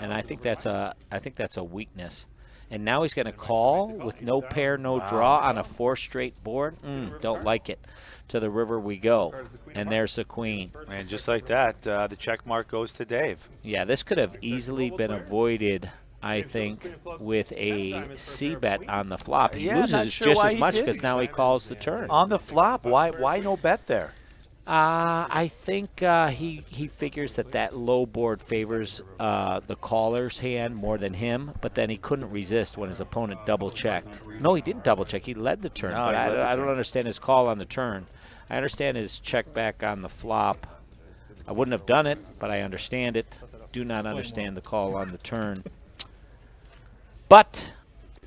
and I think that's a weakness. And now he's going to call with no pair, no draw on a 4 straight board. Don't like it. To the river we go. And there's the queen. And just like that, the check mark goes to Dave. Yeah, this could have easily been avoided, I think, with a C-bet on the flop. He loses just as much because now he calls the turn. On the flop, why no bet there? I think he figures that low board favors the caller's hand more than him, but then he couldn't resist when his opponent double-checked. No, he didn't double-check. He led the turn, but I don't understand his call on the turn. I understand his check back on the flop. I wouldn't have done it, but I understand it. Do not understand the call on the turn. But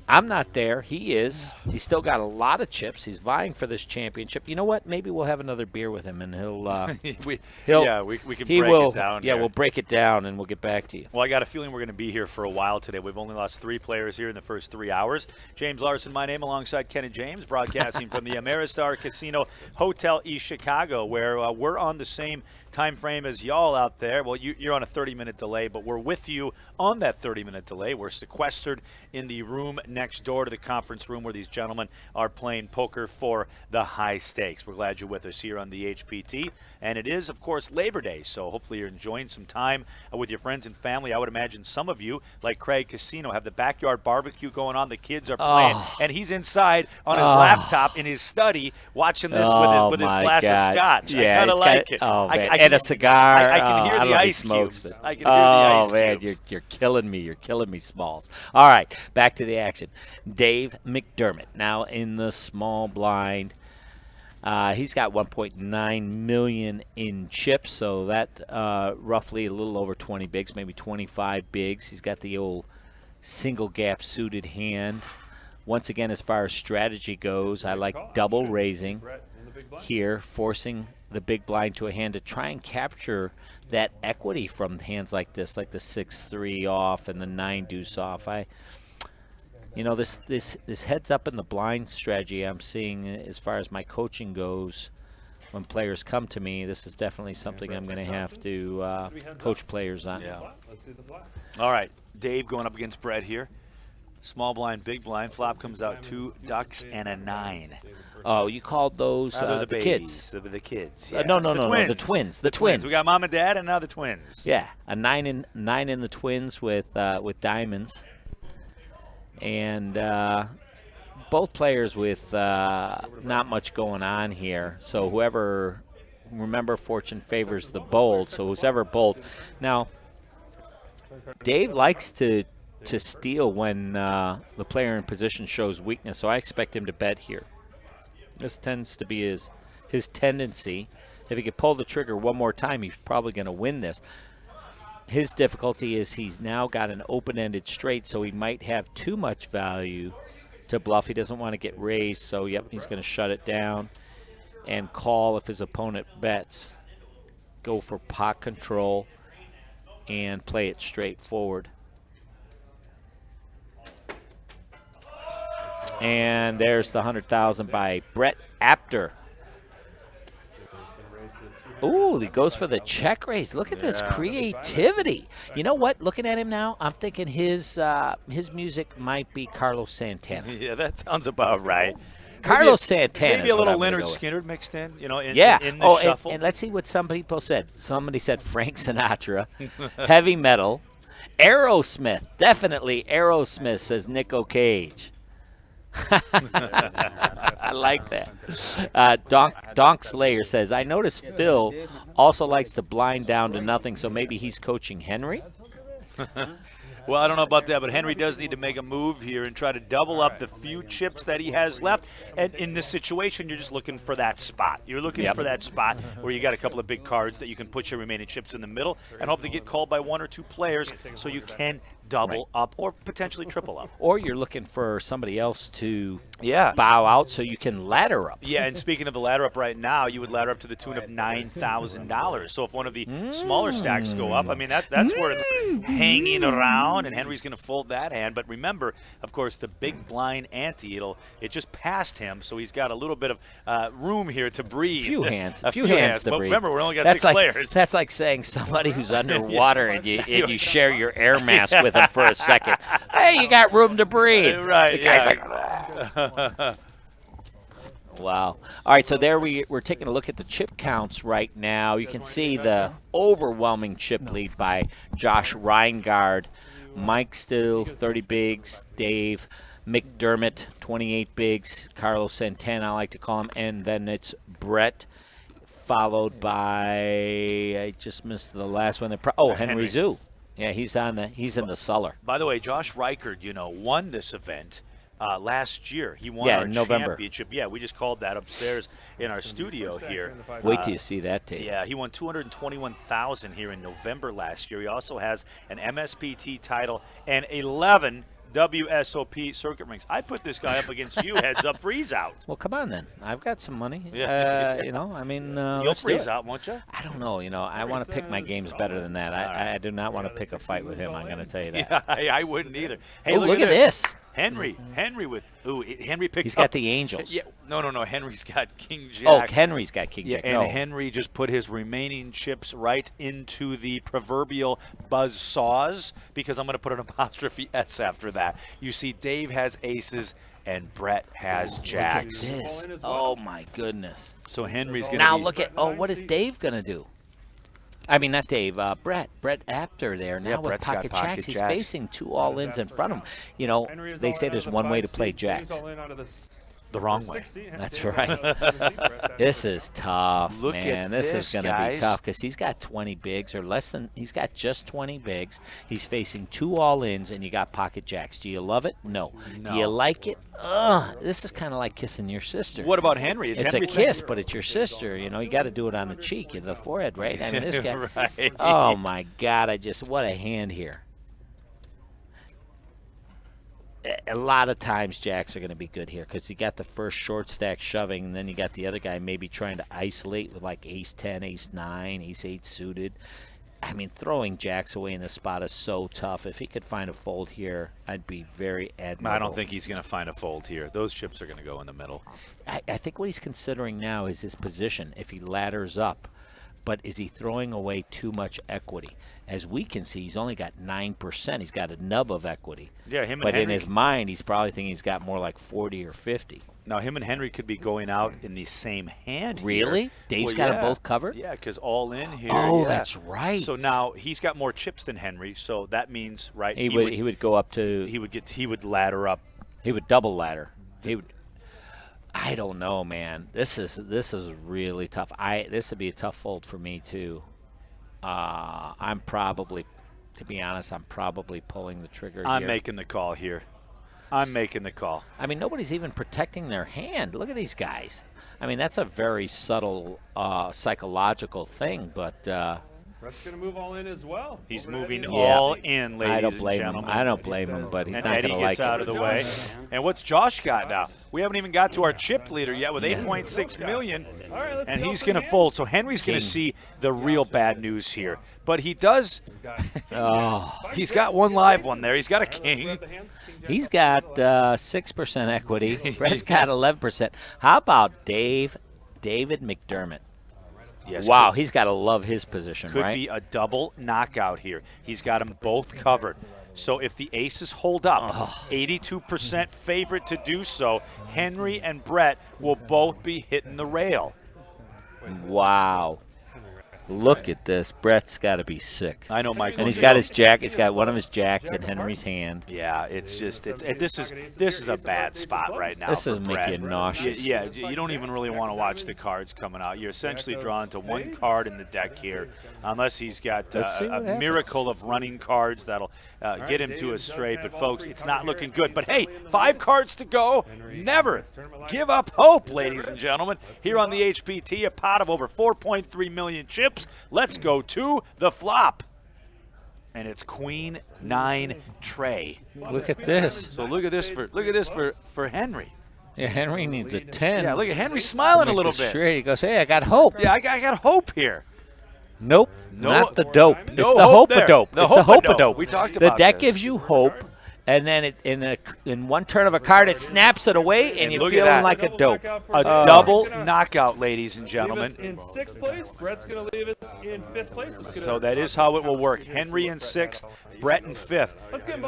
I'm not there. He is. He's still got a lot of chips. He's vying for this championship. You know what? Maybe we'll have another beer with him, and he'll. we can break it down. Yeah, we'll break it down, and we'll get back to you. Well, I got a feeling we're going to be here for a while today. We've only lost 3 players here in the first 3 hours. James Larson, my name, alongside Ken and James, broadcasting from the Ameristar Casino Hotel East Chicago, where we're on the same time frame as y'all out there. Well, you're on a 30-minute delay, but we're with you on that 30-minute delay. We're sequestered in the room next door to the conference room where these gentlemen are playing poker for the high stakes. We're glad you're with us here on the HPT. And it is, of course, Labor Day, so hopefully you're enjoying some time with your friends and family. I would imagine some of you, like Craig Casino, have the backyard barbecue going on. The kids are playing, and he's inside on his laptop in his study watching this with his glass of scotch. Yeah, I kind of like it. Oh, man. And a cigar. I can hear the ice cubes. I can hear the ice cubes. Oh, man, you're killing me. You're killing me, Smalls. All right, back to the action. Dave McDermott now in the small blind. He's got 1.9 million in chips, so that roughly a little over 20 bigs, maybe 25 bigs. He's got the old single gap suited hand. Once again, as far as strategy goes, I like double raising here, forcing the big blind to a hand to try and capture that equity from hands like this, like the 6-3 off and the 9 deuce off. This heads up in the blind strategy I'm seeing as far as my coaching goes. When players come to me, this is definitely something I'm going to have to coach players on. Yeah. All right, Dave going up against Brett here. Small blind, big blind. Flop comes out 2 ducks and a 9. Oh, you called those the kids? The kids. Yeah. No, the twins. The twins. We got mom and dad, and now the twins. Yeah, a 9 in the twins with diamonds, and both players with not much going on here. So remember, fortune favors the bold. So who's ever bold. Now, Dave likes to to steal when the player in position shows weakness, so I expect him to bet here. This tends to be his tendency. If he could pull the trigger one more time, he's probably going to win this. His difficulty is he's now got an open-ended straight, so he might have too much value to bluff. He doesn't want to get raised, so yep, he's going to shut it down and call if his opponent bets. Go for pot control and play it straight forward. And there's the 100,000 by Brett Apter. Ooh, he goes for the check raise. Look at this creativity. You know what? Looking at him now, I'm thinking his music might be Carlos Santana. Yeah, that sounds about right. Carlos Santana. Maybe a little Leonard Skinner mixed in, in yeah. the shuffle. And let's see what some people said. Somebody said Frank Sinatra, heavy metal, Aerosmith. Definitely Aerosmith, says Nick O'Cage. I like that. Donk Slayer says, I noticed Phil also likes to blind down to nothing, so maybe he's coaching Henry? Well, I don't know about that, but Henry does need to make a move here and try to double up the few chips that he has left. And in this situation, you're just looking for that spot. You're looking for that spot where you got a couple of big cards that you can put your remaining chips in the middle and hope to get called by one or two players so you can double up or potentially triple up. Or you're looking for somebody else to bow out so you can ladder up. Yeah, and speaking of the ladder up right now, you would ladder up to the tune of $9,000. So if one of the smaller stacks go up, I mean, that's where it's hanging around, and Henry's going to fold that hand. But remember, of course, the big blind ante, it just passed him, so he's got a little bit of room here to breathe. A few hands to but breathe. Remember, we only got six players. That's like saying somebody who's underwater and you share your air mask with him for a second. Hey, you got room to breathe. Right, the guy's like, wow. All right, so there we're taking a look at the chip counts right now. You can see the overwhelming chip lead by Josh Reingard. Mike still 30 bigs. Dave McDermott, 28 bigs. Carlos Santana, I like to call him. And then it's Brett, followed by, I just missed the last one. Henry Zhu. Yeah, he's in the cellar. By the way, Josh Reichard, won this event last year. He won our in November. championship. Yeah, we just called that upstairs in our studio here. Wait till you see that tape. Yeah, he won $221,000 here in November last year. He also has an MSPT title and 11 WSOP circuit rings. I put this guy up against you, heads up, freeze out. Well, come on then. I've got some money. Yeah. You'll freeze out, won't you? I don't know. I want to pick my games better than that. I do not want to pick a fight with him. I'm going to tell you that. Yeah, I wouldn't either. Hey, look at this. Henry picked He's got the Angels. Yeah, no. Henry's got King Jack. Oh, Henry's got King Jack. And Henry just put his remaining chips right into the proverbial buzz saws because I'm going to put an apostrophe S after that. You see, Dave has aces and Brett has jacks. Look at this. Oh my goodness. So Henry's going to now look at what is Dave going to do? I mean, not Dave. Brett Apter there. Now with Brett's pocket got jacks, he's facing two all-ins in front of him. They say there's one way to play jacks. The wrong way. That's right. This is tough, Look man. at This this, is going to guys. be tough because he's got 20 bigs or less than. He's got just 20 bigs. He's facing two all-ins, and you got pocket jacks. Do you love it? No. Do you like it? This is kind of like kissing your sister. What about Henry? It's Henry a kiss, but it's your sister. You got to do it on the cheek and the forehead, right? I mean, this guy. Right. Oh my God! What a hand here. A lot of times jacks are going to be good here because you got the first short stack shoving, and then you got the other guy maybe trying to isolate with like ace-10, ace-9, ace-8 suited. I mean, throwing jacks away in this spot is so tough. If he could find a fold here, I'd be very admirable. I don't think he's going to find a fold here. Those chips are going to go in the middle. I think what he's considering now is his position. If he ladders up, but is he throwing away too much equity? As we can see, he's only got 9%. He's got a nub of equity. Yeah, him and But Henry, in his mind, he's probably thinking he's got more like 40 or 50. Now, him and Henry could be going out in the same hand here. Really? Dave's got them both covered? Yeah, because all in here. Oh, yeah. that's right. So now he's got more chips than Henry, so that means, right, He would go up to. he would ladder up. He would double ladder. He would. I don't know, man. This is really tough. This would be a tough fold for me too. I'm probably to be honest, I'm probably pulling the trigger I'm here. making the call here. I'm making the call. I mean, nobody's even protecting their hand. Look at these guys. I mean, that's a very subtle psychological thing, but Brett's going to move all in as well. He's Over to moving Eddie. all in, ladies I don't and blame gentlemen. him. I don't blame him, but he's And not Eddie going to gets like out it. of the way. And what's Josh got now? We haven't even got to our chip leader yet with 8.6 million, All right, let's and go he's for going to the fold. So Henry's going to see the real bad news here. But he does. He's got one live one there. He's got a king. He's got 6% equity. Brett's got 11%. How about David McDermott? Yes, Wow, he's got to love his position, could right? be a double knockout here. He's got them both covered. So if the aces hold up, 82% favorite to do so, Henry and Brett will both be hitting the rail. Wow. Look at this. Brett's got to be sick. I know, Michael. And he's got his jack. He's got one of his jacks in Henry's hand. Yeah, it's just this is a bad spot right now. This for will make Brett. you nauseous. Yeah, you don't even really want to watch the cards coming out. You're essentially drawn to one card in the deck here, unless he's got Let's see a what happens. miracle of running cards that'll get him to a straight. But folks, it's not looking good. But hey, 5 cards to go. Never give up hope, ladies and gentlemen. Here on the HPT, a pot of over 4.3 million chips. Let's go to the flop. And it's Queen 9 tray. Look at this. So look at this for Henry. Yeah, Henry needs a 10. Yeah, look at Henry smiling a Make little it bit. straight. He goes, hey, I got hope. Yeah, I got hope here. Nope, No- not the dope. no It's the hope hope-a-dope. there. It's The the hope-a-dope. hope-a-dope. We talked The about deck this. gives you hope, and then in one turn of a card, it snaps it away, and you're look at feeling that. like a dope. A double knockout, ladies and gentlemen. In 6th place, Brett's going to leave us in 5th place. So that is how it will work. Henry in 6th, Brett in 5th.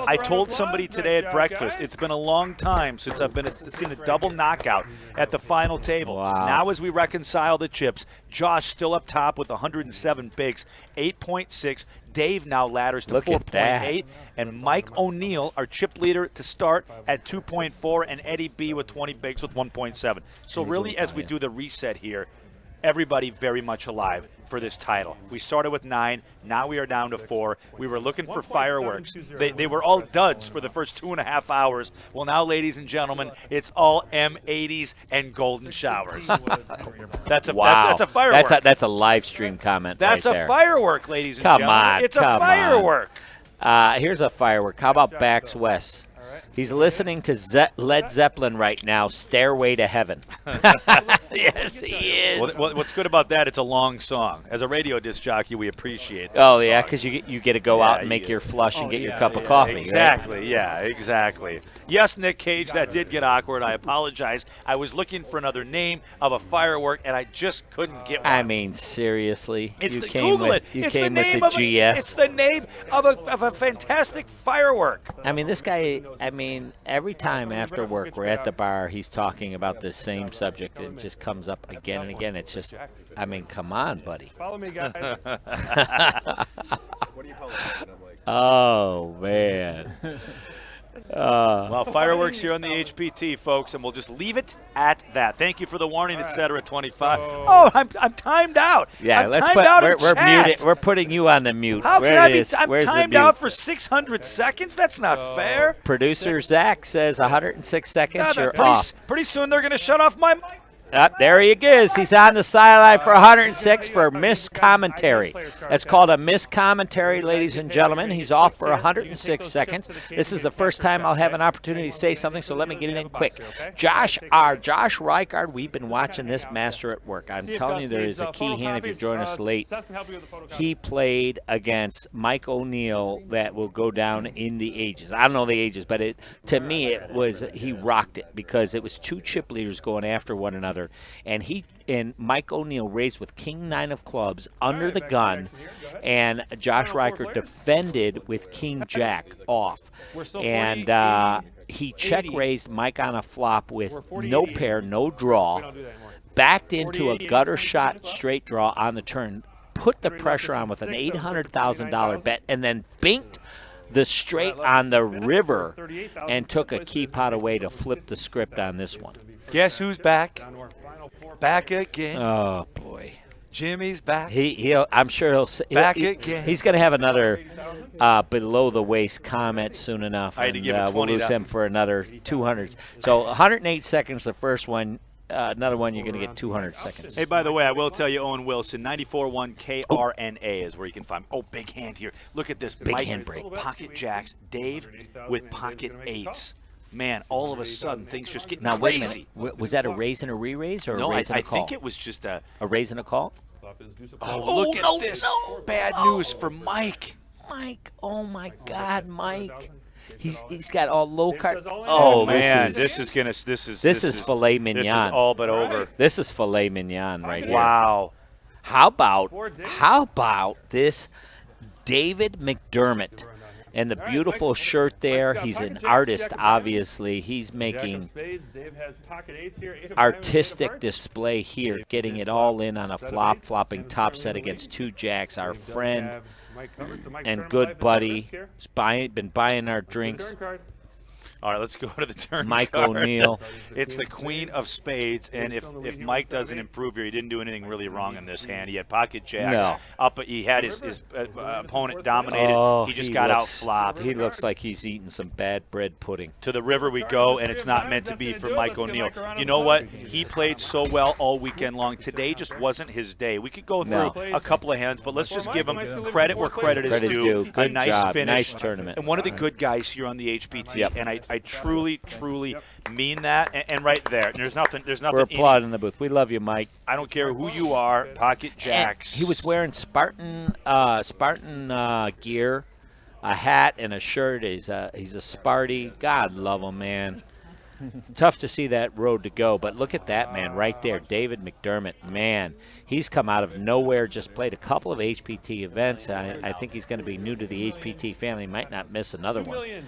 I told somebody today at breakfast, it's been a long time since I've seen a double knockout at the final table. Wow. Now as we reconcile the chips, Josh still up top with 107 bigs, 8.6. Dave now ladders to Look at that. 4.8. And Mike O'Neill, our chip leader, to start at 2.4. And Eddie B with 20 bigs with 1.7. So really, as we do the reset here, everybody very much alive for this title. We started with 9. Now we are down to 4. We were looking for fireworks. They were all duds for the first 2.5 hours. Well, now, ladies and gentlemen, it's all M80s and golden showers. That's a Wow. that's a firework. That's a live stream comment That's right a there. firework, ladies and Come gentlemen. on, It's a come on. firework. Here's a firework. How about Bax West? He's listening to Led Zeppelin right now, Stairway to Heaven. Yes, he is. What's good about that, it's a long song. As a radio disc jockey, we appreciate that Oh, yeah, song. because you get to go Yeah, out and make you- your flush and get your cup of coffee. right? Exactly, yeah, exactly. Yes, Nick Cage, that did get awkward. I apologize. I was looking for another name of a firework, and I just couldn't get one. I mean, seriously. It's you the, came Google with, it. You It's came the with name the of GS. It's the name of a fantastic firework. I mean, this guy, every time after work we're at the bar, he's talking about this same subject. It just comes up again and again. It's just, come on, buddy. Follow me, guys. What do you call it? And I'm like, Oh, man. Well, fireworks here on the HPT, folks, and we'll just leave it at that. Thank you for the warning, etc. 25. Oh, I'm timed out. Yeah, I'm let's timed put, out in we're chat. muted. We're putting you on the mute. How Where can I it be? is. I'm Where's the timed mute? out for 600 seconds. That's not fair. Producer Zach says 106 seconds. You're pretty, off. pretty soon they're going to shut off my mic. There he is. He's on the sideline for 106 for missed commentary. That's called a missed commentary, ladies and gentlemen. He's off for 106 seconds. This is the first time I'll have an opportunity to say something, so let me get it in quick. Josh Reichard, we've been watching this master at work. I'm telling you, there is a key hand if you join us late. He played against Mike O'Neill that will go down in the ages. I don't know the ages, but to me, he rocked it because it was 2 chip leaders going after one another. And Mike O'Neill raised with King 9 of clubs under the gun, and Josh Reichert defended with King Jack off. And he check raised Mike on a flop with no pair, no draw, backed into a gutter shot straight draw on the turn, put the pressure on with an $800,000 bet, and then binked the straight on the river and took a key pot away to flip the script on this one. Guess who's back? Back again. Oh, boy. Jimmy's back. I'm sure Back again. He's going to have another below the waist comment soon enough. I had to give it we'll 20 lose him for another 200. So 108 seconds the first one. Another one, you're going to get 200 seconds. Hey, by the way, I will tell you, Owen Wilson, 94.1 KRNA is where you can find. Oh, big hand here. Look at this. Big Mike, hand break. Pocket jacks. Dave with pocket eights. Man, all of a sudden, things just get Now, wait a crazy. minute. Was that a raise and a re-raise or No, a raise and I a call? think it was just a. A raise and a call? Oh, look at this. Bad news for Mike. Mike, oh my God, Mike. He's got all low cards. Oh, man, this is filet mignon. This is all but over. This is filet mignon right here. Wow. How about this David McDermott and the beautiful shirt there? He's an artist, obviously. He's making artistic display here, getting it all in on a flopping top set against two jacks. Our friend and good buddy has been buying our drinks. All right, let's go to the turn Mike card. O'Neill. It's the queen of spades, and if Mike doesn't improve here, he didn't do anything really wrong in this hand. He had pocket jacks. Up, he had his opponent dominated. Oh, he just got out-flopped. He looks like he's eating some bad bread pudding. To the river we go, and it's not meant to be for Mike O'Neill. You know what? He played so well all weekend long. Today just wasn't his day. We could go through a couple of hands, but let's just give him credit where credit is due. Good A nice job. finish. Nice tournament. And one of the good guys here on the HPT. Yep. And I truly mean that. And right there, there's nothing. We're applauding the booth. We love you, Mike. I don't care who you are. Pocket jacks. And he was wearing Spartan gear, a hat and a shirt. He's a Sparty. God love him, man. It's tough to see that road to go, but look at that man right there, David McDermott. Man, he's come out of nowhere, just played a couple of HPT events. I think he's going to be new to the HPT family. Might not miss another one.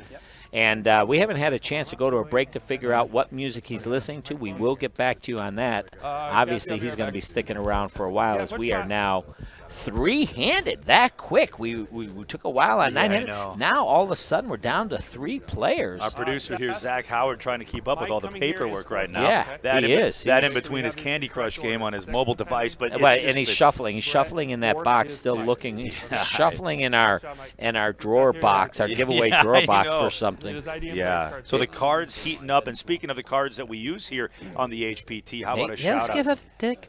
And we haven't had a chance to go to a break to figure out what music he's listening to. We will get back to you on that. Obviously, he's going to be sticking around for a while as we are now three-handed that quick. We took a while on nine-handed. Now, all of a sudden, we're down to three players. Our producer here, Zach Howard, trying to keep up with all the paperwork right now. Yeah, he is. That in between his Candy Crush game on his mobile device. But and he's shuffling. He's shuffling in that box, still looking. He's shuffling in our drawer box, our giveaway drawer box for something. Yeah. So the cards heating up. And speaking of the cards that we use here on the HPT, how about a shout out? Let's give a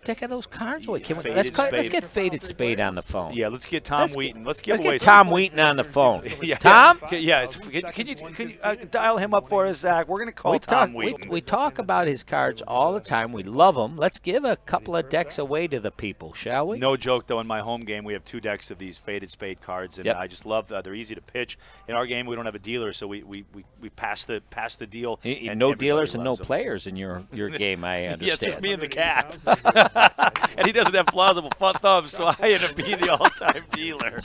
deck of those cards away. Let's get Faded Spade on the phone. Yeah, let's get Tom Wheaton. Let's get Tom Wheaton on the phone. Yeah. Tom? Yeah. Can you dial him up for us, Zach? We're going to call Tom Wheaton. We talk about his cards all the time. We love them. Let's give a couple of decks away to the people, shall we? No joke, though. In my home game, we have 2 decks of these Faded Spade cards, and I just love they're easy to pitch. In our game, we don't have a dealer, so we pass the deal. And no dealers and no players in your game, I understand. Yeah, it's just me and the cat. And he doesn't have plausible thumbs, so I end up being the all-time dealer.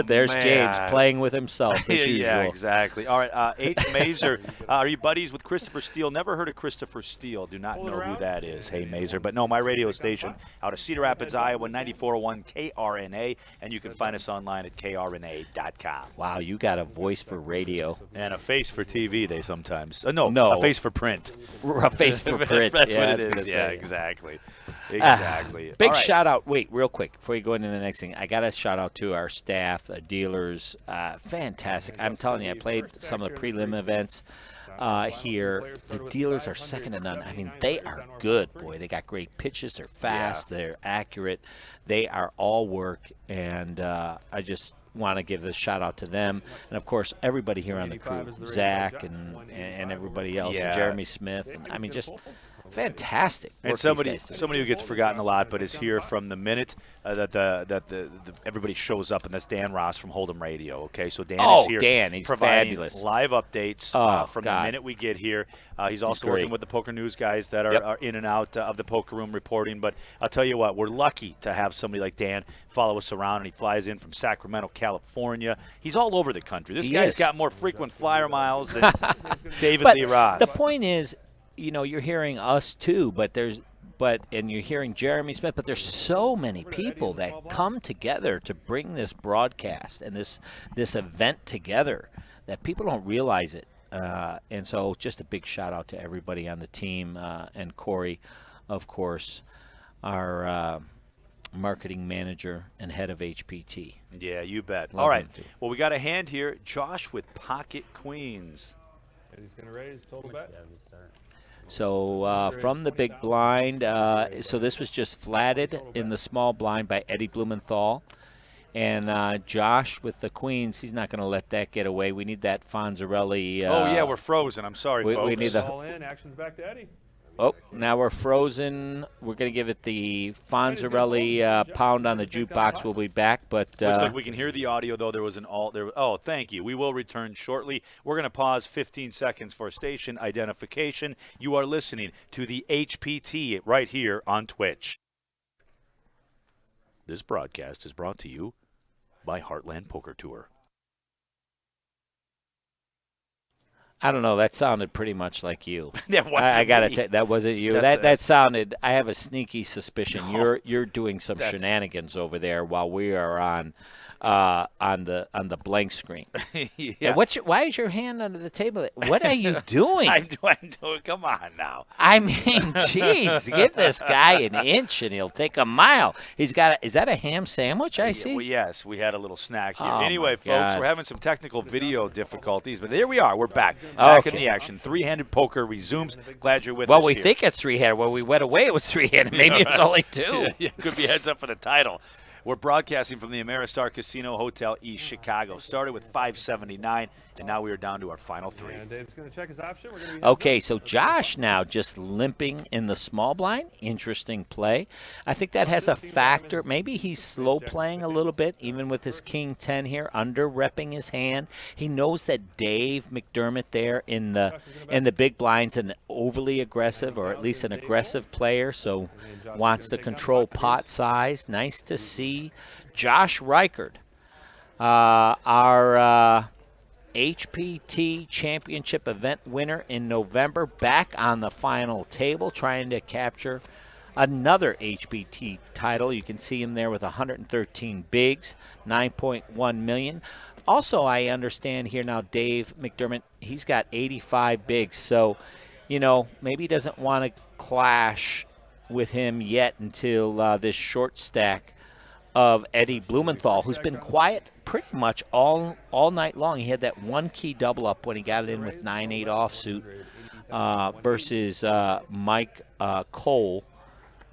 There's man. James playing with himself as usual. Yeah, exactly. All right, H. Mazer, are you buddies with Christopher Steele? Never heard of Christopher Steele. Do not know who that is. Hey, Mazer. But no, my radio station out of Cedar Rapids, Iowa, 94.1 KRNA, and you can find us online at krna.com. Wow, you got a voice for radio. And a face for TV, they sometimes. No. A face for print. A face for print. That's what it is. Yeah, exactly. Exactly. Big shout out. Wait, real quick before you go into the next thing, I got to shout out to our staff, dealers. Fantastic. I'm telling you, I played some of the prelim events here. The dealers are second to none. I mean, they are good, boy. They got great pitches. They're fast. They're accurate. They are all work, and I just want to give a shout out to them, and of course everybody here on the crew, Zach and everybody else, and Jeremy Smith. And, I mean, just fantastic. And somebody who gets forgotten a lot, but is here from the minute that everybody shows up, and that's Dan Ross from Hold'em Radio. Okay, so Dan is here. Dan, he's providing fabulous. Live updates from the minute we get here. He's also working with the Poker News guys that are in and out of the poker room reporting. But I'll tell you what, we're lucky to have somebody like Dan follow us around, and he flies in from Sacramento, California. He's all over the country. This guy's got more frequent flyer miles than David Lee Roth. The point is, you know, you're hearing us too, and you're hearing Jeremy Smith, but there's so many people that come together to bring this broadcast and this event together that people don't realize it. And so just a big shout out to everybody on the team, and Corey, of course, our marketing manager and head of HPT. Yeah, you bet. Love All right. him, too. Well, we got a hand here. Josh with pocket queens. And he's going to raise total bet. So from the big blind, so this was just flatted in the small blind by Eddie Blumenthal. And Josh with the queens, he's not going to let that get away. We need that Fonzarelli. Oh, yeah, we're frozen. I'm sorry, we folks. need the- All in. Action's back to Eddie. Oh, now we're frozen. We're going to give it the Fonzarelli pound on the jukebox. We'll be back, but Looks like we can hear the audio, though. There was an Oh, thank you. We will return shortly. We're going to pause 15 seconds for station identification. You are listening to the HPT right here on Twitch. This broadcast is brought to you by Heartland Poker Tour. I don't know. That sounded pretty much like you. That wasn't I got to me. tell that wasn't you. That's- That sounded. I have a sneaky suspicion you're doing some That's- shenanigans over there while we are on the blank screen. Yeah. And why is your hand under the table? What are you doing? I do. Come on now. I mean, geez, give this guy an inch and he'll take a mile. Is that a ham sandwich I see? Well, yes, we had a little snack here. Oh, Anyway, my folks, God. we're having some technical video difficulties, but there we are. We're back. Back in Okay. the action. Three-handed poker resumes. Glad you're with Well, us we here. think it's three-handed. When we went away, it was three-handed. Maybe it's only two. Yeah, could be heads up for the title. We're broadcasting from the Ameristar Casino Hotel East Chicago. Started with $579, and now we are down to our final three. And Dave's going to check his option. We're gonna be Okay, so Josh now just limping in the small blind. Interesting play. I think that has a factor. Maybe he's slow playing a little bit, even with his king 10 here, under repping his hand. He knows that Dave McDermott there in the big blind's an overly aggressive, or at least an aggressive player, so wants to control pot size. Nice to see Josh Reichard, our HPT Championship event winner in November, back on the final table, trying to capture another HPT title. You can see him there with 113 bigs, 9.1 million. Also, I understand here now, Dave McDermott, he's got 85 bigs, so maybe he doesn't want to clash with him yet until this short stack of Eddie Blumenthal, who's been quiet pretty much all night long. He had that one key double up when he got it in with 9-8 offsuit versus Mike Cole,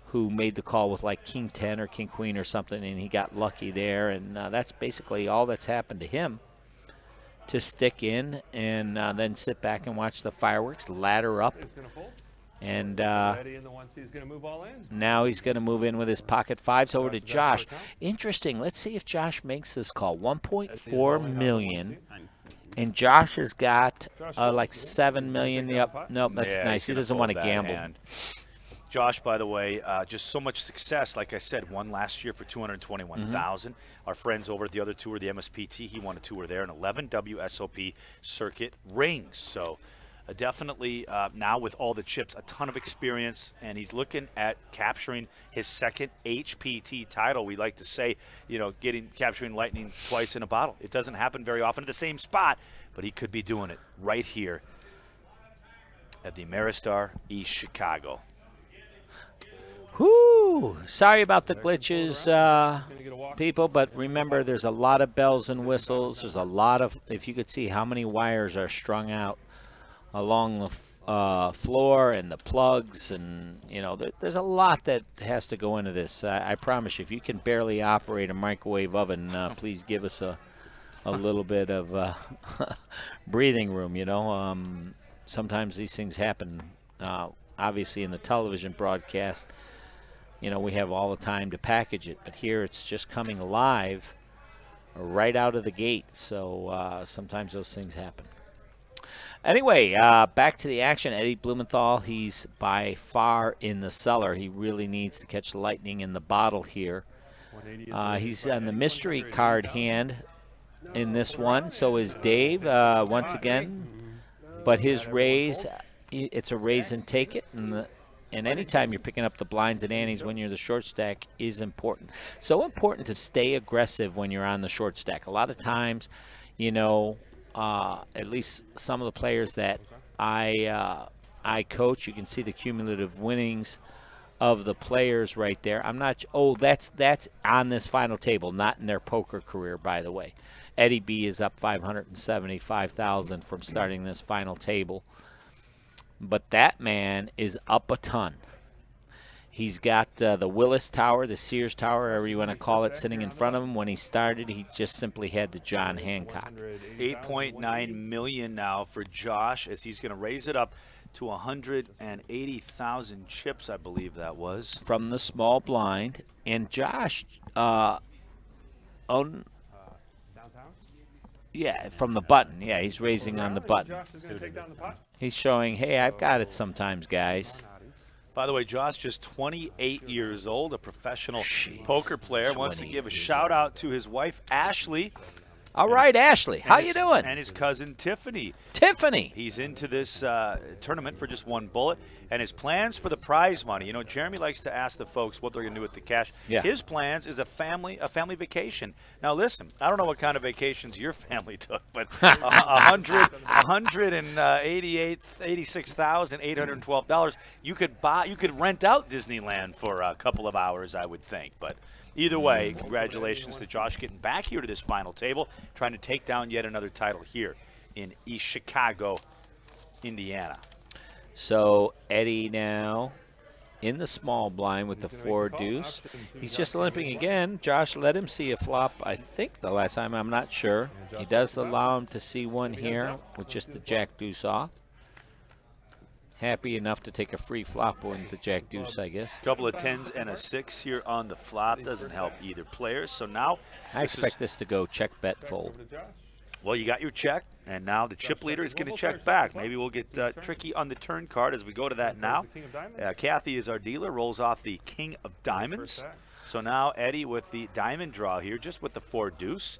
who made the call with like king 10 or king queen or something, and he got lucky there. And that's basically all that's happened to him. To stick in and then sit back and watch the fireworks, ladder up. And Eddie in the 1C is going to move all in. now he's going to move in with his pocket fives over to Josh. Interesting. Let's see if Josh makes this call. 1.4 million. And Josh has got like 7 million. Yep. Nope, that's Yeah, nice. he's He gonna doesn't want to fold that gamble. hand. Josh, by the way, just so much success. Like I said, won last year for $221,000. Our friends over at the other tour, the MSPT, he won a tour there, and 11 WSOP circuit rings. So definitely now with all the chips, a ton of experience, and he's looking at capturing his second HPT title. We like to say, capturing lightning twice in a bottle. It doesn't happen very often at the same spot, but he could be doing it right here at the Ameristar East Chicago. Whoo! Sorry about the glitches, people, but remember there's a lot of bells and whistles. There's a lot of, if you could see how many wires are strung out along the floor and the plugs, and there's a lot that has to go into this. I promise you, if you can barely operate a microwave oven, please give us a little bit of breathing room. Sometimes these things happen. Obviously, in the television broadcast, we have all the time to package it, but here it's just coming alive right out of the gate. So sometimes those things happen. Anyway, back to the action. Eddie Blumenthal, he's by far in the cellar. He really needs to catch the lightning in the bottle here. He's on the mystery card hand in this one. So is Dave once again. But his raise, it's a raise and take it. And anytime you're picking up the blinds and antes when you're the short stack is important. So important to stay aggressive when you're on the short stack. A lot of times, at least some of the players that I coach, you can see the cumulative winnings of the players right there. I'm not. Oh, that's on this final table, not in their poker career, by the way. Eddie B is up 575,000 from starting this final table, but that man is up a ton. He's got the Willis Tower, the Sears Tower, whatever you want to call it, sitting in front of him. When he started, he just simply had the John Hancock. 8.9 million now for Josh, as he's going to raise it up to 180,000 chips, I believe that was. From the small blind. And Josh, yeah, from the button. Yeah, he's raising on the button. He's showing, hey, I've got it sometimes, guys. By the way, Josh, just 28 years old, a professional poker player. Wants to give a shout-out to his wife, Ashley. All right, Ashley. How you doing? And his cousin, Tiffany. Tiffany. He's into this tournament for just one bullet. And his plans for the prize money. You know, Jeremy likes to ask the folks what they're going to do with the cash. Yeah. His plans is a family vacation. Now, listen, I don't know what kind of vacations your family took, but $186,812. You could rent out Disneyland for a couple of hours, I would think. But either way, congratulations to Josh getting back here to this final table, trying to take down yet another title here in East Chicago, Indiana. So Eddie now in the small blind with the 4 deuce. He's just limping again. Josh let him see a flop, I think, the last time. I'm not sure. He does allow him to see one here with just the jack deuce off. Happy enough to take a free flop with the jack deuce, I guess. A couple of 10s and a 6 here on the flop. Doesn't help either player. So now I expect this to go check, bet, fold. Well, you got your check, and now the chip leader is going to check back. Maybe we'll get tricky on the turn card as we go to that now. Kathy is our dealer, rolls off the king of diamonds. So now Eddie with the diamond draw here, just with the 4 deuce.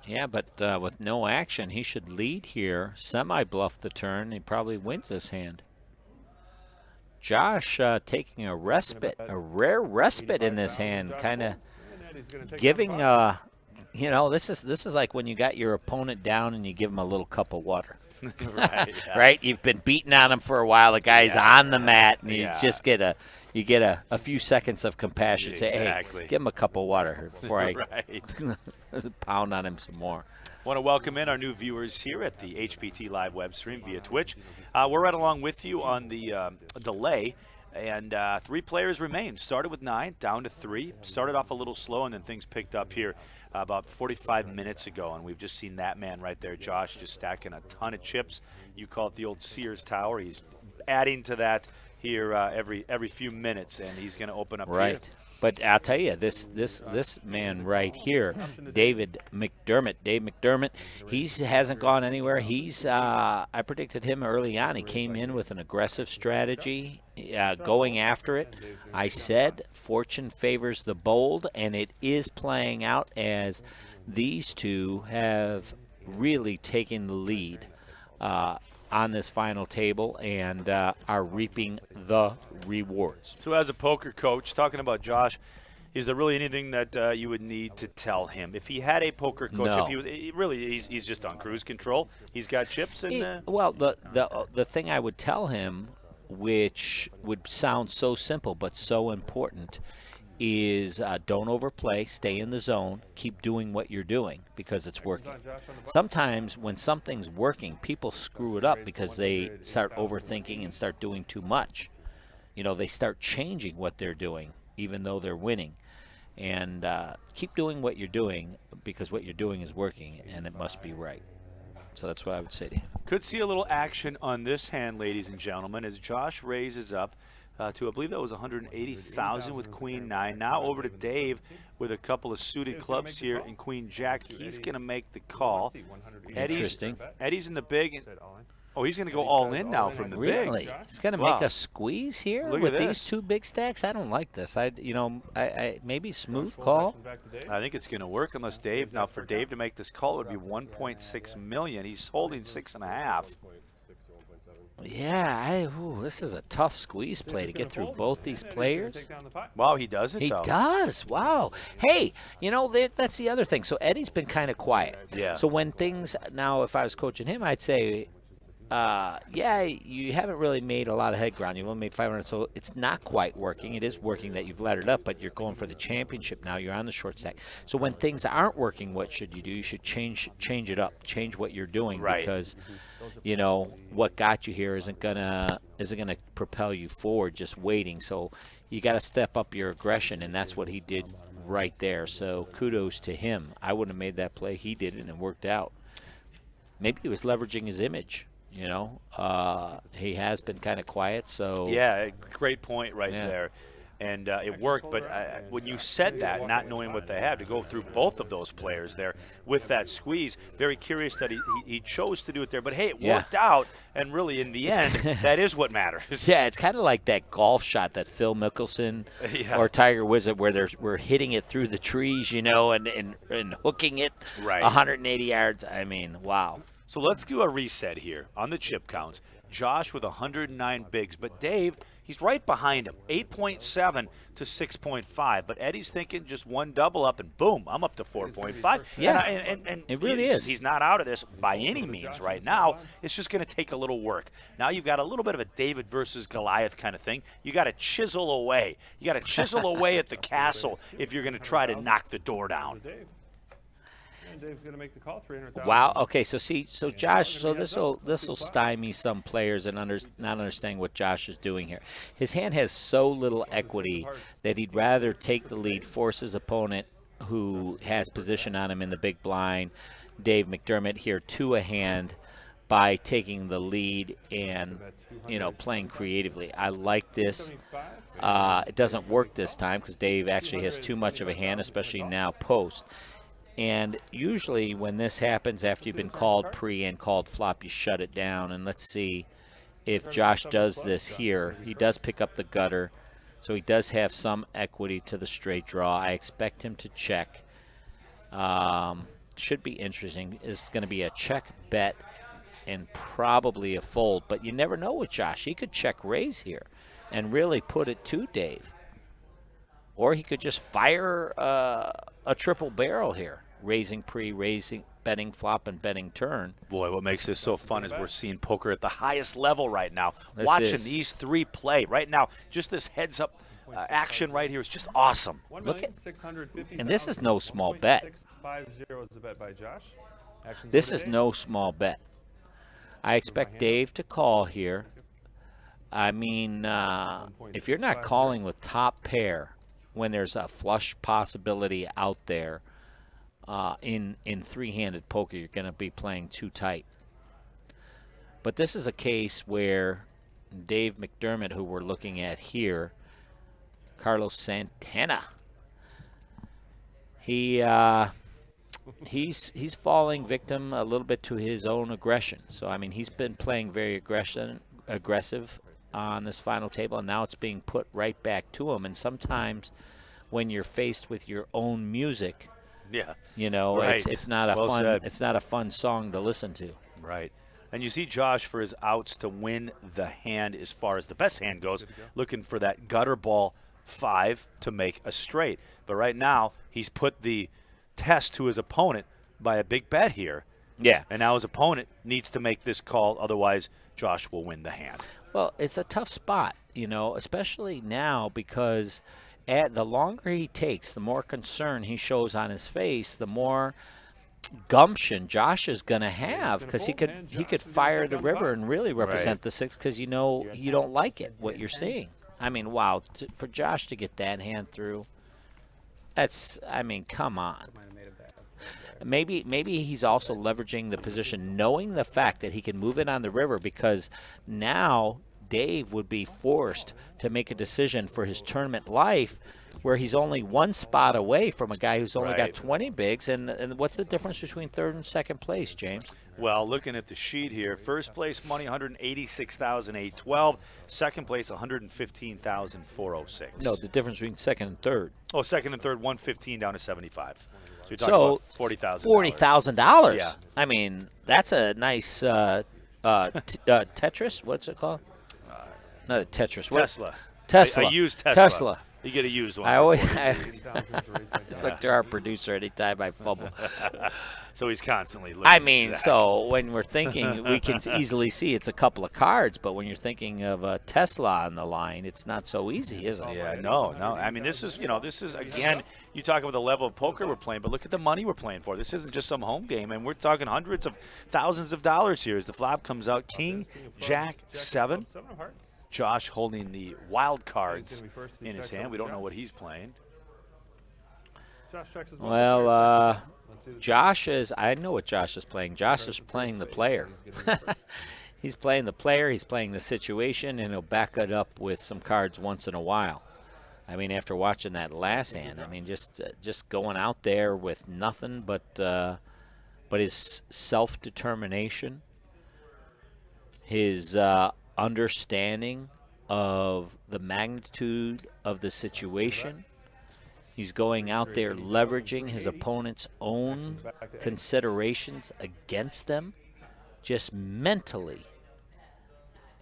Yeah, but with no action, he should lead here, semi-bluff the turn. He probably wins this hand. Josh taking a respite, a rare respite in this hand, kind of giving you know, this is like when you got your opponent down and you give him a little cup of water. Right, yeah. Right? You've been beating on him for a while. The guy's on the mat, and you just get a few seconds of compassion. Say, hey, give him a cup of water before I pound on him some more. Want to welcome in our new viewers here at the HPT live web stream via Twitch. We're right along with you on the delay. And 3 players remain. Started with 9, down to 3. Started off a little slow, and then things picked up here about 45 minutes ago. And we've just seen that man right there, Josh, just stacking a ton of chips. You call it the old Sears Tower. He's adding to that here every few minutes, and he's going to open up right. Here. But I'll tell you, this man right here, Dave McDermott, he hasn't gone anywhere. He's I predicted him early on. He came in with an aggressive strategy, going after it. I said fortune favors the bold, and it is playing out as these two have really taken the lead on this final table and are reaping the rewards. So as a poker coach, talking about Josh, is there really anything that you would need to tell him? If he had a poker coach, No. if he was he's just on cruise control. He's got chips and well, the thing I would tell him, which would sound so simple but so important, is don't overplay, stay in the zone, keep doing what you're doing because it's working. Sometimes when something's working, people screw it up because they start overthinking and start doing too much. You know, they start changing what they're doing even though they're winning. And keep doing what you're doing because what you're doing is working and it must be right. So that's what I would say to him. Could see a little action on this hand, ladies and gentlemen, as Josh raises up to, I believe that was 180,000 with Queen 9. Now over to Dave with a couple of suited clubs here in Queen Jack. He's going to make the call. Interesting. Eddie's in the big. Oh, he's going to go all in now from the big. Really? He's going to make a squeeze here Look with at these this. 2 big stacks? I don't like this. I maybe smooth call. I think it's going to work unless Dave. Now for Dave to make this call, it would be 1.6 million. He's holding 6.5. Yeah, this is a tough squeeze play to get through both these players. Wow, he does it, He though. does. Wow. Hey, you know, that's the other thing. So Eddie's been kind of quiet. Yeah. So when things, now if I was coaching him, I'd say, yeah, you haven't really made a lot of head ground. You've only made 500, so it's not quite working. It is working that you've laddered up, but you're going for the championship now. You're on the short stack. So when things aren't working, what should you do? You should change it up, change what you're doing, Right. because you know what got you here isn't gonna propel you forward. Just waiting. So you got to step up your aggression, and that's what he did right there. So kudos to him. I wouldn't have made that play. He did it, and it worked out. Maybe he was leveraging his image. You know, he has been kind of quiet, so Yeah, great point right Yeah. there. And it worked, but when you said that, not knowing what they have, to go through both of those players there with that squeeze, very curious that he chose to do it there. But, hey, it Yeah. worked out, and really, in the end, that is what matters. yeah, it's kind of like that golf shot that Phil Mickelson Yeah. or Tiger Woods, where we're hitting it through the trees, you know, and hooking it Right. 180 yards. I mean, wow. So let's do a reset here on the chip counts. Josh with 109 bigs, but Dave, he's right behind him, 8.7 to 6.5. But Eddie's thinking just one double up, and boom, I'm up to 4.5. Yeah. and It really he's- is. He's not out of this by any means right now. It's just going to take a little work. Now you've got a little bit of a David versus Goliath kind of thing. You got to chisel away. You got to chisel away at the castle if you're going to try to knock the door down. Dave. And Dave's going to make the call, 300,000. Wow. Okay. So Josh. So this will stymie some players and not understanding what Josh is doing here. His hand has so little equity that he'd rather take the lead, force his opponent who has position on him in the big blind, Dave McDermott here, to a hand by taking the lead and playing creatively. I like this. It doesn't work this time because Dave actually has too much of a hand, especially now post. And usually when this happens after you've been called pre and called flop, you shut it down. And let's see if Josh does this here. He does pick up the gutter, so he does have some equity to the straight draw. I expect him to check. Should be interesting. It's going to be a check bet and probably a fold. But you never know with Josh. He could check raise here and really put it to Dave. Or he could just fire a triple barrel here, raising pre, raising, betting flop, and betting turn. Boy, what makes this so fun is we're seeing poker at the highest level right now. This Watching is. these three play right now, just this heads-up action right here is just awesome. Look at- 1,650,000. and this is no small bet. 1.650 is the bet by Josh. Actions This for is Dave. no small bet. I expect Dave to call here. I mean, if you're not calling with top pair when there's a flush possibility out there in three-handed poker, you're going to be playing too tight. But this is a case where Dave McDermott, who we're looking at here, Carlos Santana, he's falling victim a little bit to his own aggression. So I mean, he's been playing very aggressive on this final table, and now it's being put right back to him. And sometimes when you're faced with your own music, Yeah. Right. it's not a Well fun said. it's not a fun song to listen to. Right. And you see Josh for his outs to win the hand as far as the best hand goes, looking for that gutter ball 5 to make a straight. But right now, he's put the test to his opponent by a big bet here. Yeah. And now his opponent needs to make this call, otherwise Josh will win the hand. Well, it's a tough spot, especially now because the longer he takes, the more concern he shows on his face, the more gumption Josh is going to have because he could fire the river and really represent the six because you don't like it, what you're seeing. I mean, wow, for Josh to get that hand through, come on. Maybe he's also leveraging the position, knowing the fact that he can move it on the river, because now Dave would be forced to make a decision for his tournament life where he's only one spot away from a guy who's only got 20 bigs. And what's the difference between third and second place, James? Well, looking at the sheet here, first place money, 186,812. Second place, 115,406. No, the difference between second and third. Oh, second and third, 115 down to 75. So you're talking about $40,000. $40,000. Yeah. I mean, that's a nice Tetris. What's it called? Not a Tetris. Tesla. Tesla. I used Tesla. You get a used one. I for always 40 I Gs. just look to our producer anytime I fumble. So he's constantly looking. I mean, Zach. so when we're thinking, we can easily see it's a couple of cards, but when you're thinking of a Tesla on the line, it's not so easy, is it? Yeah, no. I mean, this is again, you talk about the level of poker we're playing, but look at the money we're playing for. This isn't just some home game, and we're talking hundreds of thousands of dollars here as the flop comes out. King, Jack, 7. 7 of hearts. Josh holding the wild cards in his hand. We don't know what he's playing. Josh checks his Well, Josh is, I know what Josh is playing. Josh is playing the player. He's playing the player, he's playing the situation, and he'll back it up with some cards once in a while. I mean, after watching that last hand, I mean, just going out there with nothing but his self-determination, his understanding of the magnitude of the situation. He's going out there leveraging his opponent's own considerations against them, just mentally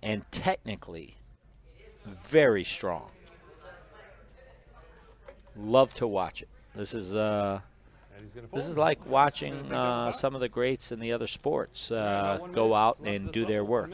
and technically very strong. Love to watch it. This is like watching some of the greats in the other sports go out and do their work.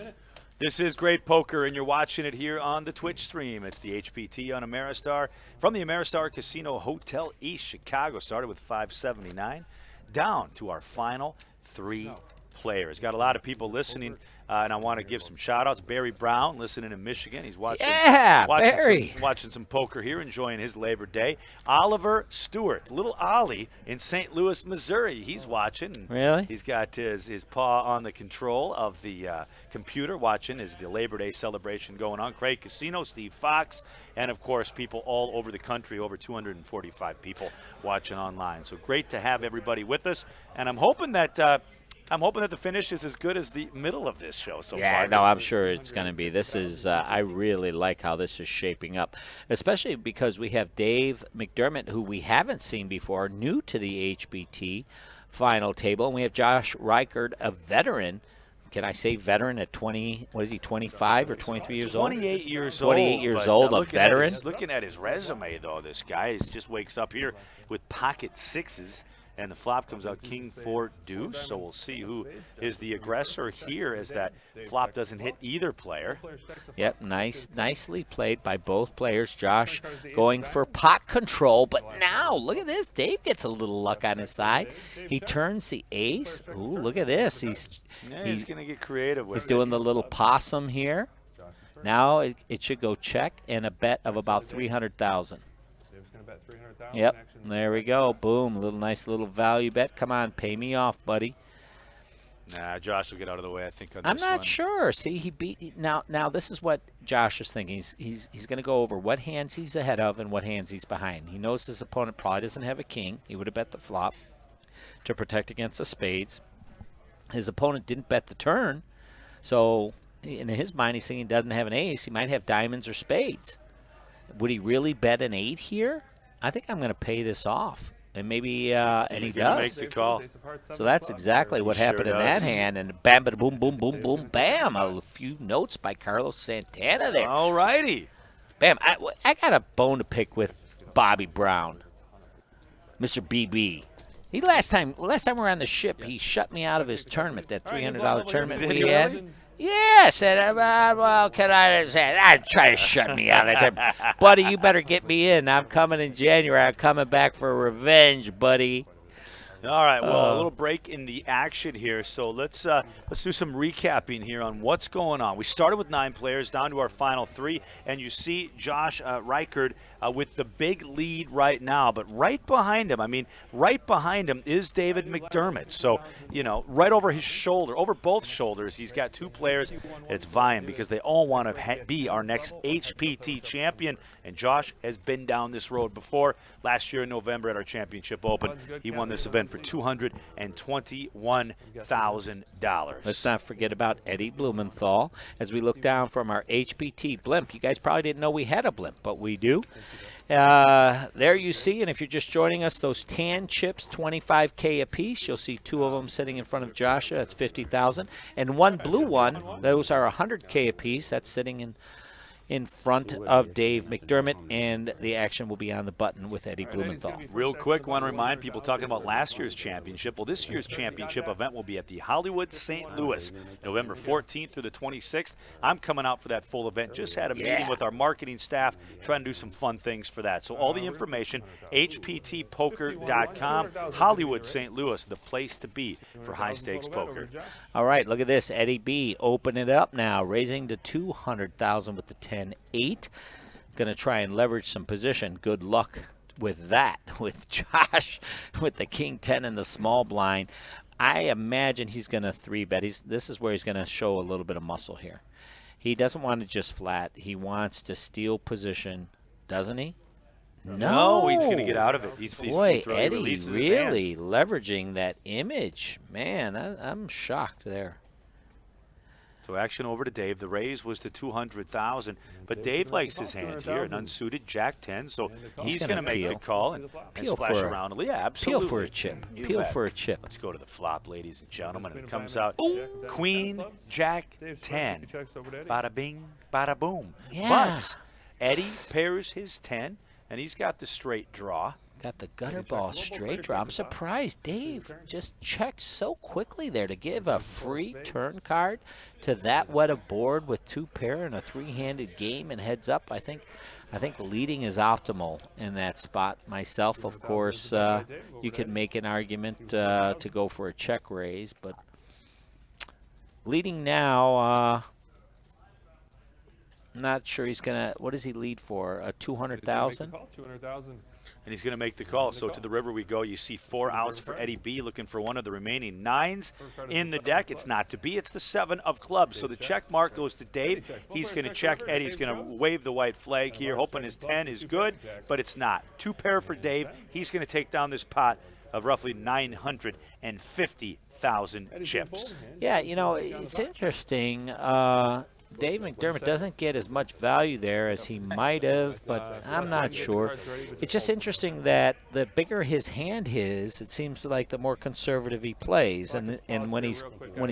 This is great poker, and you're watching it here on the Twitch stream. It's the HPT on Ameristar from the Ameristar Casino Hotel East Chicago. Started with $579, down to our final 3 players. Got a lot of people listening, and I want to give some shout-outs. Barry Brown, listening in Michigan. He's watching, Barry. watching some poker here, enjoying his Labor Day. Oliver Stewart, little Ollie in St. Louis, Missouri. He's watching. Really? He's got his paw on the control of the computer, watching as the Labor Day celebration going on. Craig Casino, Steve Fox, and, of course, people all over the country, over 245 people watching online. So great to have everybody with us, and I'm hoping that the finish is as good as the middle of this show so far. Yeah, no, I'm sure it's going to be. This is, I really like how this is shaping up, especially because we have Dave McDermott, who we haven't seen before, new to the HBT final table, and we have Josh Reichert, a veteran. Can I say veteran at 20, what is he, 25 or 23 years old? 28 years 28 years old, a veteran. Looking at his resume, though, this guy just wakes up here with pocket sixes. And the flop comes out king, 4, deuce. So we'll see who is the aggressor here as that flop doesn't hit either player. Yep, nicely played by both players. Josh going for pot control, but now look at this. Dave gets a little luck on his side. He turns the ace. Ooh, look at this. He's going to get creative with it. He's doing the little possum here. Now it should go check and a bet of about 300,000. Yep, there we go. Boom, nice little value bet. Come on, pay me off, buddy. Nah, Josh will get out of the way, I think, on I'm this not one. sure. See, he beat now this is what Josh is thinking. He's going to go over what hands he's ahead of and what hands he's behind. He knows his opponent probably doesn't have a king. He would have bet the flop to protect against the spades. His opponent didn't bet the turn, so in his mind he's thinking he doesn't have an ace. He might have diamonds or spades. Would he really bet an 8 here? I think I'm going to pay this off. And maybe, and he does. Make the call. So that's exactly what happened in that hand. And bam, bada, boom, boom, boom, boom, bam. A few notes by Carlos Santana there. All righty. Bam. I got a bone to pick with Bobby Brown, Mr. BB. Last time we were on the ship, he shut me out of his tournament, that $300 tournament we had. Yeah, said, well, can I say? I try to shut me out of that time. Buddy, you better get me in. I'm coming in January. I'm coming back for revenge, buddy. All right, well, a little break in the action here. So let's do some recapping here on what's going on. We started with 9 players, down to our final 3, and you see Josh Reichert with the big lead right now. But right behind him is David McDermott. So, right over his shoulder, over both shoulders, he's got 2 players. It's vying because they all want to be our next HPT champion. And Josh has been down this road before. Last year in November at our championship open, he won this event for $221,000. Let's not forget about Eddie Blumenthal as we look down from our HPT blimp. You guys probably didn't know we had a blimp, but we do. There you see, and if you're just joining us, those tan chips, $25K a piece. You'll see 2 of them sitting in front of Joshua. That's $50,000, and 1 blue one. Those are $100K a piece. That's sitting in in front of Dave McDermott, and the action will be on the button with Eddie Blumenthal. Real quick, want to remind people talking about last year's championship. Well, this year's championship event will be at the Hollywood St. Louis, November 14th through the 26th. I'm coming out for that full event. Just had a meeting with our marketing staff, trying to do some fun things for that. So all the information, hptpoker.com, Hollywood St. Louis, the place to be for high-stakes poker. All right, look at this. Eddie B. Open it up now, raising to $200,000 with the 10-8. Going to try and leverage some position. Good luck with that, with Josh, with the king 10 and the small blind. I imagine he's going to 3-bet. This is where he's going to show a little bit of muscle here. He doesn't want to just flat. He wants to steal position, doesn't he? No, he's going to get out of it. Boy, Eddie really leveraging that image. Man, I'm shocked there. So action over to Dave. The raise was to $200,000, but Dave likes his hand here, an unsuited Jack-10, so he's going to make the call and splash around. Yeah, absolutely. Peel for a chip. Peel for a chip. Let's go to the flop, ladies and gentlemen. And it comes out Queen Jack-10. Bada bing, bada boom. Yeah. But Eddie pairs his 10, and he's got the straight draw. Got the gutter ball straight draw. I'm surprised Dave just checked so quickly there to give a free turn card to that wet a board with 2 pair and a 3-handed game and heads up. I think leading is optimal in that spot. Myself, of course, you could make an argument to go for a check raise, but leading now, not sure he's gonna. What does he lead for? A 200,000. 200,000. And he's going to make the call. So to the river we go. You see 4 outs for Eddie B, looking for one of the remaining 9s in the deck. It's not to be. It's the 7 of clubs. So the check mark goes to Dave. He's going to check. Eddie's going to wave the white flag here, hoping his 10 is good, but it's not. 2 pair for Dave. He's going to take down this pot of roughly 950,000 chips. Yeah, you know, it's interesting. Dave McDermott doesn't get as much value there as he might have, but I'm not sure. It's just interesting that the bigger his hand is, it seems like the more conservative he plays, and when he's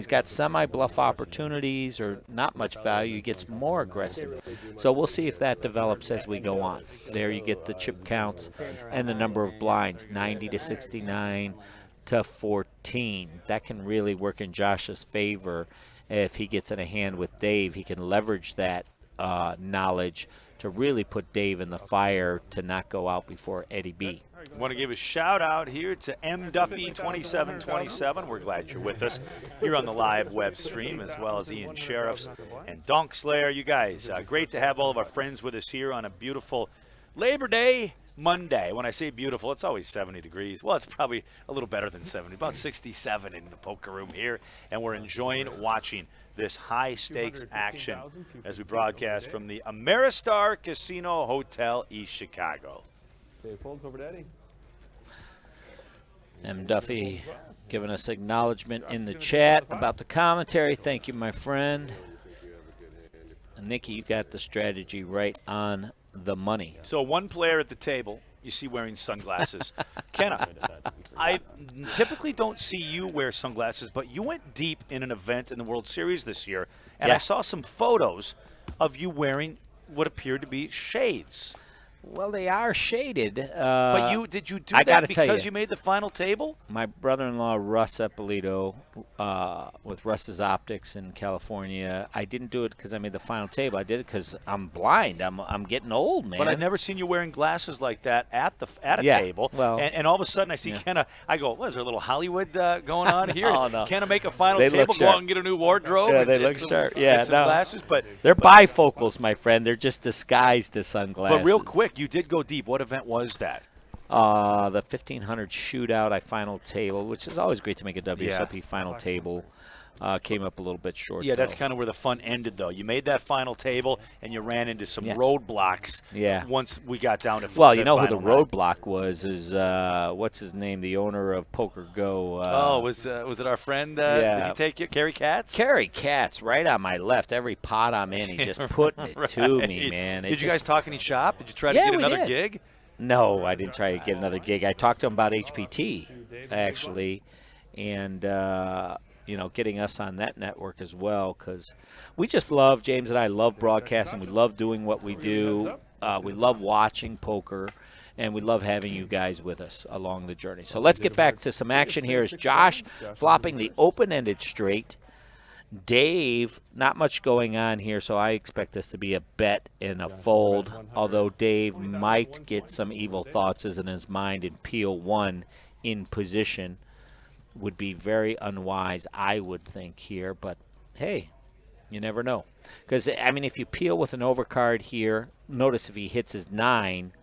got semi-bluff opportunities or not much value, he gets more aggressive. So we'll see if that develops as we go on. There you get the chip counts and the number of blinds, 90 to 69 to 14. That can really work in Josh's favor. If he gets in a hand with Dave, he can leverage that knowledge to really put Dave in the fire to not go out before Eddie B. I want to give a shout out here to M Duffy 2727. We're glad you're with us here on the live web stream, as well as Ian Sheriffs and Donk Slayer. You guys, great to have all of our friends with us here on a beautiful Labor Day Monday. When I say beautiful, it's always 70 degrees. Well, it's probably a little better than 70, about 67 in the poker room here, and we're enjoying watching this high-stakes action as we broadcast from the Ameristar Casino Hotel, East Chicago. Dave folds over to Eddie. M. Duffy giving us acknowledgement in the chat about the commentary. Thank you, my friend. And Nikki, you got the strategy right on the money. So one player at the table you see wearing sunglasses. Kenna, I typically don't see you wear sunglasses, but you went deep in an event in the World Series this year, and I saw some photos of you wearing what appeared to be shades. Well, they are shaded. But did you do that because you made the final table? My brother-in-law, Russ Eppolito, with Russ's Optics in California, I didn't do it because I made the final table. I did it because I'm blind. I'm getting old, man. But I've never seen you wearing glasses like that at a table. Well, and all of a sudden I see Kenna. I go, what, is there a little Hollywood going on here? No. Kenna make a final table, go out and get a new wardrobe? Yeah, they look sharp. Yeah, some glasses, but they're bifocals, my friend. They're just disguised as sunglasses. But real quick, you did go deep. What event was that? The 1500 shootout I final table, which is always great to make a WSOP final table. Came up a little bit short. Yeah, that's kind of where the fun ended, though. You made that final table, and you ran into some roadblocks. Yeah. Once we got down to well, you know who the roadblock was? Is what's his name? The owner of Poker Go. Was it our friend? Did he take you, Kerry Katz? Kerry Katz, right on my left. Every pot I'm in, he just putting it to me, man. Did you guys talk any shop? Did you try to get another gig? No, I didn't try to get another gig. I talked to him about HPT, actually, and getting us on that network as well, because we just love, James and I love broadcasting. We love doing what we do. We love watching poker, and we love having you guys with us along the journey. So let's get back to some action here. Is Josh flopping the open-ended straight. Dave, not much going on here, so I expect this to be a bet and a fold, although Dave might get some evil thoughts in his mind and peel one in position. Would be very unwise, I would think, here, but hey, you never know. Because, I mean, if you peel with an overcard here, notice if he hits his 9,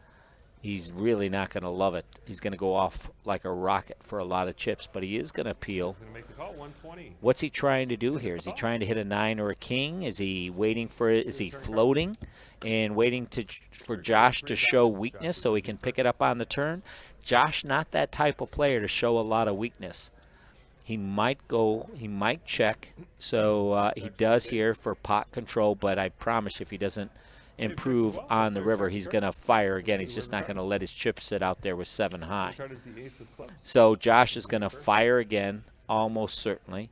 he's really not going to love it. He's going to go off like a rocket for a lot of chips, but he is going to peel. What's he trying to do here? Is he trying to hit a 9 or a king? Is he waiting for it? Is he floating and waiting for Josh to show weakness so he can pick it up on the turn? Josh, not that type of player to show a lot of weakness. He might check, so he does here for pot control, but I promise if he doesn't improve on the river, he's going to fire again. He's just not going to let his chips sit out there with 7 high. So Josh is going to fire again, almost certainly.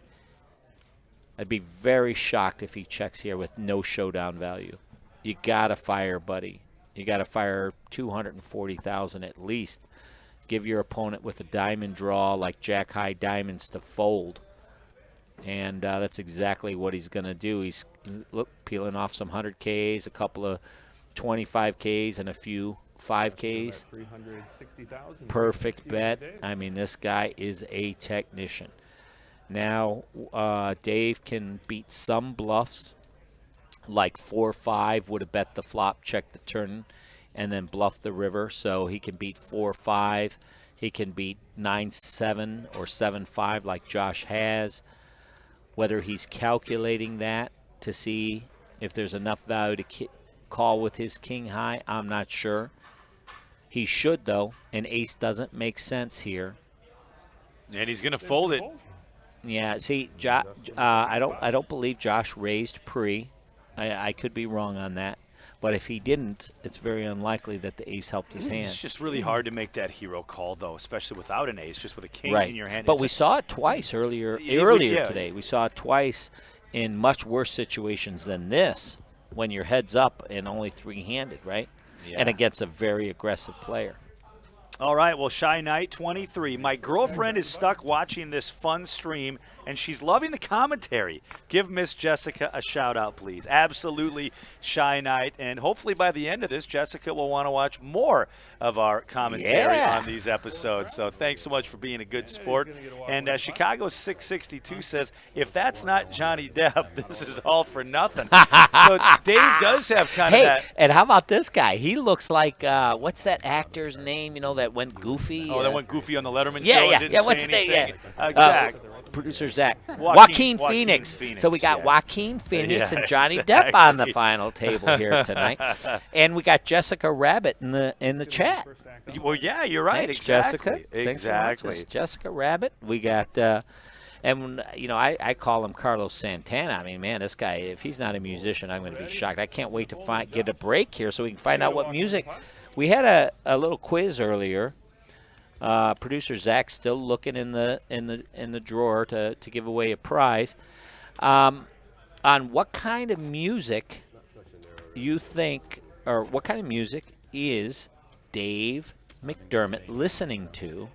I'd be very shocked if he checks here with no showdown value. You got to fire, buddy. You got to fire 240,000 at least. Give your opponent with a diamond draw like jack high diamonds to fold. And that's exactly what he's going to do. He's peeling off some 100Ks, a couple of 25Ks, and a few 5Ks. Perfect bet. I mean, this guy is a technician. Now, Dave can beat some bluffs, like 4-5 would have bet the flop, check the turn, and then bluff the river. So he can beat 4-5. He can beat 9-7 or 7-5 like Josh has. Whether he's calculating that to see if there's enough value to call with his king high, I'm not sure. He should, though. An ace doesn't make sense here. And he's going to fold it. Yeah, see, I don't believe Josh raised pre. I could be wrong on that. But if he didn't, it's very unlikely that the ace helped his hand. It's just really hard to make that hero call, though, especially without an ace, just with a king in your hand. But we saw it twice earlier today. We saw it twice in much worse situations than this when you're heads up and only 3-handed, right? Yeah. And against a very aggressive player. All right, well, Shy Knight 23. My girlfriend is stuck watching this fun stream, and she's loving the commentary. Give Miss Jessica a shout-out, please. Absolutely, Shy Knight. And hopefully by the end of this, Jessica will want to watch more of our commentary on these episodes. So thanks so much for being a good sport. And Chicago 662 says, if that's not Johnny Depp, this is all for nothing. So Dave does have kind of that. And how about this guy? He looks like, what's that actor's name, that went goofy? Oh, that went goofy on the Letterman show and didn't say what's anything? His name? Zach. Producer Zach. Joaquin Phoenix. Phoenix. So we got Joaquin Phoenix and Johnny Depp on the final table here tonight. And we got Jessica Rabbit in the chat. Well, yeah, you're right. Thanks, Exactly. Jessica. Exactly. Jessica Rabbit. We got, and, I call him Carlos Santana. I mean, man, this guy, if he's not a musician, I'm going to be shocked. I can't wait to get a break here so we can find out what music. We had a little quiz earlier. Producer Zach still looking in the drawer to give away a prize on what kind of music you think, or what kind of music is Dave McDermott listening to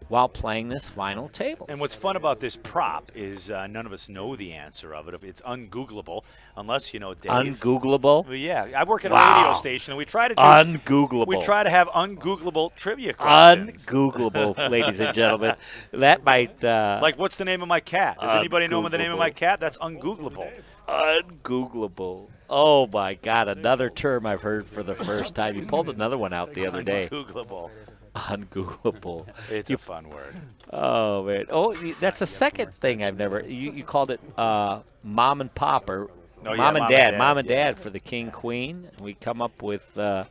while playing this final table. And what's fun about this prop is none of us know the answer of it. It's ungoogleable unless you know Dave. Ungoogleable? Well, yeah, I work at a radio station, and we try to do ungoogleable. We try to have ungoogleable trivia questions. Ungoogleable, ladies and gentlemen. That might like, what's the name of my cat? Does anybody know the name of my cat? That's ungoogleable. Ungoogleable. Oh my God! Another term I've heard for the first time. You pulled another one out the other day. Ungoogleable. Ungoogleable. It's a fun word. Oh man! Oh, that's the second thing I've never. You called it mom and pop or mom and dad for the king queen. We come up with the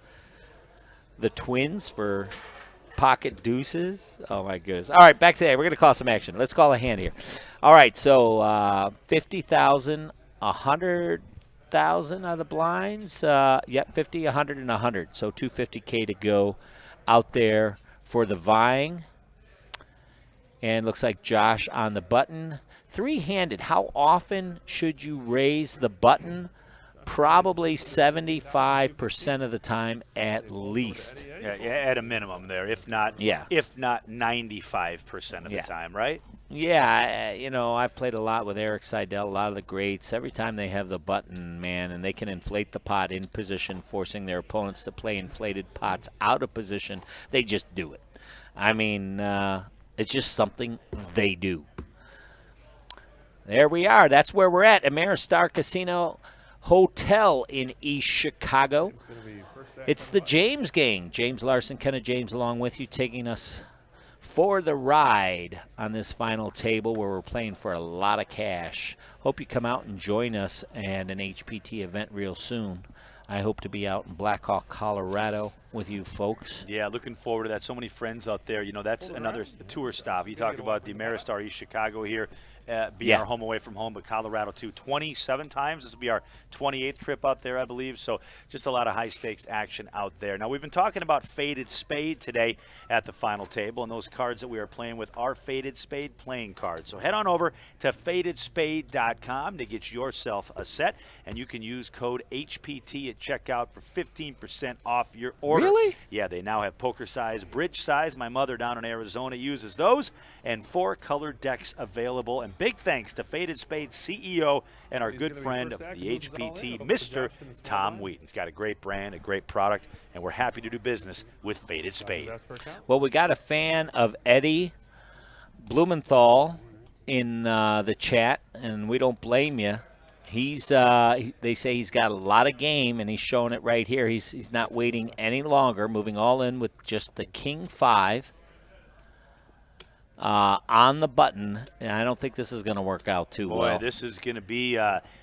twins for pocket deuces. Oh my goodness! All right, back to that. We're gonna call some action. Let's call a hand here. All right, so 50,000, 100,000 are the blinds. 50, 100, and 100. So 250K to go out there for the vying. And looks like Josh on the button. Three-handed, how often should you raise the button? Probably 75% of the time at least. Yeah, at a minimum there, if not 95% of the time, right? Yeah, I've played a lot with Eric Seidel, a lot of the greats. Every time they have the button, man, and they can inflate the pot in position, forcing their opponents to play inflated pots out of position, they just do it. I mean, it's just something they do. There we are. That's where we're at. Ameristar Casino Hotel in East Chicago. It's the James gang. James Larson, Kenna James along with you, taking us for the ride on this final table where we're playing for a lot of cash. Hope you come out and join us at an HPT event real soon. I hope to be out in Black Hawk, Colorado with you folks. Yeah, looking forward to that. So many friends out there. That's another tour stop. You talk about the Ameristar East Chicago here. Being our home away from home, but Colorado too. 27 times. This will be our 28th trip out there, I believe. So just a lot of high-stakes action out there. Now, we've been talking about Faded Spade today at the final table, and those cards that we are playing with are Faded Spade playing cards. So head on over to fadedspade.com to get yourself a set, and you can use code HPT at checkout for 15% off your order. Really? Yeah, they now have poker size, bridge size. My mother down in Arizona uses those, and 4 colored decks available. And big thanks to Faded Spade's CEO and our good friend of the HPT, Mr. Tom Wheaton. He's got a great brand, a great product, and we're happy to do business with Faded Spade. Well, we got a fan of Eddie Blumenthal in the chat, and we don't blame you. He's they say he's got a lot of game, and he's showing it right here. He's not waiting any longer, moving all in with just the King 5. On the button, and I don't think this is going to work out too well. Boy, this is going to be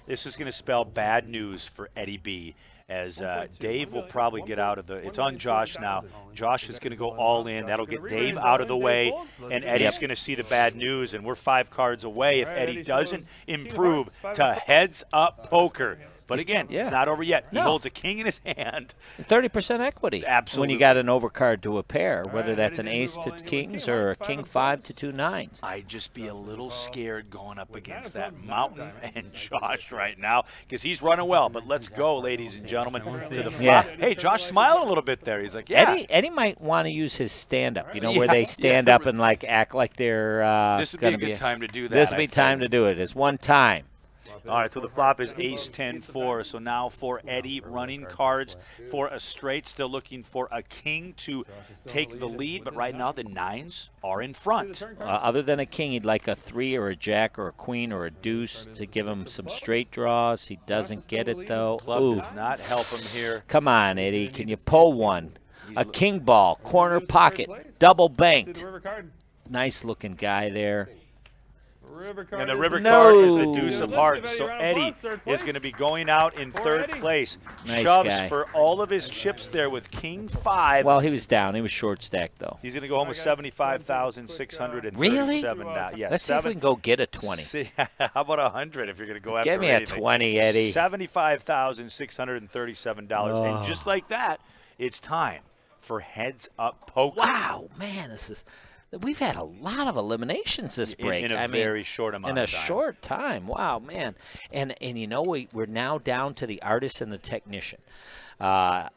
this is going to spell bad news for Eddie B. As Dave will probably get out of the. It's on Josh now. Josh is going to go all in. That'll get Dave out of the way, and Eddie's going to see the bad news. And we're 5 cards away if Eddie doesn't improve to heads up poker. But again, it's not over yet. He holds a king in his hand. 30% equity. Absolutely. When you got an overcard to a pair, whether that's an ace to kings or a king 5 to 2 nines. I'd just be a little scared going up against that mountain and Josh right now because he's running well. But let's go, ladies and gentlemen, to the flop. Hey, Josh smiling a little bit there. He's like, yeah. Eddie might want to use his stand-up, where they stand up and act like they're this would be a good time to do that. This would be time to do it. It's one time. All right, so the flop is ace-10-4. So now for Eddie, running cards for a straight, still looking for a king to take the lead. But right now the nines are in front. Other than a king, he'd like a 3 or a jack or a queen or a deuce to give him some straight draws. He doesn't get it, though. Club does not help him here. Come on, Eddie. Can you pull one? A king ball, corner pocket, double banked. Nice-looking guy there. And the river card is the deuce of hearts. So Eddie is going to be going out in third place. Nice Shoves guy. for all of his chips there with king 5. Well, he was down. He was short stacked, though. He's going to go home with $75,637. Really? Yes. Let's see if we can go get a 20. How about 100 if you're going to go after Give me anything? a 20, Eddie. $75,637. And just like that, it's time for heads up poker. Wow, man, we've had a lot of eliminations this break. In a very short amount of time. In a short time. Wow, man. And we're now down to the artist and the technician. I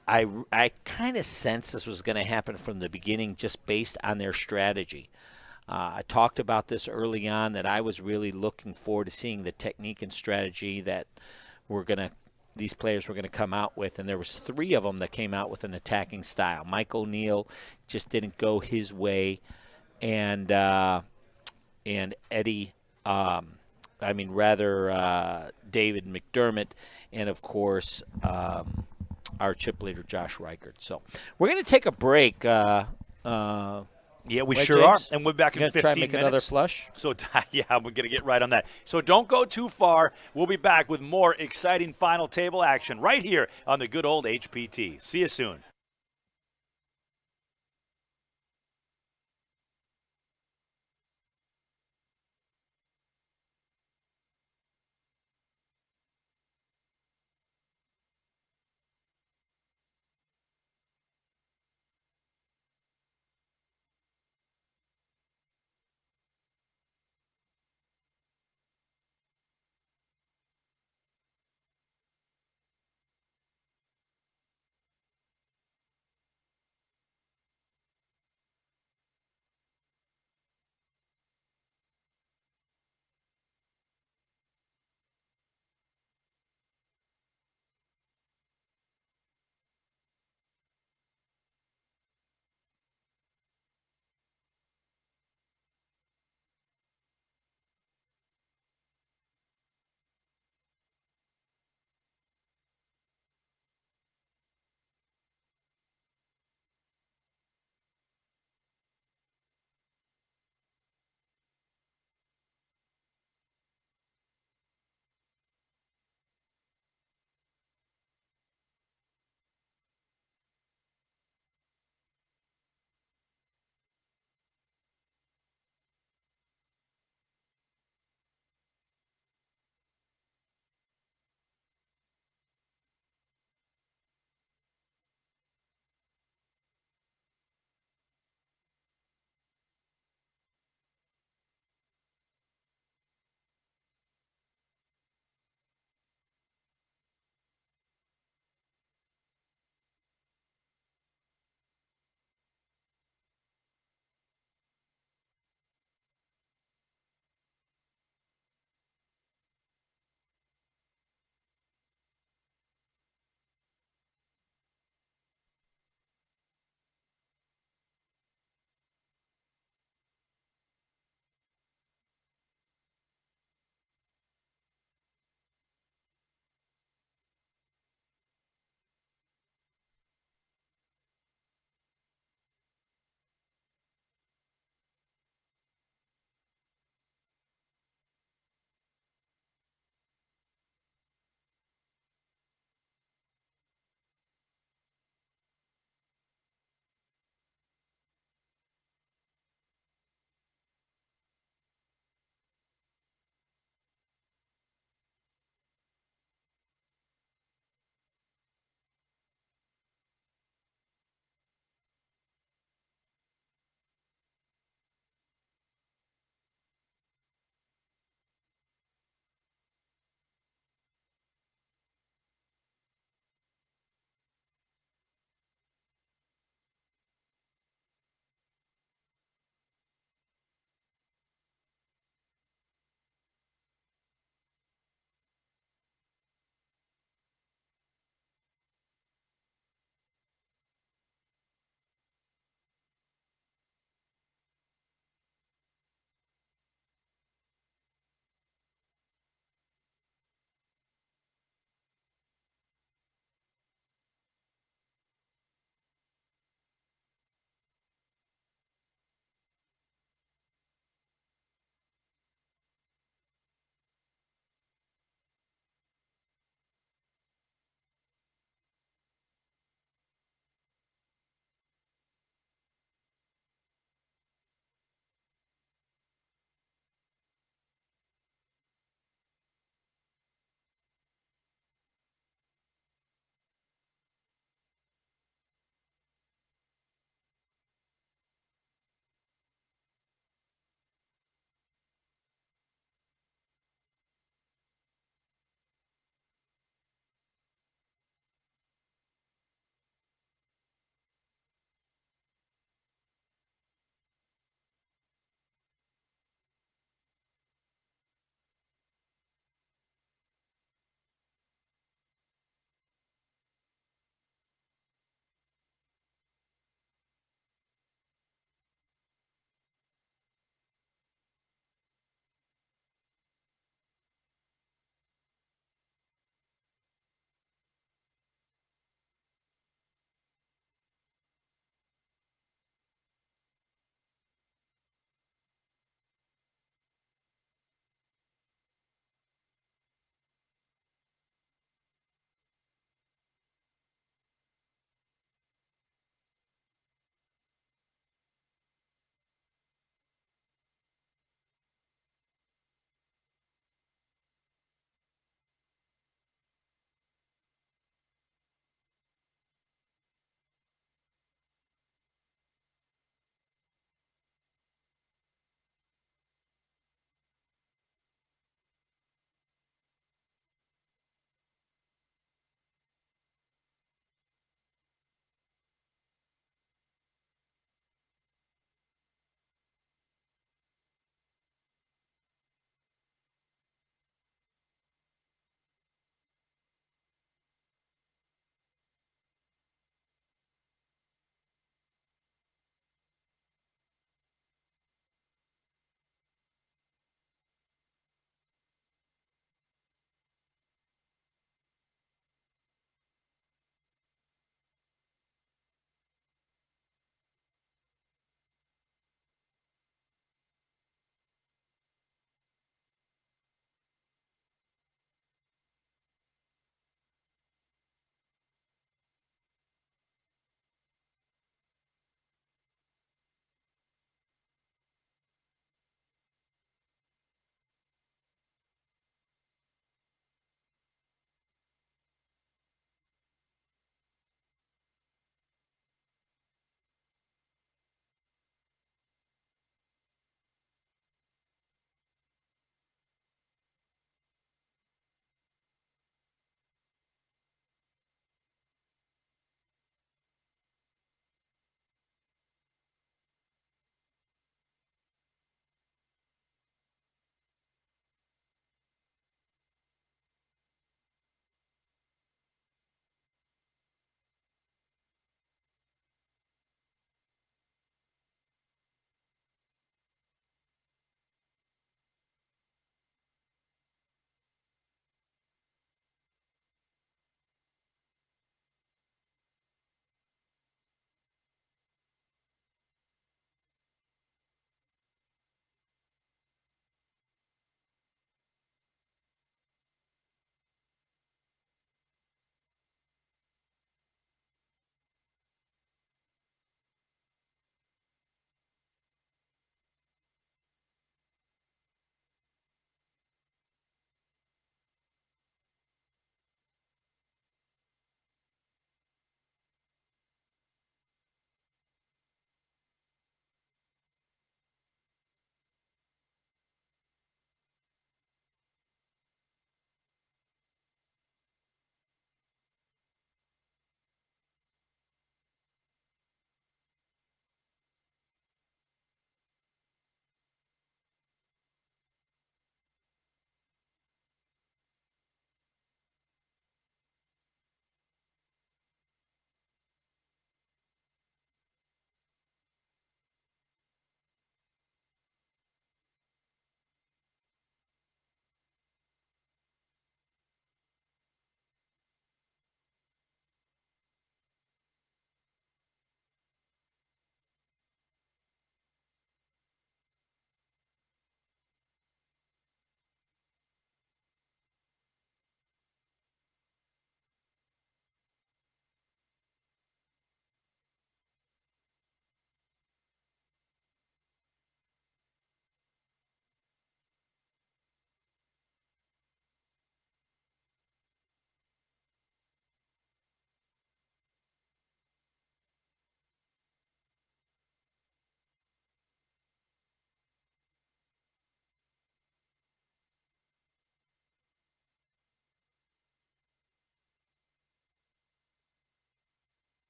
kind of sensed this was going to happen from the beginning just based on their strategy. I talked about this early on that I was really looking forward to seeing the technique and strategy that these players were going to come out with, and there was 3 of them that came out with an attacking style. Mike O'Neill just didn't go his way. And Eddie, David McDermott, and of course our chip leader Josh Reichert. So we're going to take a break. Yeah, we right, sure James? are, and we're back in 15 try and make minutes. another flush. So yeah, we're going to get right on that. So don't go too far. We'll be back with more exciting final table action right here on the good old HPT. See you soon.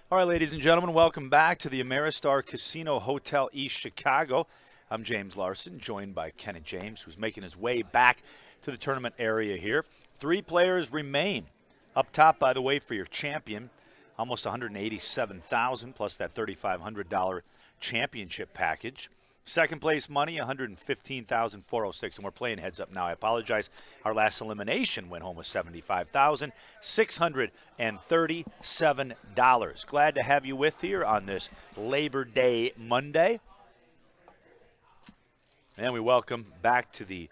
All right, ladies and gentlemen, welcome back to the Ameristar Casino Hotel East Chicago. I'm James Larson, joined by Kenneth James, who's making his way back to the tournament area here. 3 players remain. Up top, by the way, for your champion, almost $187,000 plus that $3,500 championship package. Second place money, $115,406, and we're playing heads up now. I apologize. Our last elimination went home with $75,637. Glad to have you with here on this Labor Day Monday. And we welcome back to the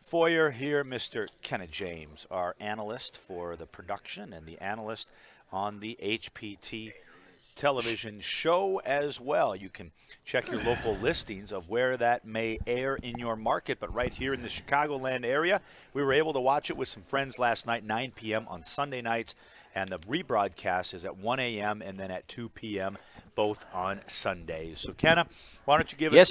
foyer here Mr. Kenneth James, our analyst for the production and the analyst on the HPT television show as well. You can check your local listings of where that may air in your market, but right here in the Chicagoland area, we were able to watch it with some friends last night, 9 p.m. on Sunday nights, and the rebroadcast is at 1 a.m. and then at 2 p.m. both on Sundays. So, Kenna, why don't you give us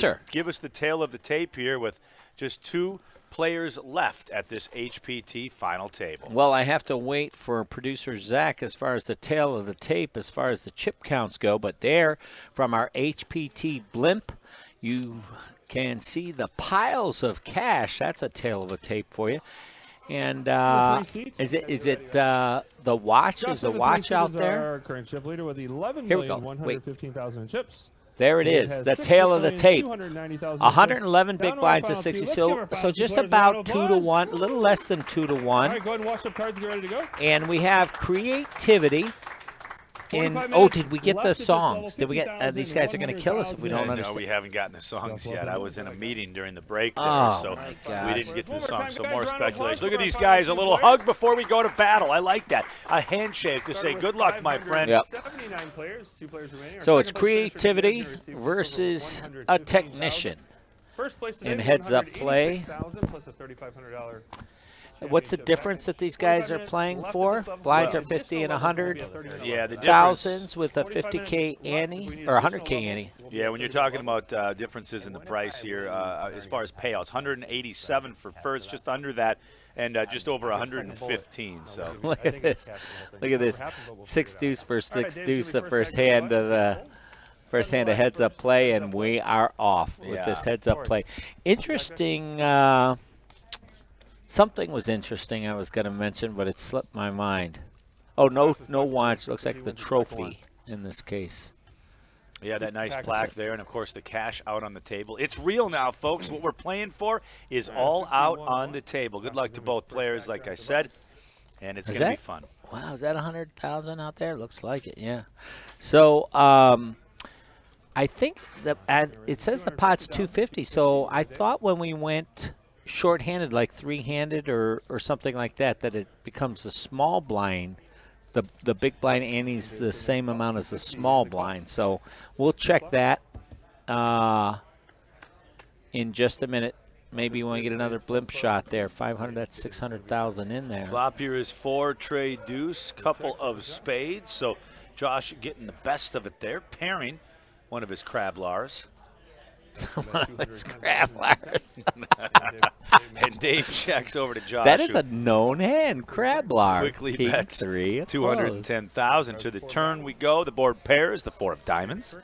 the tale of the tape here with just 2 players left at this HPT final table. Well, I have to wait for producer Zach as far as the tail of the tape, as far as the chip counts go. But there, from our HPT blimp, you can see the piles of cash. That's a tail of a tape for you. And is it the watch? Is the watch out there? Our current chip leader with 11,115,000 chips. There it is, the tail of the tape. 111 big blinds to 60. So just about 2 to 1, a little less than 2 to 1. All right, go ahead and wash up cards and get ready to go. And we have creativity. Did we get the songs? Did we get? These guys are going to kill us if we don't understand. No, we haven't gotten the songs yet. I was in a meeting during the break there, so we didn't get to the songs. So more speculation. Look at these guys. A little hug before we go to battle. I like that. A handshake to say good luck, my friend. Yep. 79 players, 2 players remaining. So it's creativity versus a technician. First place in heads-up play. Plus a $3,500. What's the difference that these guys are playing for? Blinds are 50 and 100. Yeah, the thousands with a 50K ante or 100K ante. Yeah, when you're talking about differences in the price here, as far as payouts, 187 for first, just under that, and just over 115. So look at this. Look at this. 6 deuce for 6 deuce the first hand of the. First hand of heads-up play, and we are off with this heads-up play. Interesting. Something was interesting I was going to mention, but it slipped my mind. Oh, no watch. Looks like the trophy in this case. Yeah, that nice plaque there, and, of course, the cash out on the table. It's real now, folks. What we're playing for is all out on the table. Good luck to both players, like I said, and it's going to be fun. Wow, is that 100,000 out there? Looks like it, yeah. So I think it says the pot's 250, so I thought when we went short-handed, like 3-handed or something like that, that it becomes a small blind. The big blind ante's the same amount as the small blind. So we'll check that in just a minute. Maybe you want to get another blimp shot there. 500, that's 600,000 in there. Flop here is 4 tray deuce, couple of spades. So Josh getting the best of it there, pairing one of his crab lars. And Dave checks over to Josh. That is a known hand, crab lar. Quickly bets 210,000 to the turn we go. The board pairs the 4 of diamonds.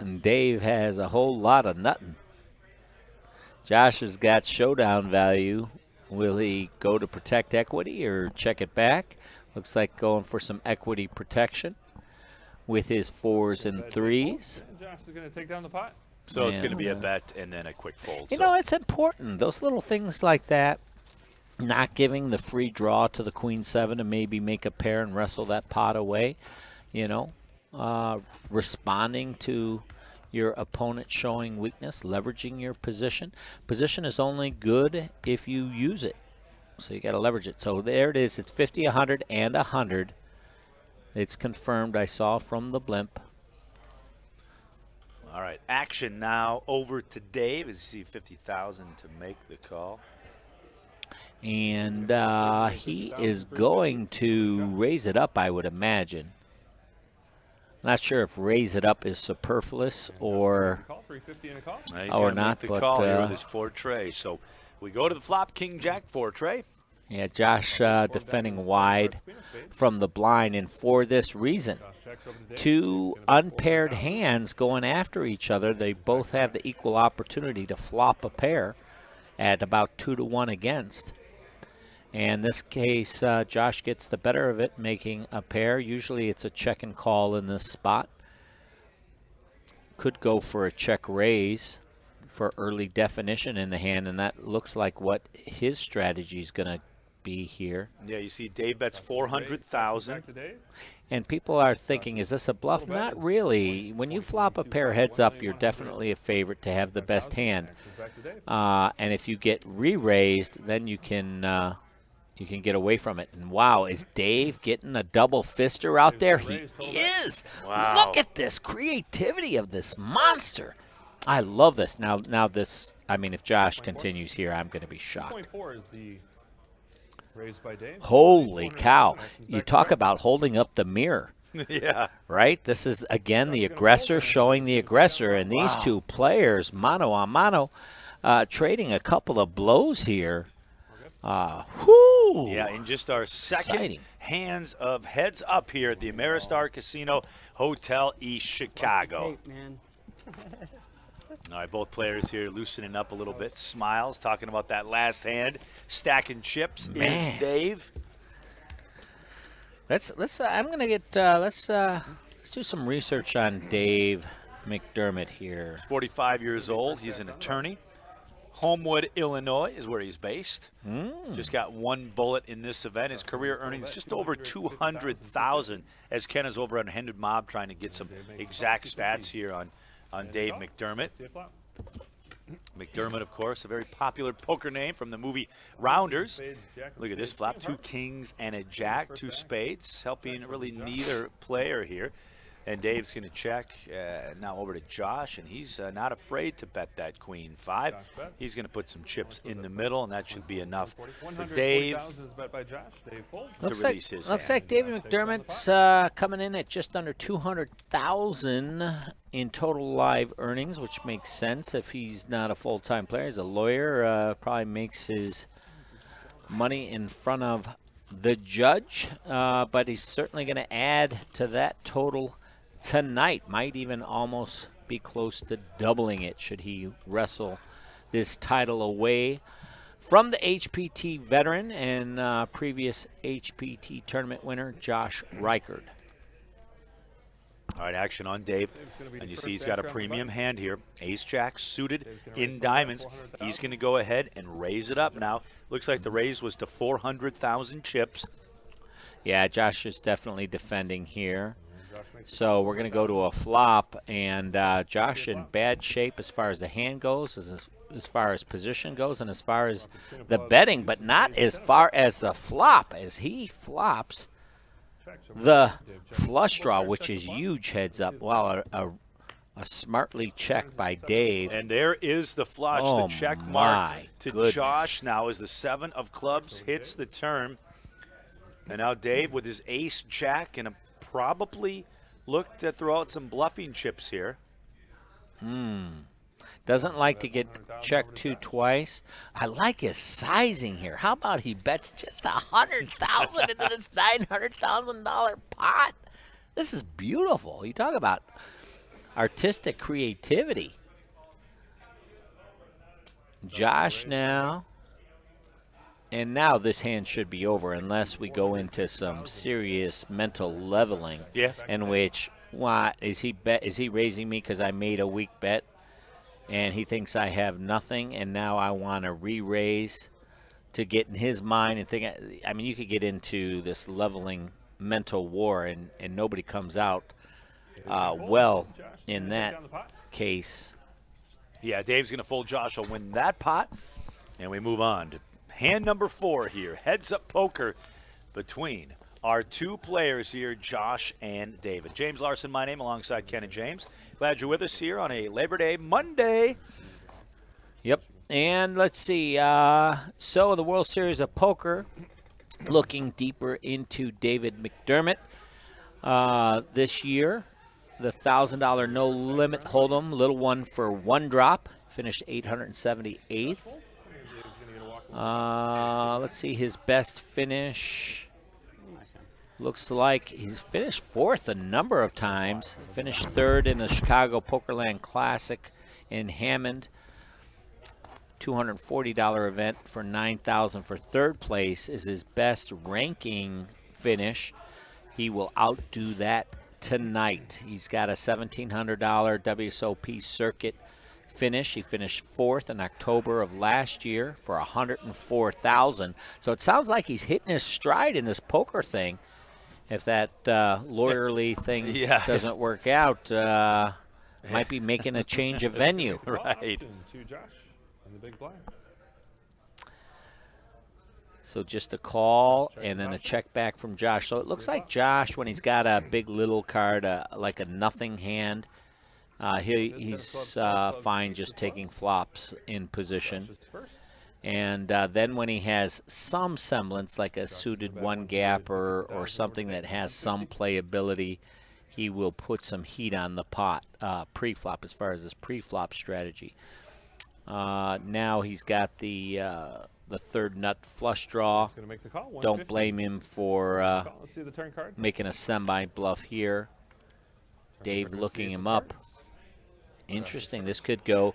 And Dave has a whole lot of nothing. Josh has got showdown value. Will he go to protect equity or check it back? Looks like going for some equity protection with his 4s and 3s. Josh is going to take down the pot. So it's going to be a bet and then a quick fold. You know, it's important. Those little things like that, not giving the free draw to the queen 7 to maybe make a pair and wrestle that pot away, you know, responding to your opponent showing weakness, leveraging your position. Position is only good if you use it. So you got to leverage it. So there it is. It's 50, 100, and 100. It's confirmed. I saw from the blimp. All right, action now over to Dave. As you see, 50,000 to make the call. And he is going to raise it up, I would imagine. Not sure if raise it up is superfluous or not. But call here with his 4 tray. So we go to the flop, King Jack 4 tray. Yeah, Josh defending wide from the blind, and for this reason. Two unpaired hands going after each other. They both have the equal opportunity to flop a pair at about 2-1 against. And in this case, Josh gets the better of it, making a pair. Usually it's a check and call in this spot. Could go for a check raise for early definition in the hand, and that looks like what his strategy is going to be here. Yeah, you see Dave bets 400,000. And people are thinking, is this a bluff? Not really. When you flop a pair heads up, you're definitely a favorite to have the best hand. And if you get re-raised, then you can get away from it. And wow, is Dave getting a double fister out there? He is. Wow. Look at this creativity of this monster. I love this. Now this, I mean, if Josh continues here, I'm going to be shocked. Holy cow. You talk about holding up the mirror. Yeah. Right? This is, again, the aggressor showing the aggressor. And these two players, mano a mano, trading a couple of blows here. Whoo! Yeah, in just our second Exciting. hands of heads up here at the Ameristar Casino Hotel East Chicago. All right, both players here loosening up a little bit. Smiles, talking about that last hand. Stacking chips Man. is Dave. Let's I'm going to get let's do some research on Dave McDermott here. He's 45 years old. He's an attorney. Homewood, Illinois is where he's based. Just got one bullet in this event. His career earnings just over $200,000 as Ken is over on Hendred Mob trying to get some exact stats here on Dave McDermott. McDermott, of course, a very popular poker name from the movie Rounders. Look at this flop, 2 kings and a jack, 2 spades, helping really neither player here. And Dave's going to check now over to Josh, and he's not afraid to bet that queen 5. He's going to put some chips in the middle, and that should be enough for Dave to release his Looks hand. like David McDermott's coming in at just under $200,000 in total live earnings, which makes sense if he's not a full-time player. He's a lawyer, probably makes his money in front of the judge, but he's certainly going to add to that total tonight. Might even almost be close to doubling it should he wrestle this title away from the HPT veteran and previous HPT tournament winner, Josh Reichard. All right, action on Dave. And you see he's got a premium hand here. Ace-Jack suited in diamonds. He's going to go ahead and raise it up now. Looks like the raise was to 400,000 chips. Yeah, Josh is definitely defending here. So we're going to go to a flop, and Josh in bad shape as far as the hand goes, as far as position goes, and as far as the betting, but not as far as the flop. As he flops the flush draw, which is huge heads up. Wow, a smartly check by Dave. And there is the flush, the check mark to Josh now as the 7 of clubs hits the turn. And now Dave with his ace-jack and probably look to throw out some bluffing chips here. Doesn't like to get checked twice. I like his sizing here. How about he bets just $100,000 into this $900,000 pot? This is beautiful. You talk about artistic creativity. Josh now. And now this hand should be over unless we go into some serious mental leveling. Yeah. In which, why is he raising me because I made a weak bet, and he thinks I have nothing, and now I want to re-raise to get in his mind and think. I mean, you could get into this leveling mental war, and nobody comes out well in that case. Yeah, Dave's going to fold. Josh will win that pot, and we move on to hand number 4 here. Heads up poker between our 2 players here, Josh and David. James Larson, my name, alongside Ken and James. Glad you're with us here on a Labor Day Monday. Yep. And let's see. So the World Series of Poker, looking deeper into David McDermott this year. The $1,000 no limit hold'em, little one for 1 drop, finished 878th. Let's see his best finish. Looks like he's finished fourth a number of times. Finished third in the Chicago Pokerland Classic in Hammond. $240 event for $9,000 for third place is his best ranking finish. He will outdo that tonight. He's got a $1,700 WSOP circuit finish. He finished fourth in October of last year for $104,000. So it sounds like he's hitting his stride in this poker thing. If that lawyerly thing doesn't work out, might be making a change of venue. Right. To Josh and the big blind. So just a call and then a check back from Josh. So it looks like Josh, when he's got a big little card, like a nothing hand, he's fine just taking flops in position. And then when he has some semblance, like a suited one gap or something that has some playability, he will put some heat on the pot pre-flop as far as his pre-flop strategy. Now he's got the third nut flush draw. Don't blame him for making a semi-bluff here. Dave looking him up. Interesting. This could go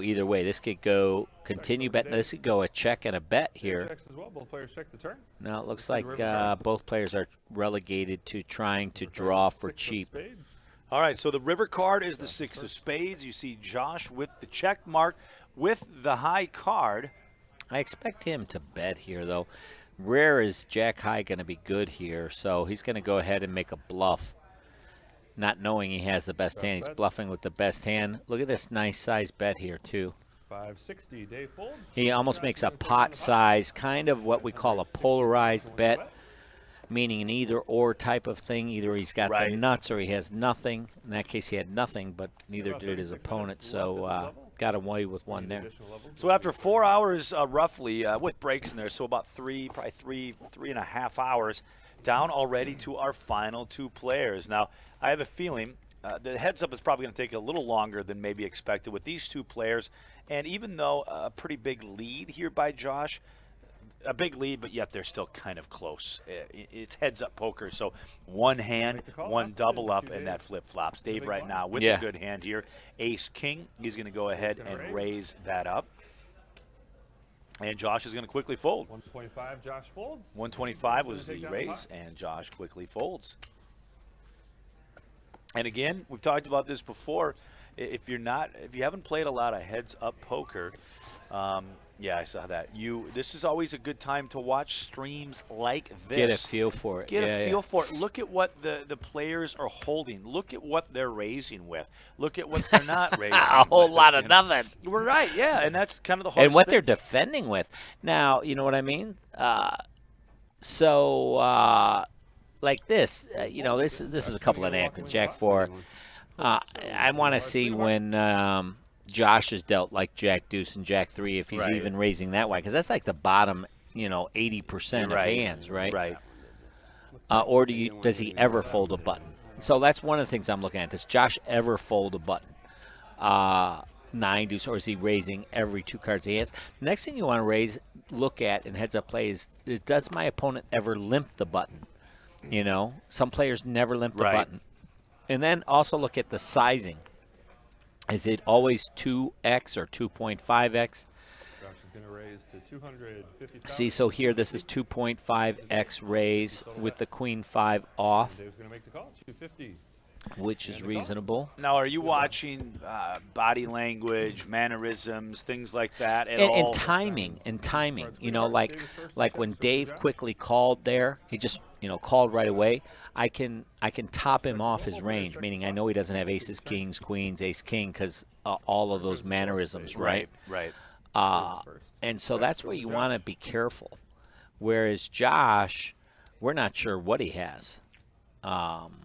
either way. This could go continue betting. This could go a check and a bet here. Now it looks like both players are relegated to trying to draw for cheap. All right, so the river card is the 6 of spades. You see Josh with the check mark with the high card. I expect him to bet here, though. Rare is Jack high going to be good here, so he's going to go ahead and make a bluff, not knowing he has the best hand. He's bluffing with the best hand. Look at this nice size bet here, too. 560, Dave fold. He almost makes a pot size, kind of what we call a polarized bet, meaning an either-or type of thing. Either he's got the nuts or he has nothing. In that case, he had nothing, but neither did his opponent, so got away with one there. So after 4 hours, roughly, with breaks in there, so about probably three and a half hours, down already to our final two players. Now, I have a feeling the heads-up is probably going to take a little longer than maybe expected with these two players. And even though a pretty big lead here by Josh, a big lead, but yet they're still kind of close. It's heads-up poker, so one hand, one double up, and that flip-flops. Dave right now with a good hand here. Ace-king, he's going to go ahead and raise that up. And Josh is going to quickly fold. 125, Josh folds. 125 was the raise, and Josh quickly folds. And again, we've talked about this before. If you haven't played a lot of heads-up poker, yeah, I saw that. This is always a good time to watch streams like this. Get a feel for it. Get a feel for it. Look at what the players are holding. Look at what they're raising with. Look at what they're not raising a whole lot of nothing. We're right, yeah, and that's kind of the hardest And what thing. they're defending with. Now, you know what I mean? Like this, this is a couple of napkins. Jack 4. I want to see when Josh is dealt like Jack Deuce and Jack 3, if he's even raising that way, because that's like the bottom, 80% of hands, right? Right. Or does he ever fold a button? So that's one of the things I'm looking at. Does Josh ever fold a button? 9 deuce, or is he raising every 2 cards he has? Next thing you want to look at in heads-up play is, does my opponent ever limp the button? Some players never limp the button. And then also look at the sizing. Is it always 2x or 2.5x? Josh is going to raise to 250,000. See, so here this is 2.5x raise with the queen 5 off, Dave's going to make the call. 250. which is reasonable. Now, are you watching body language, mannerisms, things like that at all? And timing. Like when Dave quickly called there, he just called right away. I can top him off his range, meaning I know he doesn't have aces, kings, queens, ace, king, because all of those mannerisms, right? Right. And so that's where you want to be careful. Whereas Josh, we're not sure what he has. And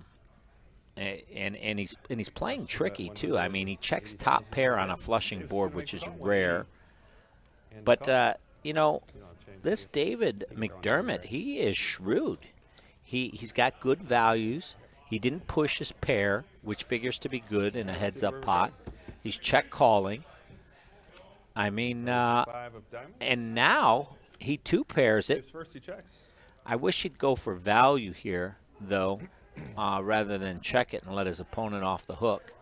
he's playing tricky too. I mean, he checks top pair on a flushing board, which is rare. But this David McDermott, he is shrewd. He's got good values. He didn't push his pair, which figures to be good in a heads-up pot. He's check calling. I mean, 5 of diamonds. and now he two pairs it. Dave's first he checks. I wish he'd go for value here, though, rather than check it and let his opponent off the hook.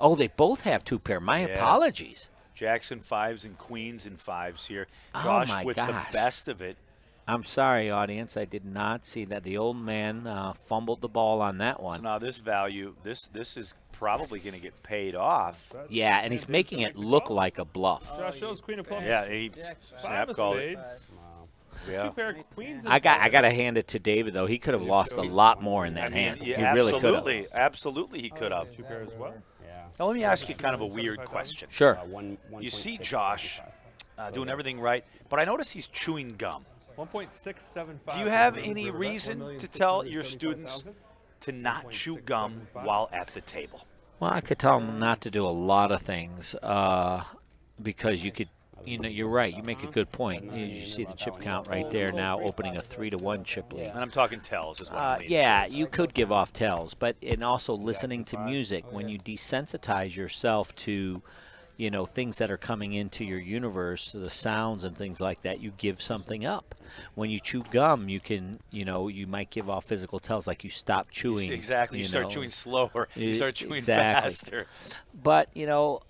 Oh, they both have two pair. My apologies. Jackson 5s and queens and 5s here. Oh, Josh my with gosh. the best of it. I'm sorry, audience. I did not see that. The old man fumbled the ball on that So one. now this value, this is probably going to get paid off. Yeah, and he's making it look like a bluff. Josh shows queen of clubs. Yeah, he 5 snap of called it. spades. Yeah. 2 pair of queens. And I got fives. to hand it to David though. He could have lost a lot more in that hand. Yeah, he really could have. absolutely he could have. 2 pair as well. Yeah. Now let me ask you kind of a weird question. Sure. You see Josh doing everything right, but I notice he's chewing gum. 1.675. Do you have any reason to tell your students to not chew gum while at the table? Well, I could tell him not to do a lot of things because you could, you're right. You make a good point. You see the chip count right there now, opening a 3-1 chip lead. And I'm talking tells as well. Yeah, you could give off tells, but and also listening to music when you desensitize yourself to, things that are coming into your universe, the sounds and things like that, you give something up. When you chew gum, you can, you might give off physical tells like you stop chewing. Exactly. You start chewing slower. You start chewing Exactly. faster. But,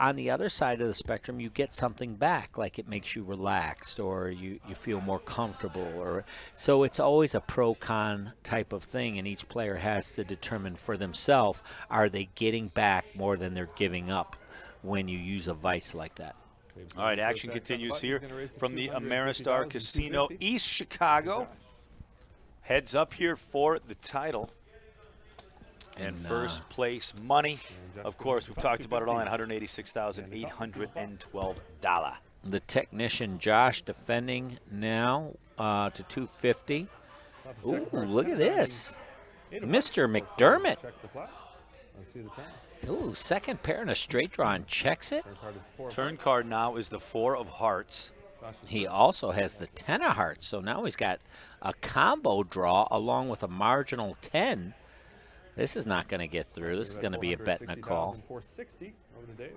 on the other side of the spectrum, you get something back, like it makes you relaxed or you feel more comfortable. So it's always a pro-con type of thing, and each player has to determine for themselves, are they getting back more than they're giving up when you use a vice like that. All right, action continues here from the Ameristar Casino, East Chicago. Heads up here for the title. And first place money. Of course, we've talked about it all, $186,812. The technician Josh defending now to 250. Ooh, look at this. Mr. McDermott. Check the flop. Let's see the turn. Ooh, second pair and a straight draw and checks it. Turn card is 4 of Turn card now is the 4 of hearts. He also has the 10 of hearts, so now he's got a combo draw along with a marginal 10. This is not going to get through. This is going to be a bet and a call. 460 over to Dave.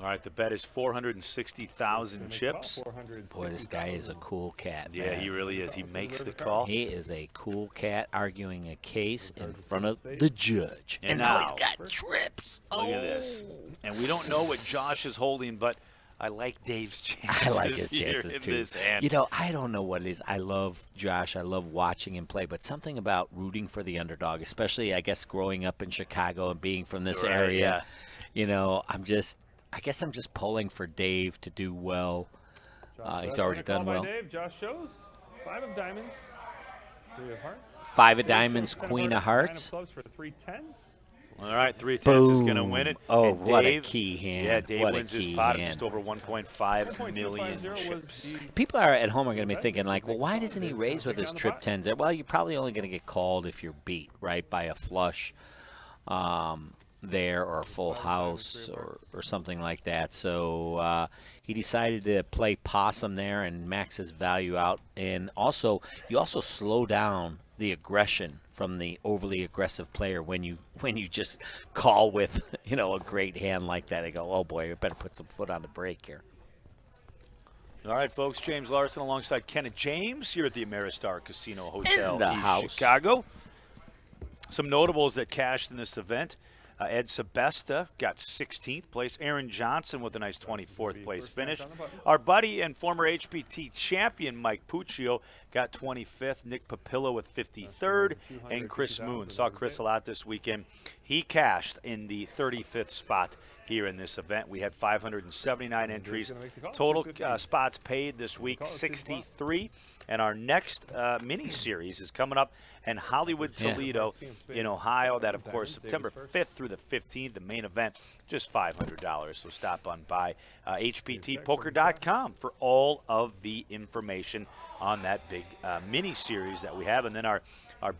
All right, the bet is 460,000 chips. Boy, this guy is a cool cat. Yeah, man. he really is. He makes the call. He is a cool cat arguing a case in front of the judge. And now now, he's got trips. Look at this. And we don't know what Josh is holding, but I like Dave's chances. I like his here chances in too. this hand. I don't know what it is. I love Josh. I love watching him play, but something about rooting for the underdog, especially I guess growing up in Chicago and being from this Right, area. I guess I'm just pulling for Dave to do well. He's already done well. Dave. Josh shows 5 of diamonds, 3 of hearts. 5 of diamonds, queen of hearts. 9 of clubs for 3 tens. All right, 3 tens is going to Boom. win it. Oh, And what a Dave, key hand. Yeah, Dave What a wins his key pot of hand. just over 1.5 million 2.250 was chips. the People are at home are going to be thinking like, well, why doesn't he raise with his trip tens? Well, you're probably only going to get called if you're beat, right, by a flush there or a full house or something like that. So he decided to play possum there and max his value out. And also, you also slow down the aggression from the overly aggressive player when you just call with a great hand like that. They go, oh boy, we better put some foot on the brake here. All right, folks, James Larson alongside Kenneth James here at the Ameristar Casino Hotel In the in house. Chicago. Some notables that cashed in this event. Ed Sebesta got 16th place. Aaron Johnson with a nice 24th place finish. Our buddy and former HPT champion Mike Puccio got 25th. Nick Papillo with 53rd. And Chris Moon. Saw Chris a lot this weekend. He cashed in the 35th spot here in this event. We had 579 entries. Total spots paid this week, 63. And our next mini-series is coming up in Hollywood, Toledo, in Ohio. That, of course, September 5th through the 15th, the main event, just $500. So stop on by hptpoker.com for all of the information on that big mini-series that we have. And then our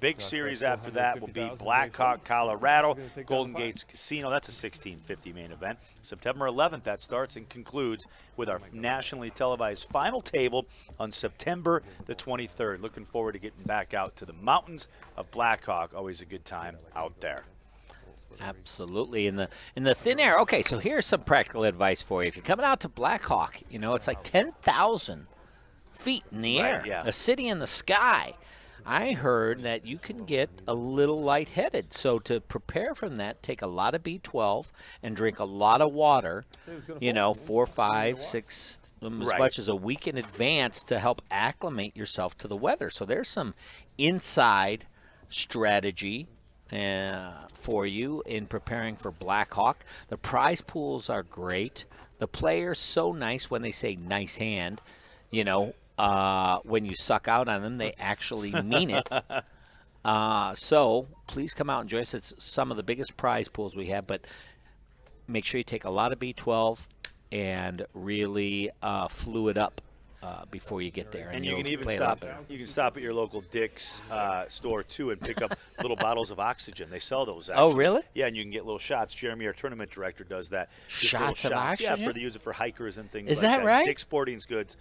big series after that will be Blackhawk, Colorado, Golden Gates Casino. That's a $16.50 main event. September 11th, that starts and concludes with our nationally televised final table on September the 23rd. Looking forward to getting back out to the mountains of Blackhawk. Always a good time out there. Absolutely. In the thin air. Okay, so here's some practical advice for you. If you're coming out to Black Hawk, it's like 10,000 feet in the air, yeah. a city in the sky. I heard that you can get a little lightheaded. So to prepare from that, take a lot of B12 and drink a lot of water, 4, 5, 6, as much as a week in advance to help acclimate yourself to the weather. So there's some inside strategy for you in preparing for Black Hawk. The prize pools are great. The players so nice when they say nice hand, when you suck out on them, they actually mean it. So please come out and join us. It's some of the biggest prize pools we have, but make sure you take a lot of B12 and really fluid up before you get there. And you can even stop. You can stop at your local Dick's store too and pick up little bottles of oxygen. They sell those. Actually. Oh, really? Yeah, and you can get little shots. Jeremy, our tournament director, does that. Just Shots of oxygen? Yeah, they use it for hikers and things. Is like that right? Dick's Sporting Goods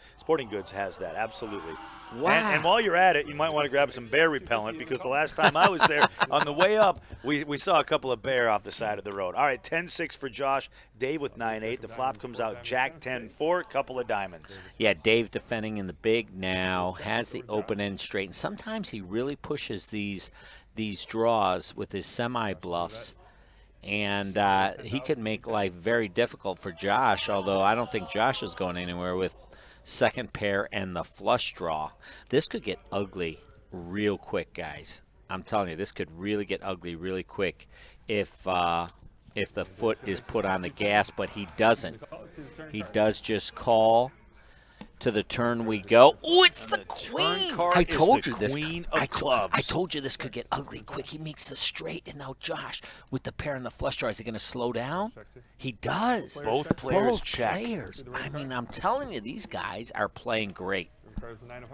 has that. Absolutely. Wow. And while you're at it, you might want to grab some bear repellent because the last time I was there, on the way up, we saw a couple of bear off the side of the road. All right, 10-6 for Josh. Dave with 9-8. The flop comes out Jack 10-4, couple of diamonds. Yeah, Dave defending in the big now, has the open end straight. And sometimes he really pushes these draws with his semi-bluffs. And he could make life very difficult for Josh, although I don't think Josh is going anywhere with second pair and the flush draw. This could get ugly real quick, guys. I'm telling you, this could really get ugly really quick if the foot is put on the gas, but he doesn't. He does just call. To the turn we go. Oh, it's the queen. I told you this. Queen of clubs. I told you this could get ugly quick. He makes the straight, and now Josh with the pair and the flush draw. Is he going to slow down? He does. Both players check. I mean, I'm telling you, these guys are playing great.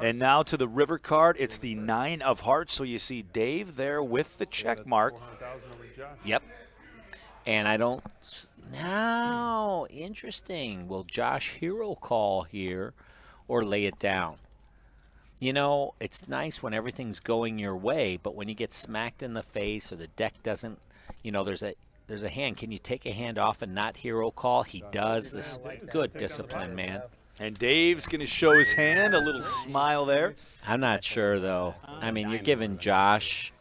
And now to the river card. It's the 9 of hearts. So you see Dave there with the check mark. Yep. And I don't. Now, interesting. Will Josh hero call here or lay it down? It's nice when everything's going your way, but when you get smacked in the face or the deck doesn't, there's a hand. Can you take a hand off and not hero call? He does. This good discipline, man. And Dave's going to show his hand, a little smile there. I'm not sure, though. I mean, you're giving Josh,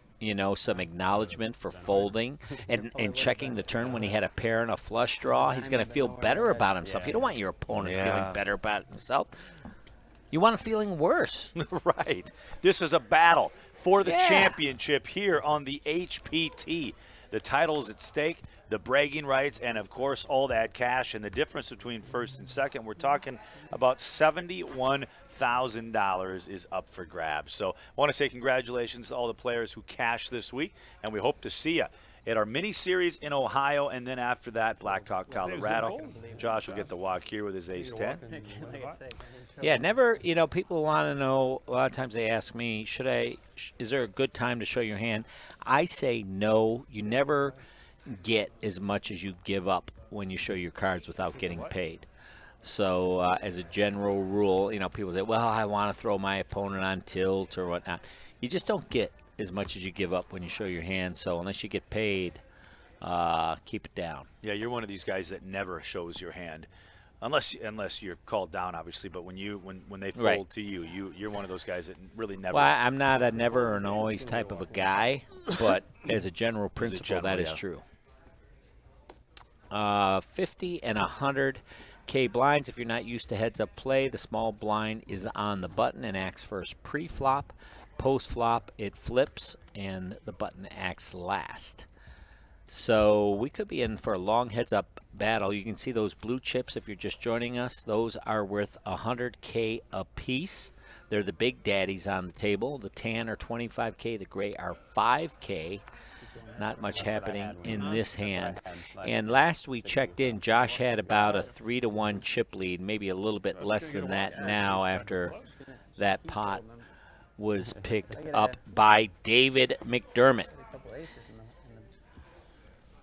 some acknowledgement for folding and checking the turn when he had a pair and a flush draw. He's going to feel better about himself. You don't want your opponent feeling better about himself. You want him feeling worse. Right. This is a battle for the championship here on the HPT. The title is at stake, the bragging rights, and, of course, all that cash. And the difference between first and second, we're talking about $71,000 is up for grabs. So I want to say congratulations to all the players who cashed this week, and we hope to see you at our mini-series in Ohio, and then after that, Blackhawk, Colorado. Josh will get the walk here with his ace-10. Yeah, never, people want to know, a lot of times they ask me, is there a good time to show your hand? I say no. You never get as much as you give up when you show your cards without getting paid. So as a general rule, people say, well, I want to throw my opponent on tilt or whatnot. You just don't get as much as you give up when you show your hand. So unless you get paid, keep it down. Yeah, you're one of these guys that never shows your hand. Unless you're called down, obviously, but when they fold to you're one of those guys that really never. Well, I'm not a never and always type of a guy, but as a general principle, that is true. 50 and 100K blinds. If you're not used to heads-up play, the small blind is on the button and acts first pre-flop. Post-flop, it flips, and the button acts last. So we could be in for a long heads-up battle. You can see those blue chips if you're just joining us. Those are worth 100K a piece. They're the big daddies on the table. The tan are 25K. The gray are 5K. Not much happening in this hand. And last we checked in, Josh had about a 3-1 chip lead, maybe a little bit less than that now after that pot was picked up by David McDermott.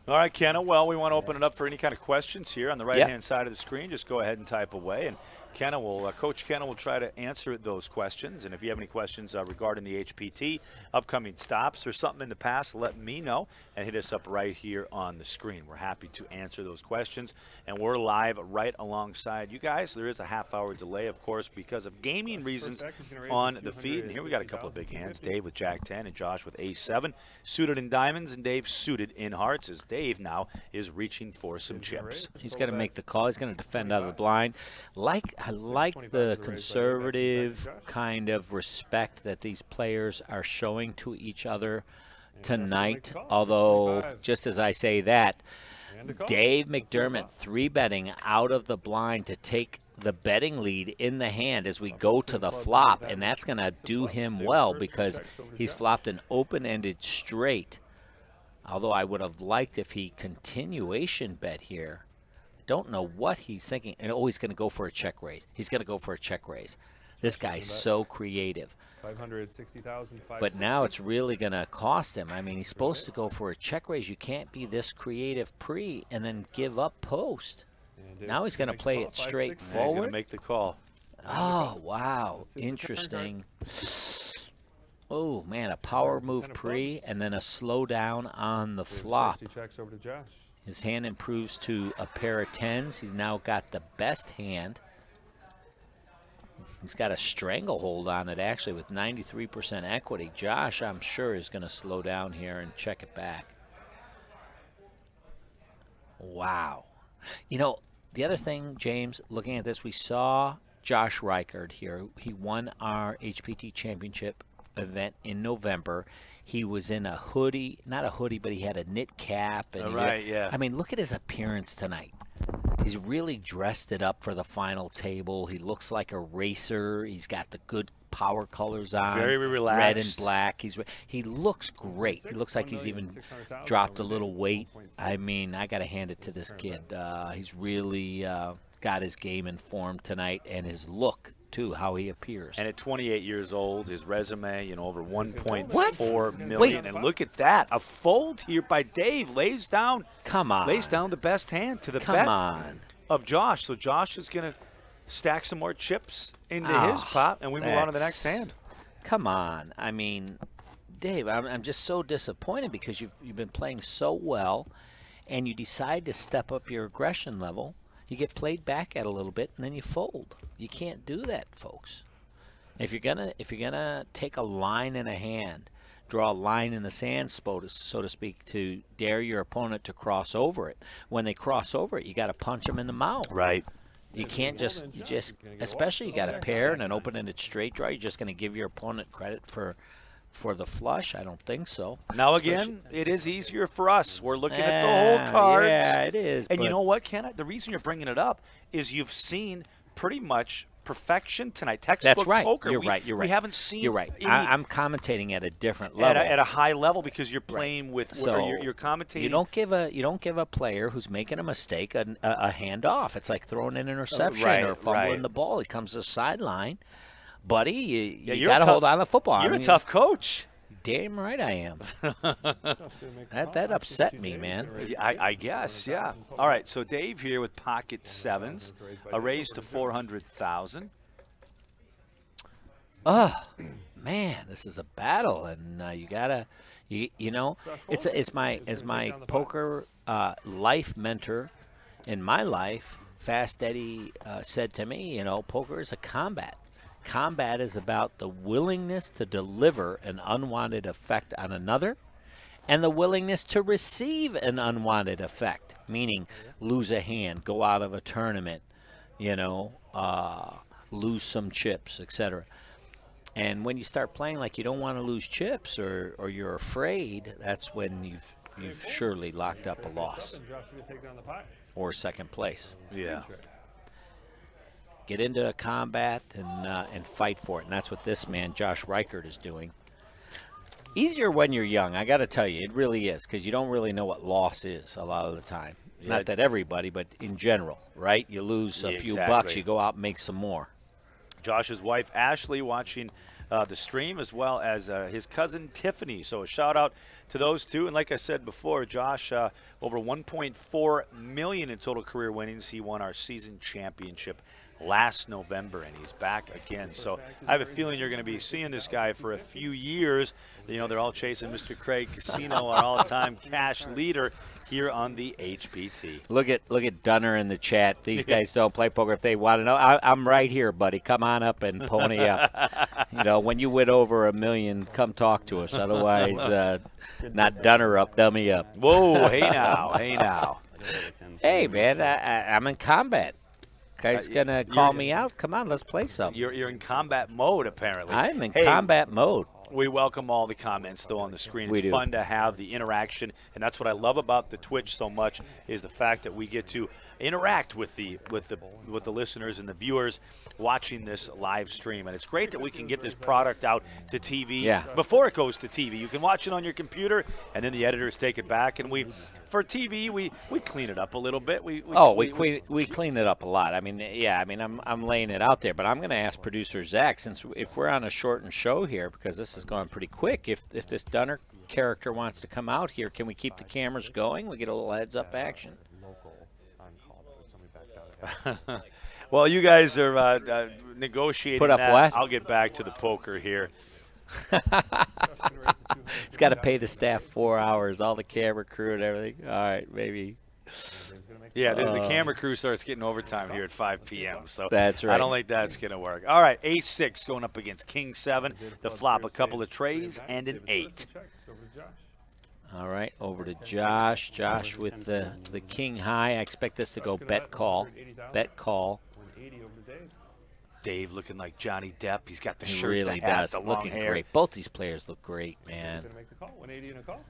All right, Kenna. Well, we want to open it up for any kind of questions here on the right-hand side of the screen. Just go ahead and type away. And Coach Kenna will try to answer those questions. And if you have any questions regarding the HPT, upcoming stops, or something in the past, let me know and hit us up right here on the screen. We're happy to answer those questions. And we're live right alongside you guys. There is a half-hour delay, of course, because of gaming reasons on the feed. And here we got a couple of big hands. Dave with Jack 10 and Josh with Ace 7. Suited in diamonds and Dave suited in hearts, as Dave now is reaching for some chips. He's going to make the call. He's going to defend out of the blind. I like the conservative kind of respect that these players are showing to each other tonight. Although, just as I say that, Dave McDermott 3-betting out of the blind to take the betting lead in the hand as we go to the flop, and that's going to do him well because he's flopped an open-ended straight. Although I would have liked if he continuation bet here. Don't know what he's thinking. And he's going to go for a check raise. He's going to go for a check raise. This guy's so creative. 560,000. But now it's really going to cost him. I mean, he's supposed to go for a check raise. You can't be this creative pre and then give up post. Now he's going to play it straight forward. He's going to make the call. Oh, wow. Interesting. Oh, man, a power move pre and then a slow down on the flop. Checks over to Josh. His hand improves to a pair of tens. He's now got the best hand. He's got a stranglehold on it, actually, with 93% equity. Josh, I'm sure, is going to slow down here and check it back. Wow. You know, the other thing, James, looking at this, we saw Josh Reichard here. He won our HPT championship event in November. He was in a hoodie, not a hoodie, but he had a knit cap. And yeah. I mean, look at his appearance tonight. He's really dressed it up for the final table. He looks like a racer. He's got the good power colors on. Very relaxed. Red and black. He looks great. He looks like he's even dropped a little weight. I mean, I got to hand it to this kid. He's really got his game in form tonight, and his look too, how he appears. And at 28 years old, his resume, over 1.4 million. Wait. And look at that, a fold here by Dave. Lays down the best hand to the bet of Josh. So Josh is going to stack some more chips into his pot, and we move on to the next hand. Come on. I mean, Dave, I'm just so disappointed because you've been playing so well, and you decide to step up your aggression level. You get played back at a little bit, and then you fold. You can't do that, folks. If you're gonna take a line in a hand, draw a line in the sand, so to speak, to dare your opponent to cross over it. When they cross over it, you got to punch them in the mouth. Right. You can't especially you got a pair and an open-ended straight draw. You're just going to give your opponent credit for the flush? I don't think so. Now, again, it is easier for us. We're looking at the whole cards. Yeah, it is. And you know what, Ken? The reason you're bringing it up is you've seen pretty much perfection tonight. Textbook That's right. poker. You're right. We haven't seen. You're right. I'm commentating at a different level. At a high level because you're playing with. So you're commentating. You don't give a player who's making a mistake a hand off. It's like throwing an interception or fumbling the ball. He comes to the sideline. Buddy, you got to hold on to the football. You're a tough coach. Damn right I am. that upset me, man. I guess, yeah. All right, so Dave here with pocket sevens, a raise to 400,000. Oh, man, this is a battle, and you gotta, as my poker life mentor in my life, Fast Eddie said to me, poker is a combat. Combat is about the willingness to deliver an unwanted effect on another and the willingness to receive an unwanted effect, meaning lose a hand, go out of a tournament, lose some chips, etc. And when you start playing like you don't want to lose chips or you're afraid, that's when you've surely locked up a loss or second place. Yeah. Get into a combat and fight for it, and that's what this man, Josh Reichard, is doing. Easier when you're young, I got to tell you, it really is, because you don't really know what loss is a lot of the time. Yeah. Not that everybody, but in general, right? You lose a few bucks, you go out and make some more. Josh's wife, Ashley, watching the stream, as well as his cousin, Tiffany. So a shout-out to those two. And like I said before, Josh, over $1.4 million in total career winnings. He won our season championship last November, and he's back again. So I have a feeling you're going to be seeing this guy for a few years. You know, they're all chasing Mr. Craig Casino, our all-time cash leader here on the HPT. Look at Dunner in the chat. These guys don't play poker. If they want to know, I'm right here, buddy. Come on up and pony up. You know, when you win over $1 million, come talk to us. Otherwise, not Dunner up, dummy up. Whoa, hey now, hey now. Hey, man, I'm in combat. Guy's going to call me out. Come on, let's play something. You're in combat mode, apparently. I'm in combat mode. We welcome all the comments, though, on the screen. We It's do. fun to have the interaction, and that's what I love about the Twitch so much is the fact that we get to interact with the listeners and the viewers watching this live stream. And it's great that we can get this product out to TV before it goes to TV. You can watch it on your computer, and then the editors take it back. And for TV, we clean it up a little bit. We clean it up a lot. I mean, I'm laying it out there, but I'm going to ask producer Zach, since if we're on a shortened show here, because this is going pretty quick, if this Dunner character wants to come out here, can we keep the cameras going? We get a little heads-up action. Well, you guys are negotiating Put up that. what? I'll get back to the poker here. He's got to pay the staff 4 hours, all the camera crew and everything. All right, maybe. Yeah, the camera crew starts getting overtime here at 5 p.m. So that's right. I don't think that's going to work. All right, Ace-6 going up against King-7. The flop, a couple of trays and an 8. All right, over to Josh. Josh with the king high. I expect this to go bet call. Bet call. Dave looking like Johnny Depp. He's got the He shirt, really the hat, does. the long Looking hair. great. Both these players look great, man.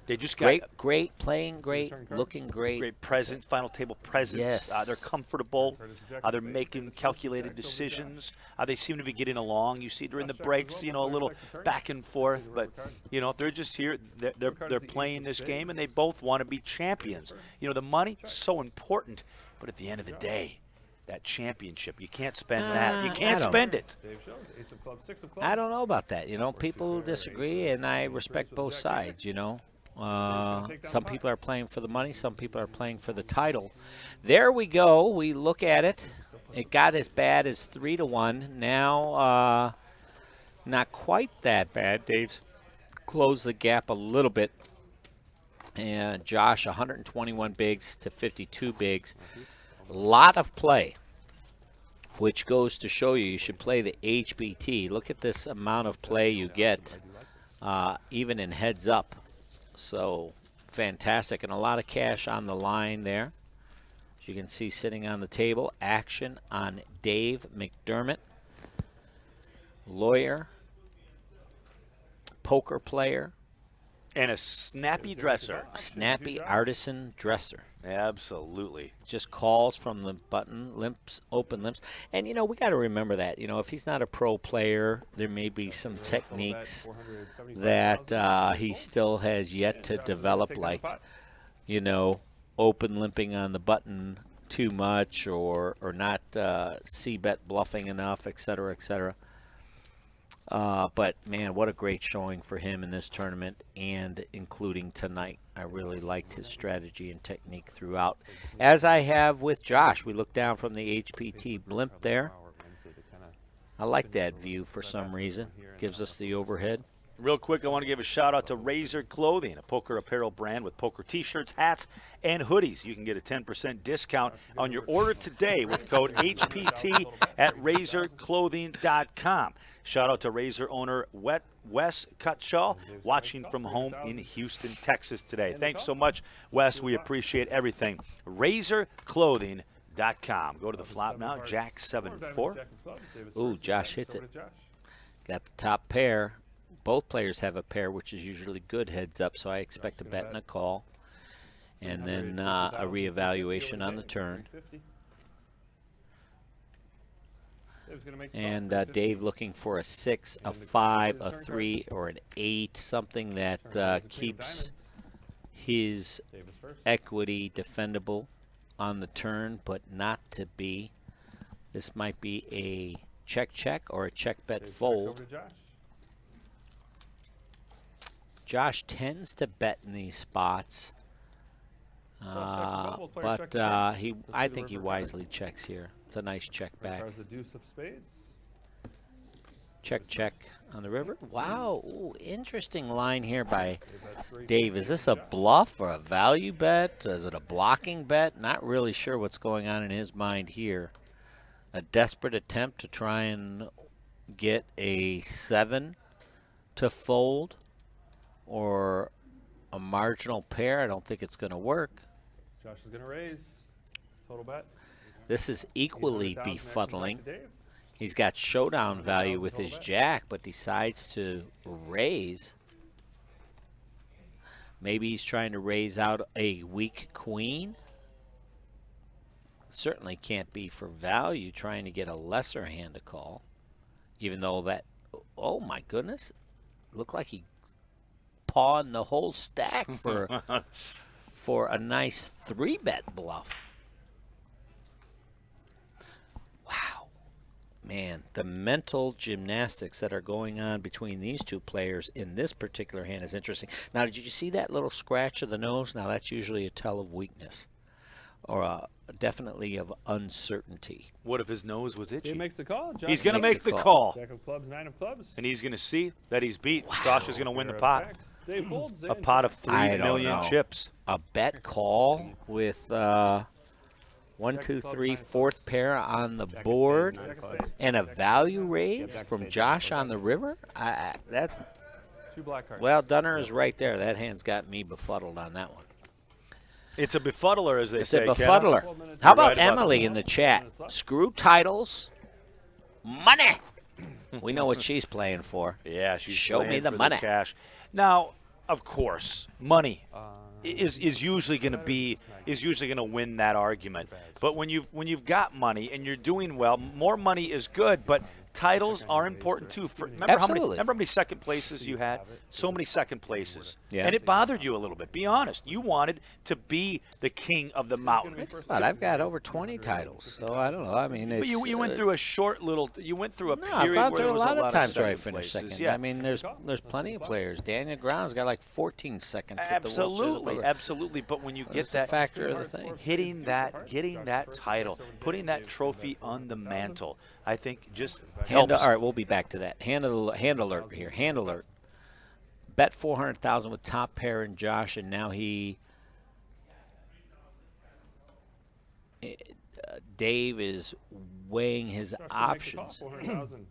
They just got Great, playing great, looking great. great presence, final table presence. Yes. They're comfortable. They're making calculated decisions. They seem to be getting along. You see during the breaks, a little back and forth. But, they're just here. They're playing this game, and they both want to be champions. The money, so important. But at the end of the day, that championship, you can't spend that. You can't spend it. I don't know about that. People disagree, and I respect both sides, Some people are playing for the money. Some people are playing for the title. There we go. We look at it. It got as bad as 3-1. Now, not quite that bad. Dave's closed the gap a little bit. And Josh, 121 bigs to 52 bigs. Lot of play, which goes to show you should play the HBT. Look at this amount of play you get, even in heads up. So fantastic, and a lot of cash on the line there. As you can see sitting on the table, action on Dave McDermott, lawyer, poker player, And a snappy dresser. snappy artisan dresser. Absolutely. Just calls from the button, limps, open limps. And, we got to remember that. If he's not a pro player, there may be some techniques that he still has yet to develop, like, open limping on the button too much or not C-bet bluffing enough, et cetera, et cetera. But, man, what a great showing for him in this tournament and including tonight. I really liked his strategy and technique throughout. As I have with Josh, we look down from the HPT blimp there. I like that view for some reason. Gives us the overhead. Real quick, I want to give a shout-out to Razor Clothing, a poker apparel brand with poker T-shirts, hats, and hoodies. You can get a 10% discount on your order today with code HPT at razorclothing.com. Shout-out to Razor owner Wes Cutshaw, watching from home in Houston, Texas today. Thanks so much, Wes. We appreciate everything. razorclothing.com. Go to the flop now, Jack 7-4. Ooh, Josh hits it. Got the top pair. Both players have a pair, which is usually good heads up, so I expect a bet and a call. And then a reevaluation on the turn. And Dave looking for a 6, a 5, a 3, or an 8, something that keeps his equity defendable on the turn, but not to be. This might be a check or a check bet fold. Josh tends to bet in these spots. But I think he wisely checks here. It's a nice check back. There's the deuce of spades. Check, check on the river. Wow, ooh, interesting line here by Dave. Is this a bluff or a value bet? Is it a blocking bet? Not really sure what's going on in his mind here. A desperate attempt to try and get a 7 to fold or a marginal pair. I don't think it's going to work. Josh is going to raise. Total bet. This is equally befuddling. He's got showdown value with his jack, but decides to raise. Maybe he's trying to raise out a weak queen. Certainly can't be for value, trying to get a lesser hand to call. Even though that, oh my goodness, looked like he pawned the whole stack for a nice 3-bet bluff. Wow. Man, the mental gymnastics that are going on between these two players in this particular hand is interesting. Now, did you see that little scratch of the nose? Now, that's usually a tell of weakness or definitely of uncertainty. What if his nose was itchy? He makes the call. Josh He's going to makes make the the call. call. Jack of clubs, 9 of clubs. And he's going to see that he's beat. Josh is going to win the pot. Dave folds. A pot of 3 I don't million know. chips. A bet call with 1, 2, 3, fourth pair on the board and a value raise from Josh on the river? That 2 black cards. Well, Dunner is right there. That hand's got me befuddled on that one. It's a befuddler, as they It's say. a Ken. befuddler. How You're about right about Emily that. in the chat? Screw titles, money. We know what she's playing for. Yeah, she's Show me playing the for money. cash. Now, of course, money is usually going to win that argument. But when you've got money and you're doing well, more money is good. But titles are important too. Remember Absolutely. how many second places you had? So many second places. Yeah. And it bothered you a little bit. Be honest. You wanted to be the king of the mountain. But I've got over 20 titles, so I don't know. I mean, it's, But you went through a short little. You went through a No, period I've gone where through there a was lot of times where I second finished places. second. Yeah. I mean, there's plenty of players. Daniel Brown's got like 14 seconds at the World Series of Absolutely, Poker. absolutely. But when you get It's a that factor of the thing. getting that title, putting that trophy on the mantle, I think just Hand, helps. all right, we'll be back to that. Hand alert here. Hand alert. Bet 400,000 with top pair and Josh, and now Dave is weighing his Josh gonna make the call, options. 400,000.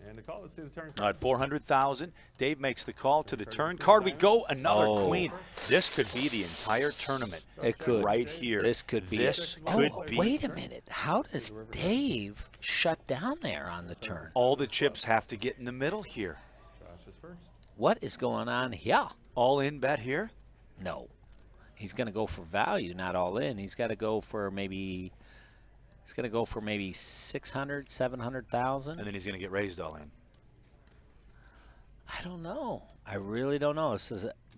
And the call. Let's see the turn. At 400,000, Dave makes the call to the turn card. We go another Oh. queen. This could be the entire tournament. It could. right here. This could be. This it. could Oh, be. wait a minute. How does Dave shut down there on the turn? All the chips have to get in the middle here. Josh is first. What is going on here? All in bet here. No. He's going to go for value, not all in. He's got to go for maybe. He's going to go for maybe 600, 700,000. And then he's going to get raised all in. I don't know. I really don't know.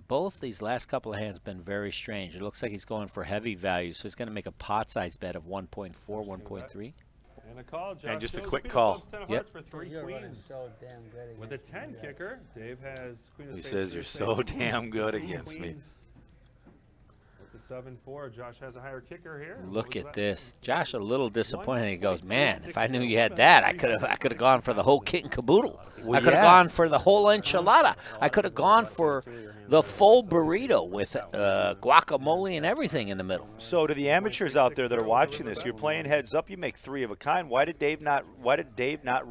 Both these last couple of hands have been very strange. It looks like he's going for heavy value, so he's going to make a pot size bet of 1.4, 1.3. And a call. Josh And just a goes quick queen of call. clubs, 10 of Yep. hearts for 3 You're running queens. so damn good. With a against 10 me, kicker, Dave has queen of He spades, says three you're of so spades, damn good queen, against me. queens. With the 7-4, Josh has a higher kicker here. Look What was at that? this. Josh a little disappointed. He goes, man, if I knew you had that, I could have gone for the whole kit and caboodle. Well, I could have yeah. gone for the whole enchilada. I could have gone for the full burrito with guacamole and everything in the middle. So to the amateurs out there that are watching this, you're playing heads up. You make 3 of a kind. Why did Dave not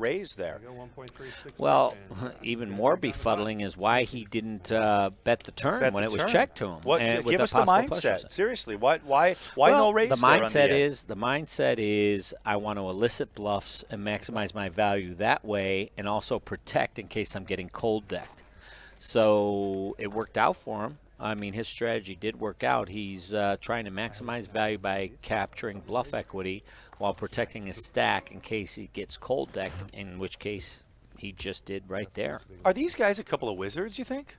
raise there? Go 1.36. Well, And even more befuddling is why he didn't bet the turn Bet when the it was turn. checked to him. What? and with Give us the possible push mindset. percent. Seriously, why Well, no raise the there on mindset end? the mindset is I want to elicit bluffs and maximize my value that way, and also protect in case I'm getting cold decked. So it worked out for him. I mean, his strategy did work out. He's trying to maximize value by capturing bluff equity while protecting his stack in case he gets cold decked, in which case he just did right there. Are these guys a couple of wizards, you think?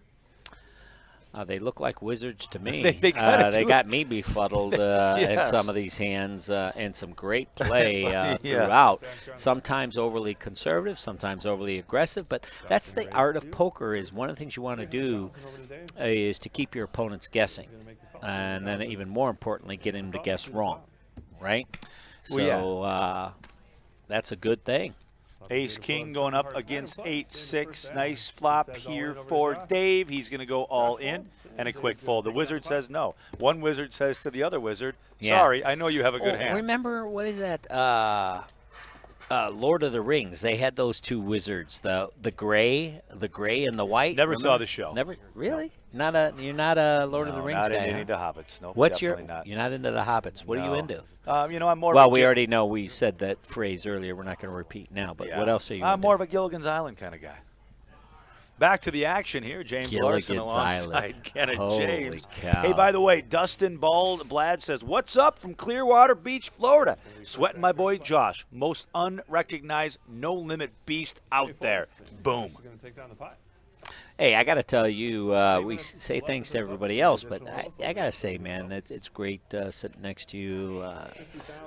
They look like wizards to me. They kinda they do. got me befuddled Yes. in some of these hands, and some great play Yeah. throughout. Sometimes overly conservative, sometimes overly aggressive, but that's the art of poker. Is one of the things you want to do over to Dave. is to keep your opponents guessing. Gonna make the and then even more importantly, get him to guess wrong, right? So that's a good thing. Ace King going up against 8-6. Nice flop here for Dave. He's going to go all in and a quick fold. The wizard says no. One wizard says to the other wizard, sorry, I know you have a good hand. Remember, what is that? Lord of the Rings. They had those two wizards, the gray and the white. Never saw the show. Never, really? You're not a Lord of the Rings not guy. Into huh? any of the Hobbits. No, What's definitely not. You're not into the Hobbits. What are you into? I'm more. Well, we already know we said that phrase earlier. We're not going to repeat now. But what else are you? I'm into? more of a Gilligan's Island kind of guy. Back to the action here. James Larson alongside Kenneth Holy James. cow. Hey, by the way, Dustin Blad says, "What's up from Clearwater Beach, Florida? Sweating my boy Josh, most unrecognized, no limit beast out there." Boom. Hey, I got to tell you, we say thanks to everybody else, but I got to say, man, it's great sitting next to you.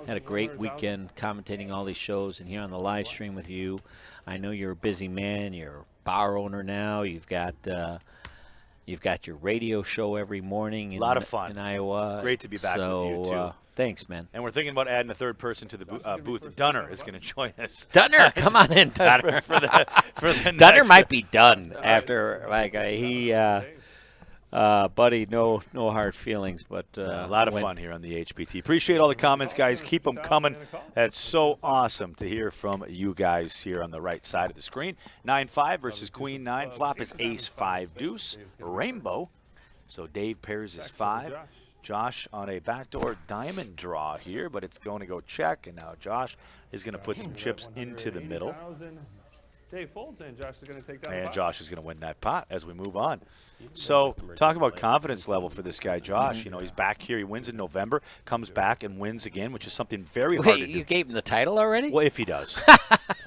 Had a great weekend commentating all these shows and here on the live stream with you. I know you're a busy man. You're a bar owner now. You've got your radio show every morning. A lot of fun in Iowa. Great to be back with you, too. Thanks, man. And we're thinking about adding a third person to the booth. Dunner is going to join us. Dunner, come on in, Dunner. for the Dunner next, might be done after buddy, no hard feelings, but a lot of fun here on the HPT. Appreciate all the comments, guys. Keep them coming. That's so awesome to hear from you guys here on the right side of the screen. 9-5 versus Queen 9. Flop is Ace 5 Deuce Rainbow. So Dave pairs his 5. Josh on a backdoor diamond draw here, but it's going to go check, and now Josh is going to put some chips into the middle. Dave folds, and Josh is going to take that. And Josh is going to win that pot as we move on. So talk about confidence level for this guy, Josh. You know, he's back here. He wins in November, comes back and wins again, which is something very hard to do. You gave him the title already? Well, if he does.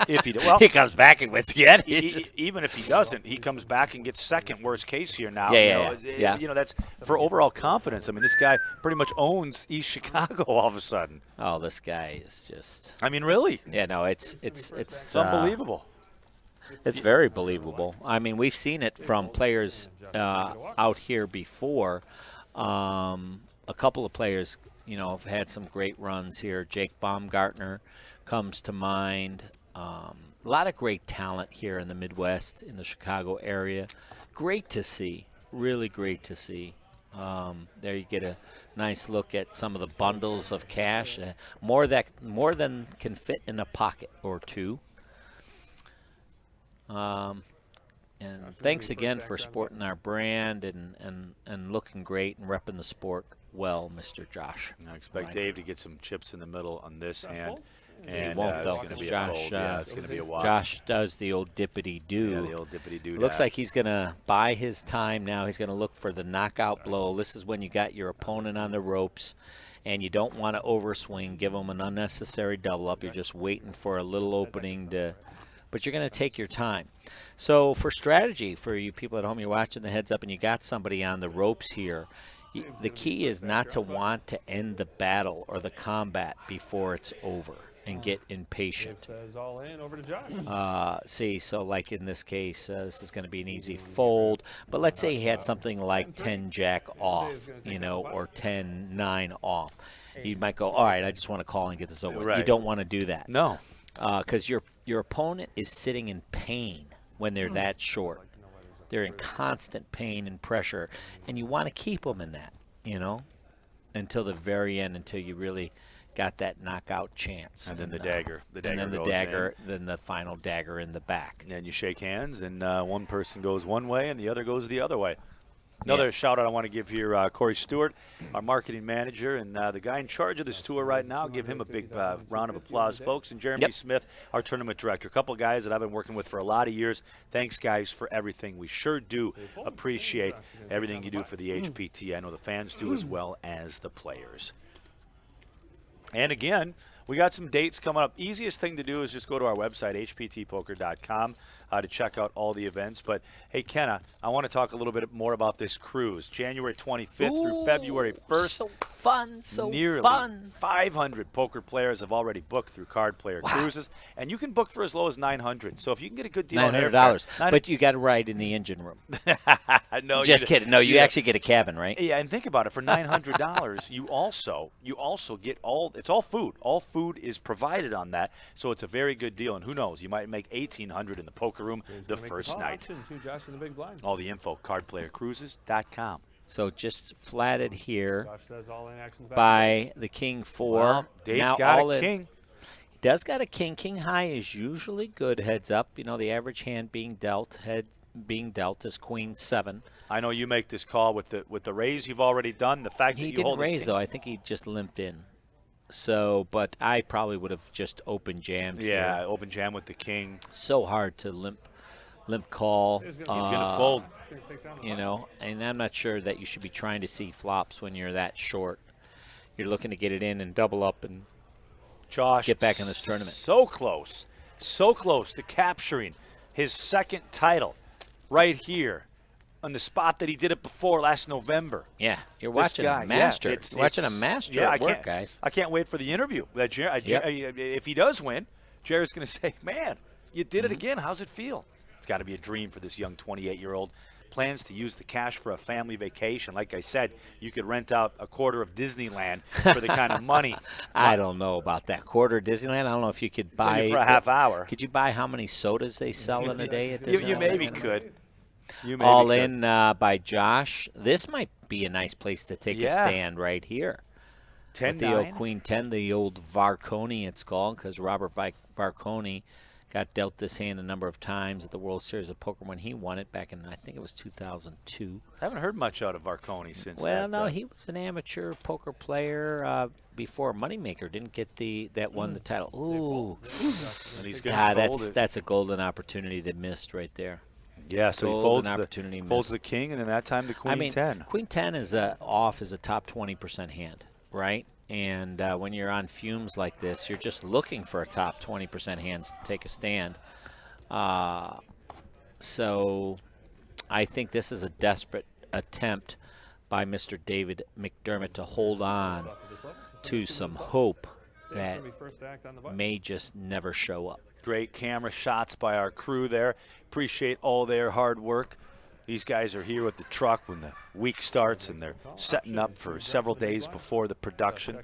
Well, he comes back and wins again. Even if he doesn't, he comes back and gets second, worst case here now. Yeah. You know, that's for overall confidence. I mean, this guy pretty much owns East Chicago all of a sudden. Oh, this guy is just. I mean, really? Yeah, no, it's unbelievable. It's very believable. I mean, we've seen it from players out here before. A couple of players, have had some great runs here. Jake Baumgartner comes to mind. A lot of great talent here in the Midwest, in the Chicago area. Great to see. Really great to see. There you get a nice look at some of the bundles of cash. More than can fit in a pocket or two. And thanks again for sporting our brand and looking great and repping the sport well, Mr. Josh. I expect Dave to get some chips in the middle on this hand. And he won't, it's though, going to be Josh, a fold. It's going to be a while. Josh does the old dippity-doo. Yeah, the old dippity-doo. Looks like he's going to buy his time now. He's going to look for the knockout blow. This is when you got your opponent on the ropes, and you don't want to overswing, give them an unnecessary double-up. You're just waiting for a little opening but you're going to take your time. So for strategy, for you people at home, you're watching the heads up and you got somebody on the ropes here, the key is not to want to end the battle or the combat before it's over and get impatient. All in, over to Josh. So like in this case, this is going to be an easy fold. But let's say he had something like 10-jack off, or 10-9 off. You might go, all right, I just want to call and get this over with. Right. You don't want to do that. No. Because your opponent is sitting in pain when they're that short. They're in constant pain and pressure, and you want to keep them in that, until the very end, until you really got that knockout chance. And then the dagger. And then the dagger, then the final dagger in the back. And you shake hands, and one person goes one way and the other goes the other way. Another shout-out I want to give here, Corey Stewart, our marketing manager, and the guy in charge of this tour right now. Give him a big round of applause, folks. And Jeremy Smith, our tournament director. A couple of guys that I've been working with for a lot of years. Thanks, guys, for everything. We sure do appreciate everything you do for the HPT. I know the fans do as well as the players. And again, we got some dates coming up. Easiest thing to do is just go to our website, hptpoker.com, to check out all the events. But, hey, Kenna, I want to talk a little bit more about this cruise. January 25th through February 1st. So fun, so Nearly fun. 500 poker players have already booked through Card Player Cruises, and you can book for as low as $900. So if you can get a good deal on $900, airfare, but you got to ride in the engine room. no, Just kidding. No, you actually get a cabin, right? Yeah, and think about it. For $900, you also get it's all food. All food is provided on that, so it's a very good deal. And who knows, you might make $1,800 in the poker room the first night. Josh in the big blind. All the info, cardplayercruises.com. So just flatted here Josh says all in action by the king 4. Well, Dave's now got all a in. king. He does got a king. King high is usually good heads up. You know, the average hand being dealt is queen 7. I know you make this call with the raise you've already done. The fact that He you didn't hold the raise king. though. I think he just limped in. So, but I probably would have just open jammed. Yeah, here. open jam with the king. So hard to limp call. He's going to fold. You know, and I'm not sure that you should be trying to see flops when you're that short. You're looking to get it in and double up and Josh, get back in this tournament. So close to capturing his second title right here on the spot that he did it before last November. Yeah, you're This watching guy, a master. yeah, You're watching a master yeah, at work, guys. I can't wait for the interview. That if he does win, Jerry's going to say, man, you did it again. How's it feel? It's got to be a dream for this young 28-year-old. Plans to use the cash for a family vacation. Like I said, you could rent out a quarter of Disneyland for the kind of money. I don't know about that quarter Disneyland. I don't know if you could buy Maybe for a half hour. Could you buy how many sodas they sell in a day at Disneyland? You maybe could. All in by Josh. This might be a nice place to take a stand right here. 10-9. With the old Queen 10, the old Varconi it's called, because Robert Varconi got dealt this hand a number of times at the World Series of Poker when he won it back in, I think it was 2002. I haven't heard much out of Varconi since. Well, no, he was an amateur poker player before Moneymaker didn't get that won the title. Ooh, and he's going to fold it. That's a golden opportunity that missed right there. Yeah, so golden he folds the king, and then that time the Queen 10. Queen 10 is off as a top 20% hand, right? And when you're on fumes like this, you're just looking for a top 20% hands to take a stand. So I think this is a desperate attempt by Mr. David McDermott to hold on to some hope that may just never show up. Great camera shots by our crew there. Appreciate all their hard work. These guys are here with the truck when the week starts, and they're setting up for several days before the production.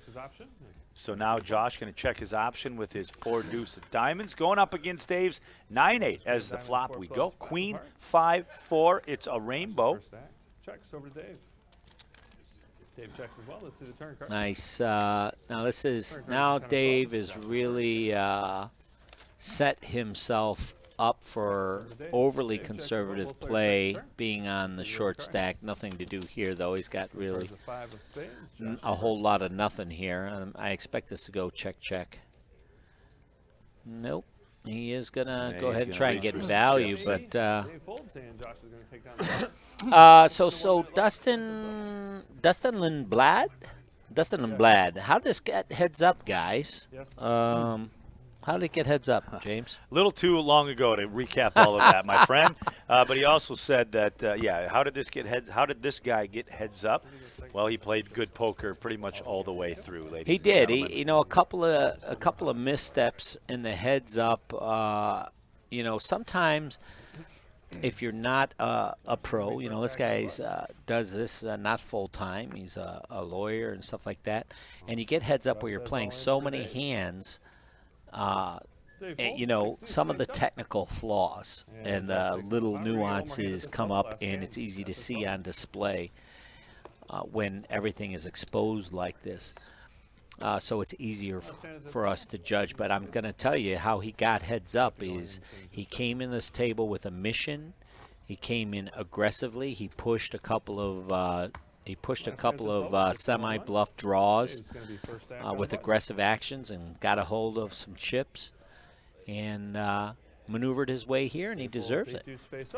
So now Josh going to check his option with his 4 deuce of diamonds. Going up against Dave's 9-8 as the flop we go. Queen 5-4. It's a rainbow. Checks over to Dave. Dave checks as well. Let's see the turn card. Nice. Now Dave is really set himself up for overly conservative play, being on the short stack. Nothing to do here, though. He's got really a whole lot of nothing here. I expect this to go check. Nope. He is going to go ahead and try and get value, but so Dustin Lindblad? Dustin Lindblad. How did this get heads up, guys? How did it get heads up, James? A little too long ago to recap all of that, my friend. But he also said that, how did this guy get heads up? Well, he played good poker pretty much all the way through, ladies. He did. He, a couple of missteps in the heads up. Sometimes if you're not a pro, this guy's does this not full time. He's a lawyer and stuff like that, and you get heads up where you're playing so many hands. Some of the technical flaws and the little nuances come up, and it's easy to see on display when everything is exposed like this. So it's easier for us to judge. But I'm going to tell you how he got heads up is he came in this table with a mission. He came in aggressively. He pushed a couple of semi-bluff draws with aggressive actions and got a hold of some chips and maneuvered his way here, and he deserves it.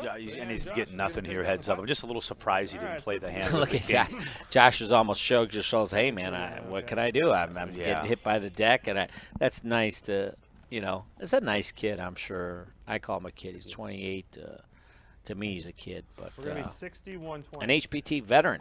Yeah, and he's getting nothing here, heads up. I'm just a little surprised he didn't play the hand. Look at Josh. Josh is almost shrugged his shoulders. Hey, man, what can I do? I'm getting hit by the deck, and that's nice to, it's a nice kid, I'm sure. I call him a kid. He's 28. To me, he's a kid, but an HPT veteran.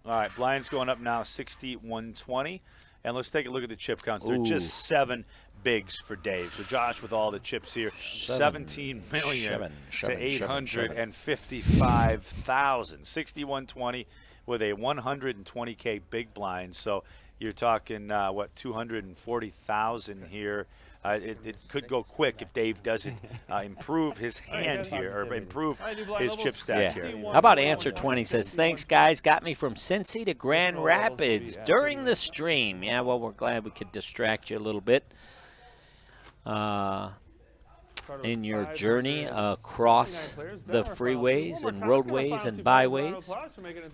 All right, blinds going up now, 60-120. And let's take a look at the chip counts. They're just 7 bigs for Dave. So Josh with all the chips here, 17 million to 855,000. 60-120 with a 120K big blind. So you're talking, 240,000 here. It could go quick if Dave doesn't improve his hand here or improve his chip stack here. How about Answer 20 says, thanks, guys. Got me from Cincy to Grand Rapids during the stream. Yeah, well, we're glad we could distract you a little bit in your journey across the freeways and roadways and byways.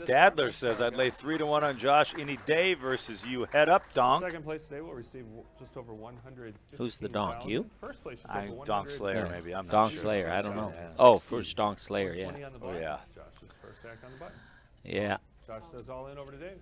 Dadler says, I'd lay 3-1 on Josh any day versus you. Head up, Donk. Second place today will receive just over 100. Who's the Donk? You? First place is I'm over Donk 100. Slayer, maybe. I'm not Donk sure. Slayer, I don't know. Yeah. Oh, first Donk Slayer, yeah. 20 on the Oh, button. yeah. Josh's first stack on the button. Yeah. Josh says all in over to Dave.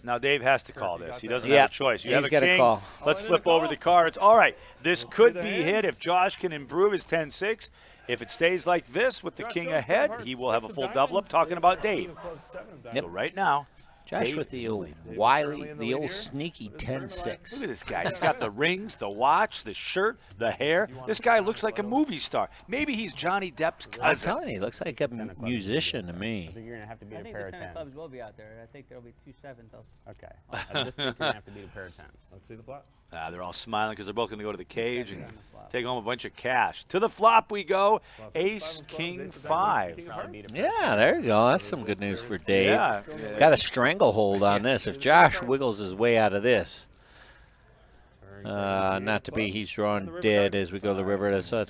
Now Dave has to call this. He doesn't Yeah, have a choice. You he's have a gotta king. call. Let's Oh, flip and a over call. the cards. All right, this could the be hands. hit if Josh can improve his 10-6. If it stays like this with the Josh king goes ahead, hearts, he will have a 6 full of double up. diamonds, Talking Dave about Josh Dave. with 7 of So diamonds. right now, Josh Dave with the old currently wily, in the the lead old here. sneaky With his tournament 10-6. look at this guy. He's got the rings, the watch, the shirt, the hair. This guy looks like a movie star. Maybe he's Johnny Depp's I'm cousin. telling you, he looks like a musician to I me. think you're gonna have to beat I a think pair the of 10 clubs tens. will be out there. I think there'll be 2 sevens also. Okay. I just think you're gonna have to beat a pair of tens. Let's see the flop. They're all smiling because they're both going to go to the cage and take home a bunch of cash. To the flop we go. Ace, King, 5. Probably beat a pair of Yeah, there you go. That's some good news for Dave. Yeah. Got a stranglehold on this. If Josh wiggles his way out of this, not to be he's drawing dead as we go to the river. So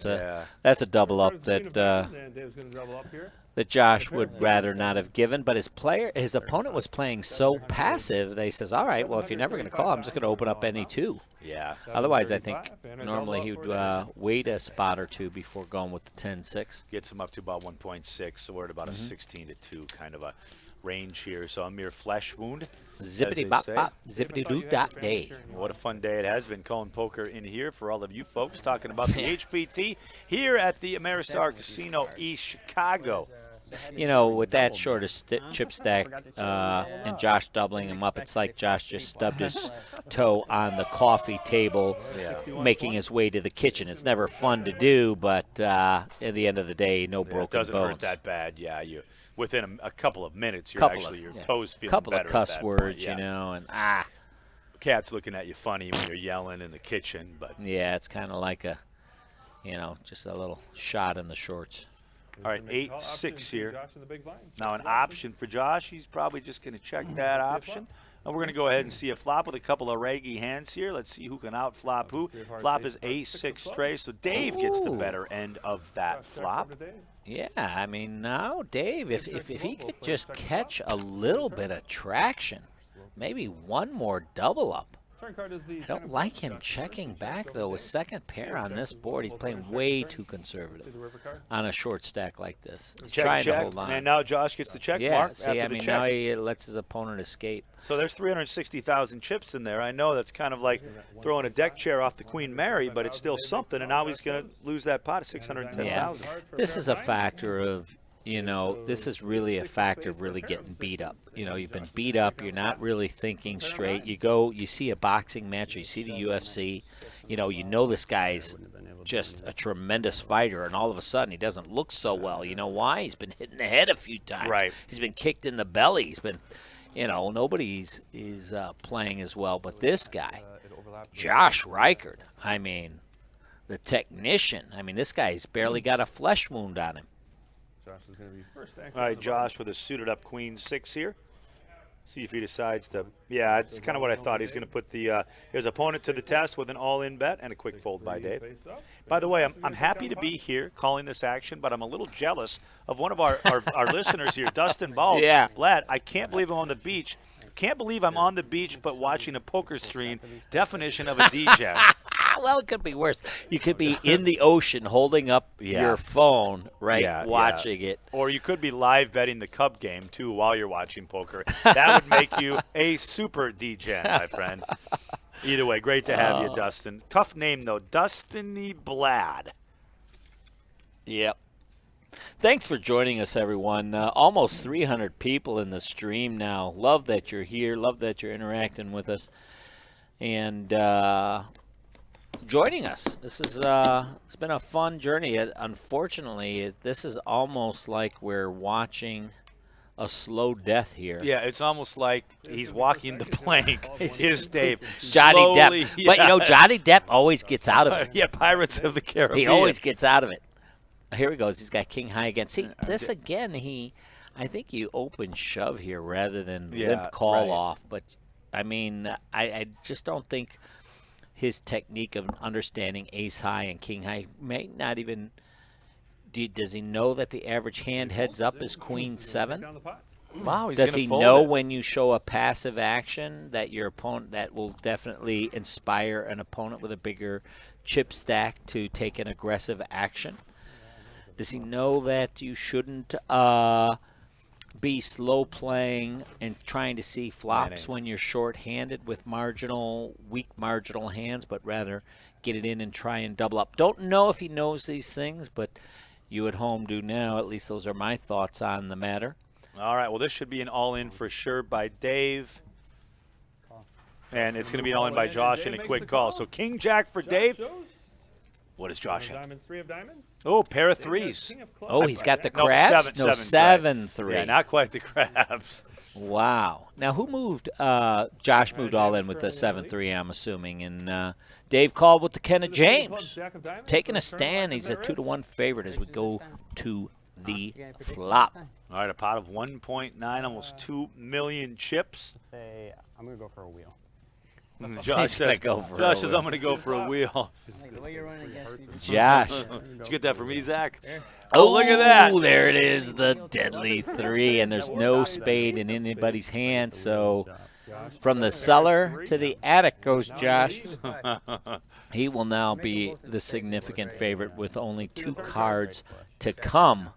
that's a double up that And Dave's going to double up here. that Josh would rather not have given. But his opponent was playing so passive. They says, all right, well if you're never going to call, I'm just going to open up any 2. Yeah. Otherwise, I think normally he would wait a spot or 2 before going with the 10-6. Gets him up to about 1.6, so we're at about a 16-2 kind of a range here. So a mere flesh wound. Zippity as bop they say. bop, zippity doo dot day. What a fun day it has been calling poker in here for all of you folks talking about the HPT here at the Ameristar Casino East Chicago. You know, with that short of chip stack and Josh doubling him up, it's like Josh just stubbed his toe on the coffee table, making his way to the kitchen. It's never fun to do, but at the end of the day, no It broken doesn't bones. hurt that bad. Yeah, you within a couple of minutes, your toes feeling couple better of at cuss that words, point, yeah. you know, and Cat's looking at you funny when you're yelling in the kitchen, but yeah, it's kind of like a, just a little shot in the shorts. all right, 8-6 here. Josh in the big blind. Now an option for Josh. He's probably just going to check that option. And we're going to go ahead and see a flop with a couple of raggy hands here. Let's see who can out-flop who. Flop is A6 tray, so Dave gets the better end of that flop. Yeah, I mean, now Dave, if he could just catch a little bit of traction, maybe one more double up. I don't like him checking back, though, with second pair on this board. He's playing way too conservative on a short stack like this. He's trying to hold on. And now Josh gets the check Yeah, mark see, after I the mean, check. now he lets his opponent escape. So there's 360,000 chips in there. I know that's kind of like throwing a deck chair off the Queen Mary, but it's still something. And now he's going to lose that pot of 610,000. This is a factor of, this is really a factor of really getting beat up. You've been beat up. You're not really thinking straight. You see a boxing match, or you see the UFC. You know this guy's just a tremendous fighter, and all of a sudden he doesn't look so well. You know why? He's been hit in the head a few times. Right. He's been kicked in the belly. He's been, nobody's is playing as well. But this guy, Josh Reichard, I mean, the technician. I mean, this guy's barely got a flesh wound on him. Josh is going to be first. All right, Josh with a suited up Queen 6 here. See if he decides to. Yeah, it's kind of what I thought. He's going to put his opponent to the test with an all-in bet and a quick fold by Dave. By the way, I'm happy to be here calling this action, but I'm a little jealous of one of our listeners here, Dustin Ball. Yeah. Vlad, I can't believe I'm on the beach. Can't believe I'm on the beach but watching a poker stream. Definition of a DJ. Well, it could be worse. You could be in the ocean holding up your phone, right, watching it. Or you could be live betting the Cub game, too, while you're watching poker. That would make you a super DJ, my friend. Either way, great to have you, Dustin. Tough name, though. Dustiny Blad. Yep. Thanks for joining us, everyone. Almost 300 people in the stream now. Love that you're here. Love that you're interacting with us. And joining us. This is it's been a fun journey. Unfortunately, this is almost like we're watching a slow death here. Yeah, it's almost like he's walking the plank. Is Dave Johnny slowly, Depp. But, Johnny Depp always gets out of it. Yeah, Pirates of the Caribbean. He always gets out of it. Here he goes. He's got king high again. See, this again, I think you open shove here rather than limp call off. But, I mean, I just don't think his technique of understanding ace high and king high may not even – does he know that the average hand heads up is queen 7? Wow, he's Does gonna he fold know it. when you show a passive action that your opponent that will definitely inspire an opponent with a bigger chip stack to take an aggressive action? Does he know that you shouldn't be slow playing and trying to see flops when you're short-handed with weak marginal hands, but rather get it in and try and double up? Don't know if he knows these things, but you at home do now. At least those are my thoughts on the matter. All right, well, this should be an all-in for sure by Dave. And it's going to be an all-in by Josh and a quick call. So King Jack for Dave. What does Josh have? Diamonds, 3 of diamonds. Oh, pair of threes. Oh, he's got the No, crabs? seven, 7-3. Yeah, not quite the crabs. Wow. Now, who moved? Josh moved all in with the 7-3, I'm assuming. And Dave called with the Ken of James. Taking a stand. He's a 2-1 favorite as we go to the flop. All right, a pot of 1.9, almost 2 million chips. Say, I'm going to go for a wheel. Josh He's gonna says, go for Josh a says, wheel. I'm going to go for a wheel. Like the way you're running against me. Josh. Did you get that from me, Zach? Oh, look at that. There it is, the deadly 3. And there's no spade in anybody's hand. So from the cellar to the attic goes Josh. He will now be the significant favorite with only 2 cards to come.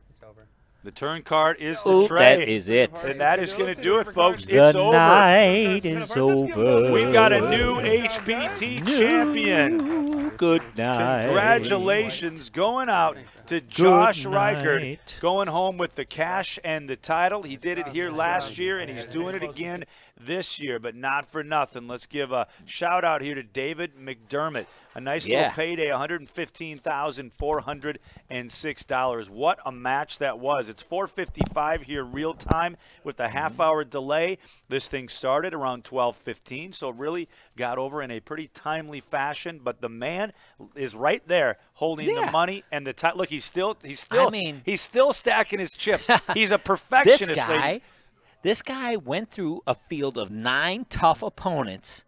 The turn card is the Ooh, tray. that is it. And that is going to do it, folks. The It's over. night is over. We've got a new HBT champion. Good night. Congratulations going out to Josh night. Reichert, going home with the cash and the title. He did it here last year, and he's doing it again this year, but not for nothing. Let's give a shout-out here to David McDermott. A nice little payday, $115,406. What a match that was. It's 4:55 here real time with a half-hour delay. This thing started around 12:15, so it really got over in a pretty timely fashion. But the man is right there holding the money and the title. Look, he's still stacking his chips. He's a perfectionist, ladies. This guy went through a field of 9 tough opponents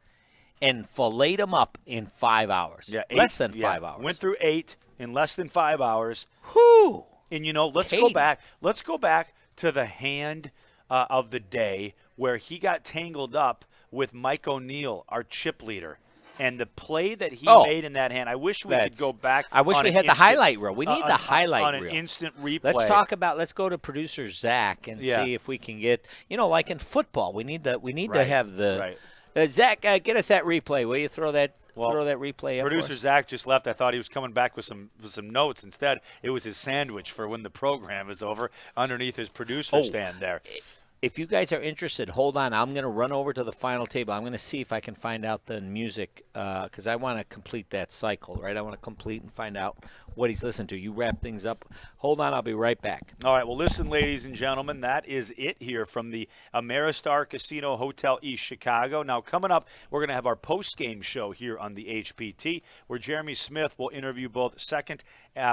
and filleted them up in 5 hours. Yeah, less than 5 hours. Went through 8 in less than 5 hours. Whew. And let's go back. Let's go back to the hand of the day where he got tangled up with Mike O'Neill, our chip leader. And the play that he made in that hand, I wish we could go back. I wish we had the highlight reel. We need the highlight on reel. an instant replay. Let's go to producer Zach and see if we can get, like in football, we need to have the Zach, get us that replay. Will you throw that replay up? Producer Zach just left. I thought he was coming back with some notes. Instead, it was his sandwich for when the program is over underneath his producer stand there. If you guys are interested, hold on. I'm going to run over to the final table. I'm going to see if I can find out the music because I want to complete that cycle, right? I want to complete and find out what he's listening to. You wrap things up. Hold on. I'll be right back. All right. Well, listen, ladies and gentlemen, that is it here from the Ameristar Casino Hotel East Chicago. Now, coming up, we're going to have our post-game show here on the HPT where Jeremy Smith will interview both second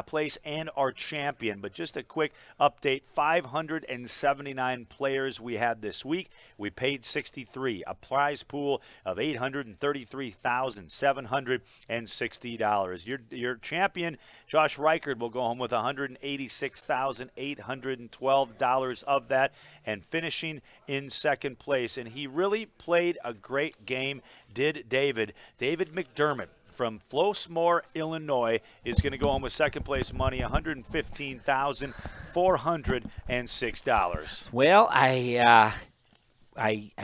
place and our champion. But just a quick update, 579 players we had this week. We paid 63, a prize pool of $833,760. Your champion, Josh Reichert, will go home with $186,812 of that and finishing in second place. And he really played a great game, did David. David McDermott from Flossmoor, Illinois, is going to go home with second place money, $115,406. Well, I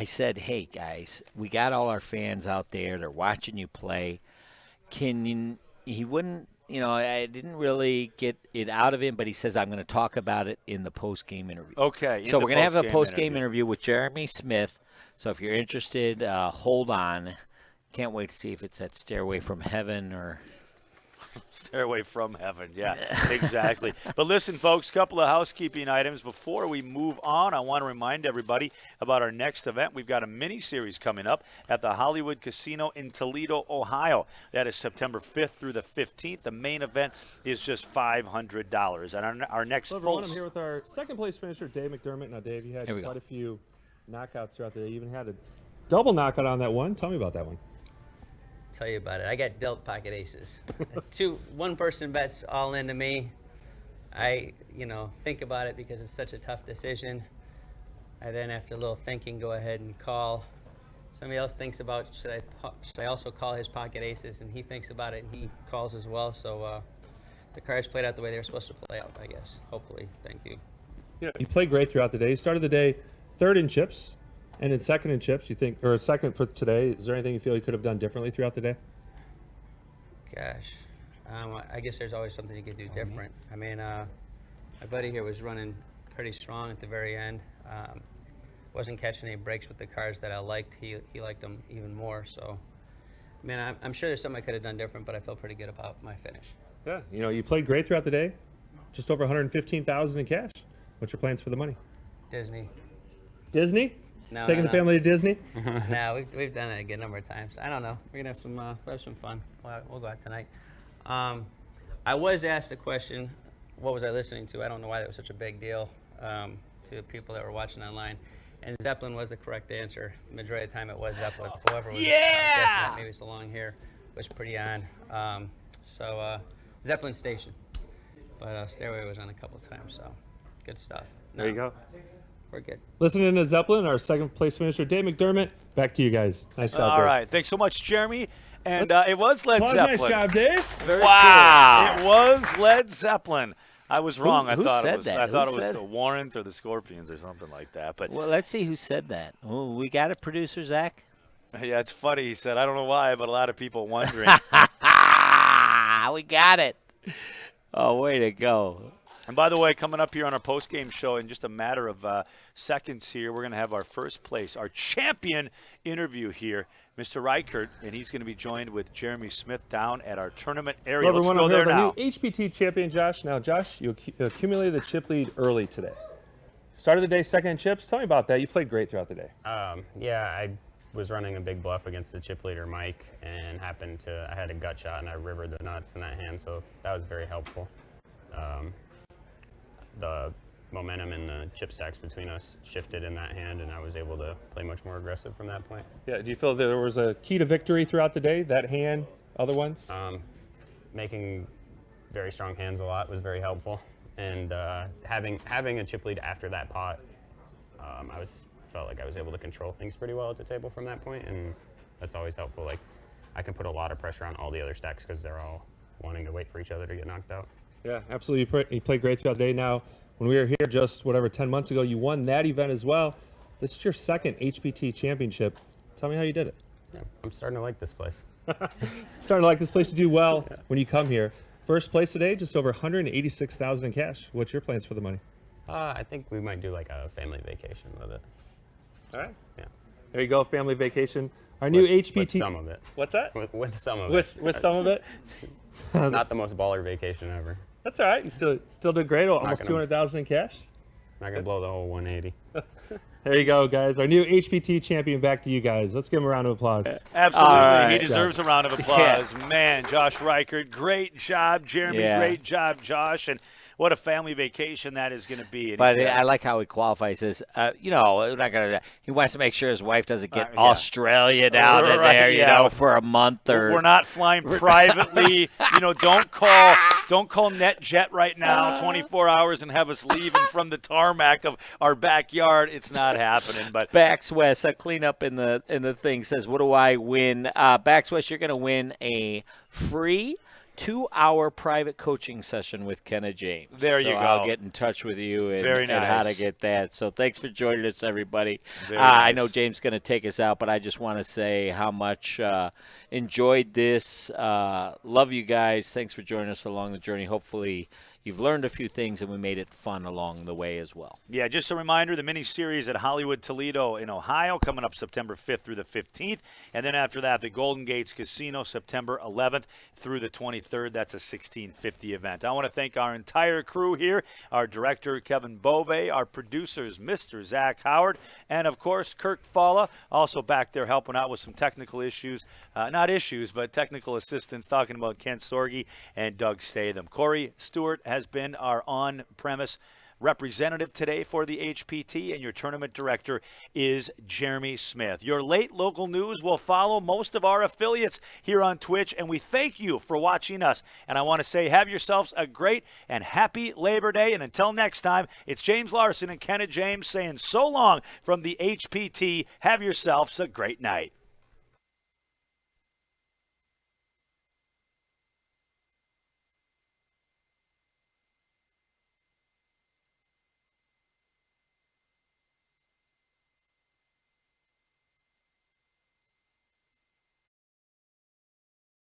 said, hey guys, we got all our fans out there. They're watching you play. He wouldn't I didn't really get it out of him, but he says I'm going to talk about it in the post-game interview. Okay. So we're going to have a post-game interview with Jeremy Smith. So if you're interested, hold on. Can't wait to see if it's that Stairway from Heaven or Stairway from Heaven. Yeah, exactly. But listen, folks, couple of housekeeping items. Before we move on, I want to remind everybody about our next event. We've got a mini-series coming up at the Hollywood Casino in Toledo, Ohio. That is September 5th through the 15th. The main event is just $500. And our next Hello, everyone. I'm here with our second-place finisher, Dave McDermott. Now, Dave, you had quite a few knockouts throughout the day. You even had a double knockout on that one. Tell me about that one. Tell you about it. I got dealt pocket aces. One person bets all into me. I, think about it because it's such a tough decision. I then, after a little thinking, go ahead and call. Somebody else thinks about should I also call his pocket aces, and he thinks about it and he calls as well. So the cards played out the way they were supposed to play out, I guess. Hopefully, thank you. You played great throughout the day. You started the day third in chips. And in second in chips, you think, or second for today, is there anything you feel you could have done differently throughout the day? Gosh, I guess there's always something you could do different. I mean, my buddy here was running pretty strong at the very end. Wasn't catching any breaks with the cards that I liked. He liked them even more. So, I mean, I'm sure there's something I could have done different, but I feel pretty good about my finish. Yeah, you played great throughout the day. Just over $115,000 in cash. What's your plans for the money? Disney? No, Taking the family to Disney? No, we've done it a good number of times. I don't know. We're gonna have some fun. We'll go out tonight. I was asked a question. What was I listening to? I don't know why that was such a big deal to the people that were watching online. And Zeppelin was the correct answer. The majority of the time it was Zeppelin. Whoever was guessing that, maybe it's the long hair, was pretty on. Zeppelin Station. But Stairway was on a couple of times, so good stuff. There you go. We're good. Listening to Zeppelin, our second place finisher, Dave McDermott. Back to you guys. Nice job, All Dave. right. Thanks so much, Jeremy. And it was Led Zeppelin. Nice job, Dave. Wow. It was Led Zeppelin. I was wrong. Who said it that? was the Warrant or the Scorpions or something like that. But well, let's see who said that. Oh, we got a producer, Zach. Yeah, it's funny. He said, I don't know why, but a lot of people wondering. We got it. Oh, way to go. And by the way, coming up here on our post-game show in just a matter of seconds here, we're going to have our first place, our champion interview here, Mr. Reichert, and he's going to be joined with Jeremy Smith down at our tournament area. Well, Let's go there now. New HPT champion, Josh. Now, Josh, you accumulated the chip lead early today. Started the day second in chips. Tell me about that. You played great throughout the day. Yeah, I was running a big bluff against the chip leader, Mike, and I had a gut shot, and I rivered the nuts in that hand, so that was very helpful. The momentum in the chip stacks between us shifted in that hand, and I was able to play much more aggressive from that point. Yeah, do you feel there was a key to victory throughout the day, that hand, other ones? Making very strong hands a lot was very helpful, and having a chip lead after that pot, felt like I was able to control things pretty well at the table from that point, and that's always helpful. Like, I can put a lot of pressure on all the other stacks because they're all wanting to wait for each other to get knocked out. Yeah, absolutely. You played great throughout the day. Now, when we were here just 10 months ago, you won that event as well. This is your second HPT championship. Tell me how you did it. Yeah, I'm starting to like this place. Starting to like this place to do well when you come here. First place today, just over $186,000 in cash. What's your plans for the money? I think we might do like a family vacation with it. All right. Yeah. There you go, family vacation. Our new HPT. With some of it. What's that? With some of it. With some of it? Not the most baller vacation ever. That's all right. You still did great. Almost $200,000 in cash. Not gonna blow the whole 180. There you go, guys. Our new HPT champion. Back to you guys. Let's give him a round of applause. Absolutely. Right. He deserves a round of applause. Man, Josh Reichert, great job. Jeremy, great job, Josh. And what a family vacation that is going to be. But I like how he qualifies this. We're not gonna. He wants to make sure his wife doesn't get Australia down in there, for a month or. We're not flying privately. Don't call NetJet right now, 24 hours, and have us leaving from the tarmac of our backyard. It's not happening. But Bax West, a cleanup in the thing says, "What do I win?" Bax West, you're going to win a free 2-hour private coaching session with Kenna James. There you so go. I'll get in touch with you and, Very and how to nice. get that. So thanks for joining us, everybody. Very I nice. know James is going to take us out, but I just want to say how much enjoyed this. Love you guys. Thanks for joining us along the journey. Hopefully you've learned a few things, and we made it fun along the way as well. Yeah, just a reminder, the mini-series at Hollywood Toledo in Ohio coming up September 5th through the 15th. And then after that, the Golden Gates Casino, September 11th through the 23rd. That's a 1650 event. I want to thank our entire crew here, our director, Kevin Bove, our producers, Mr. Zach Howard, and, of course, Kirk Falla, also back there helping out with some technical issues. Not issues, but technical assistance, talking about Kent Sorge and Doug Statham. Corey Stewart has been our on-premise representative today for the HPT, and your tournament director is Jeremy Smith. Your late local news will follow most of our affiliates here on Twitch, and we thank you for watching us. And I want to say have yourselves a great and happy Labor Day, and until next time, it's James Larson and Kenna James saying so long from the HPT. Have yourselves a great night.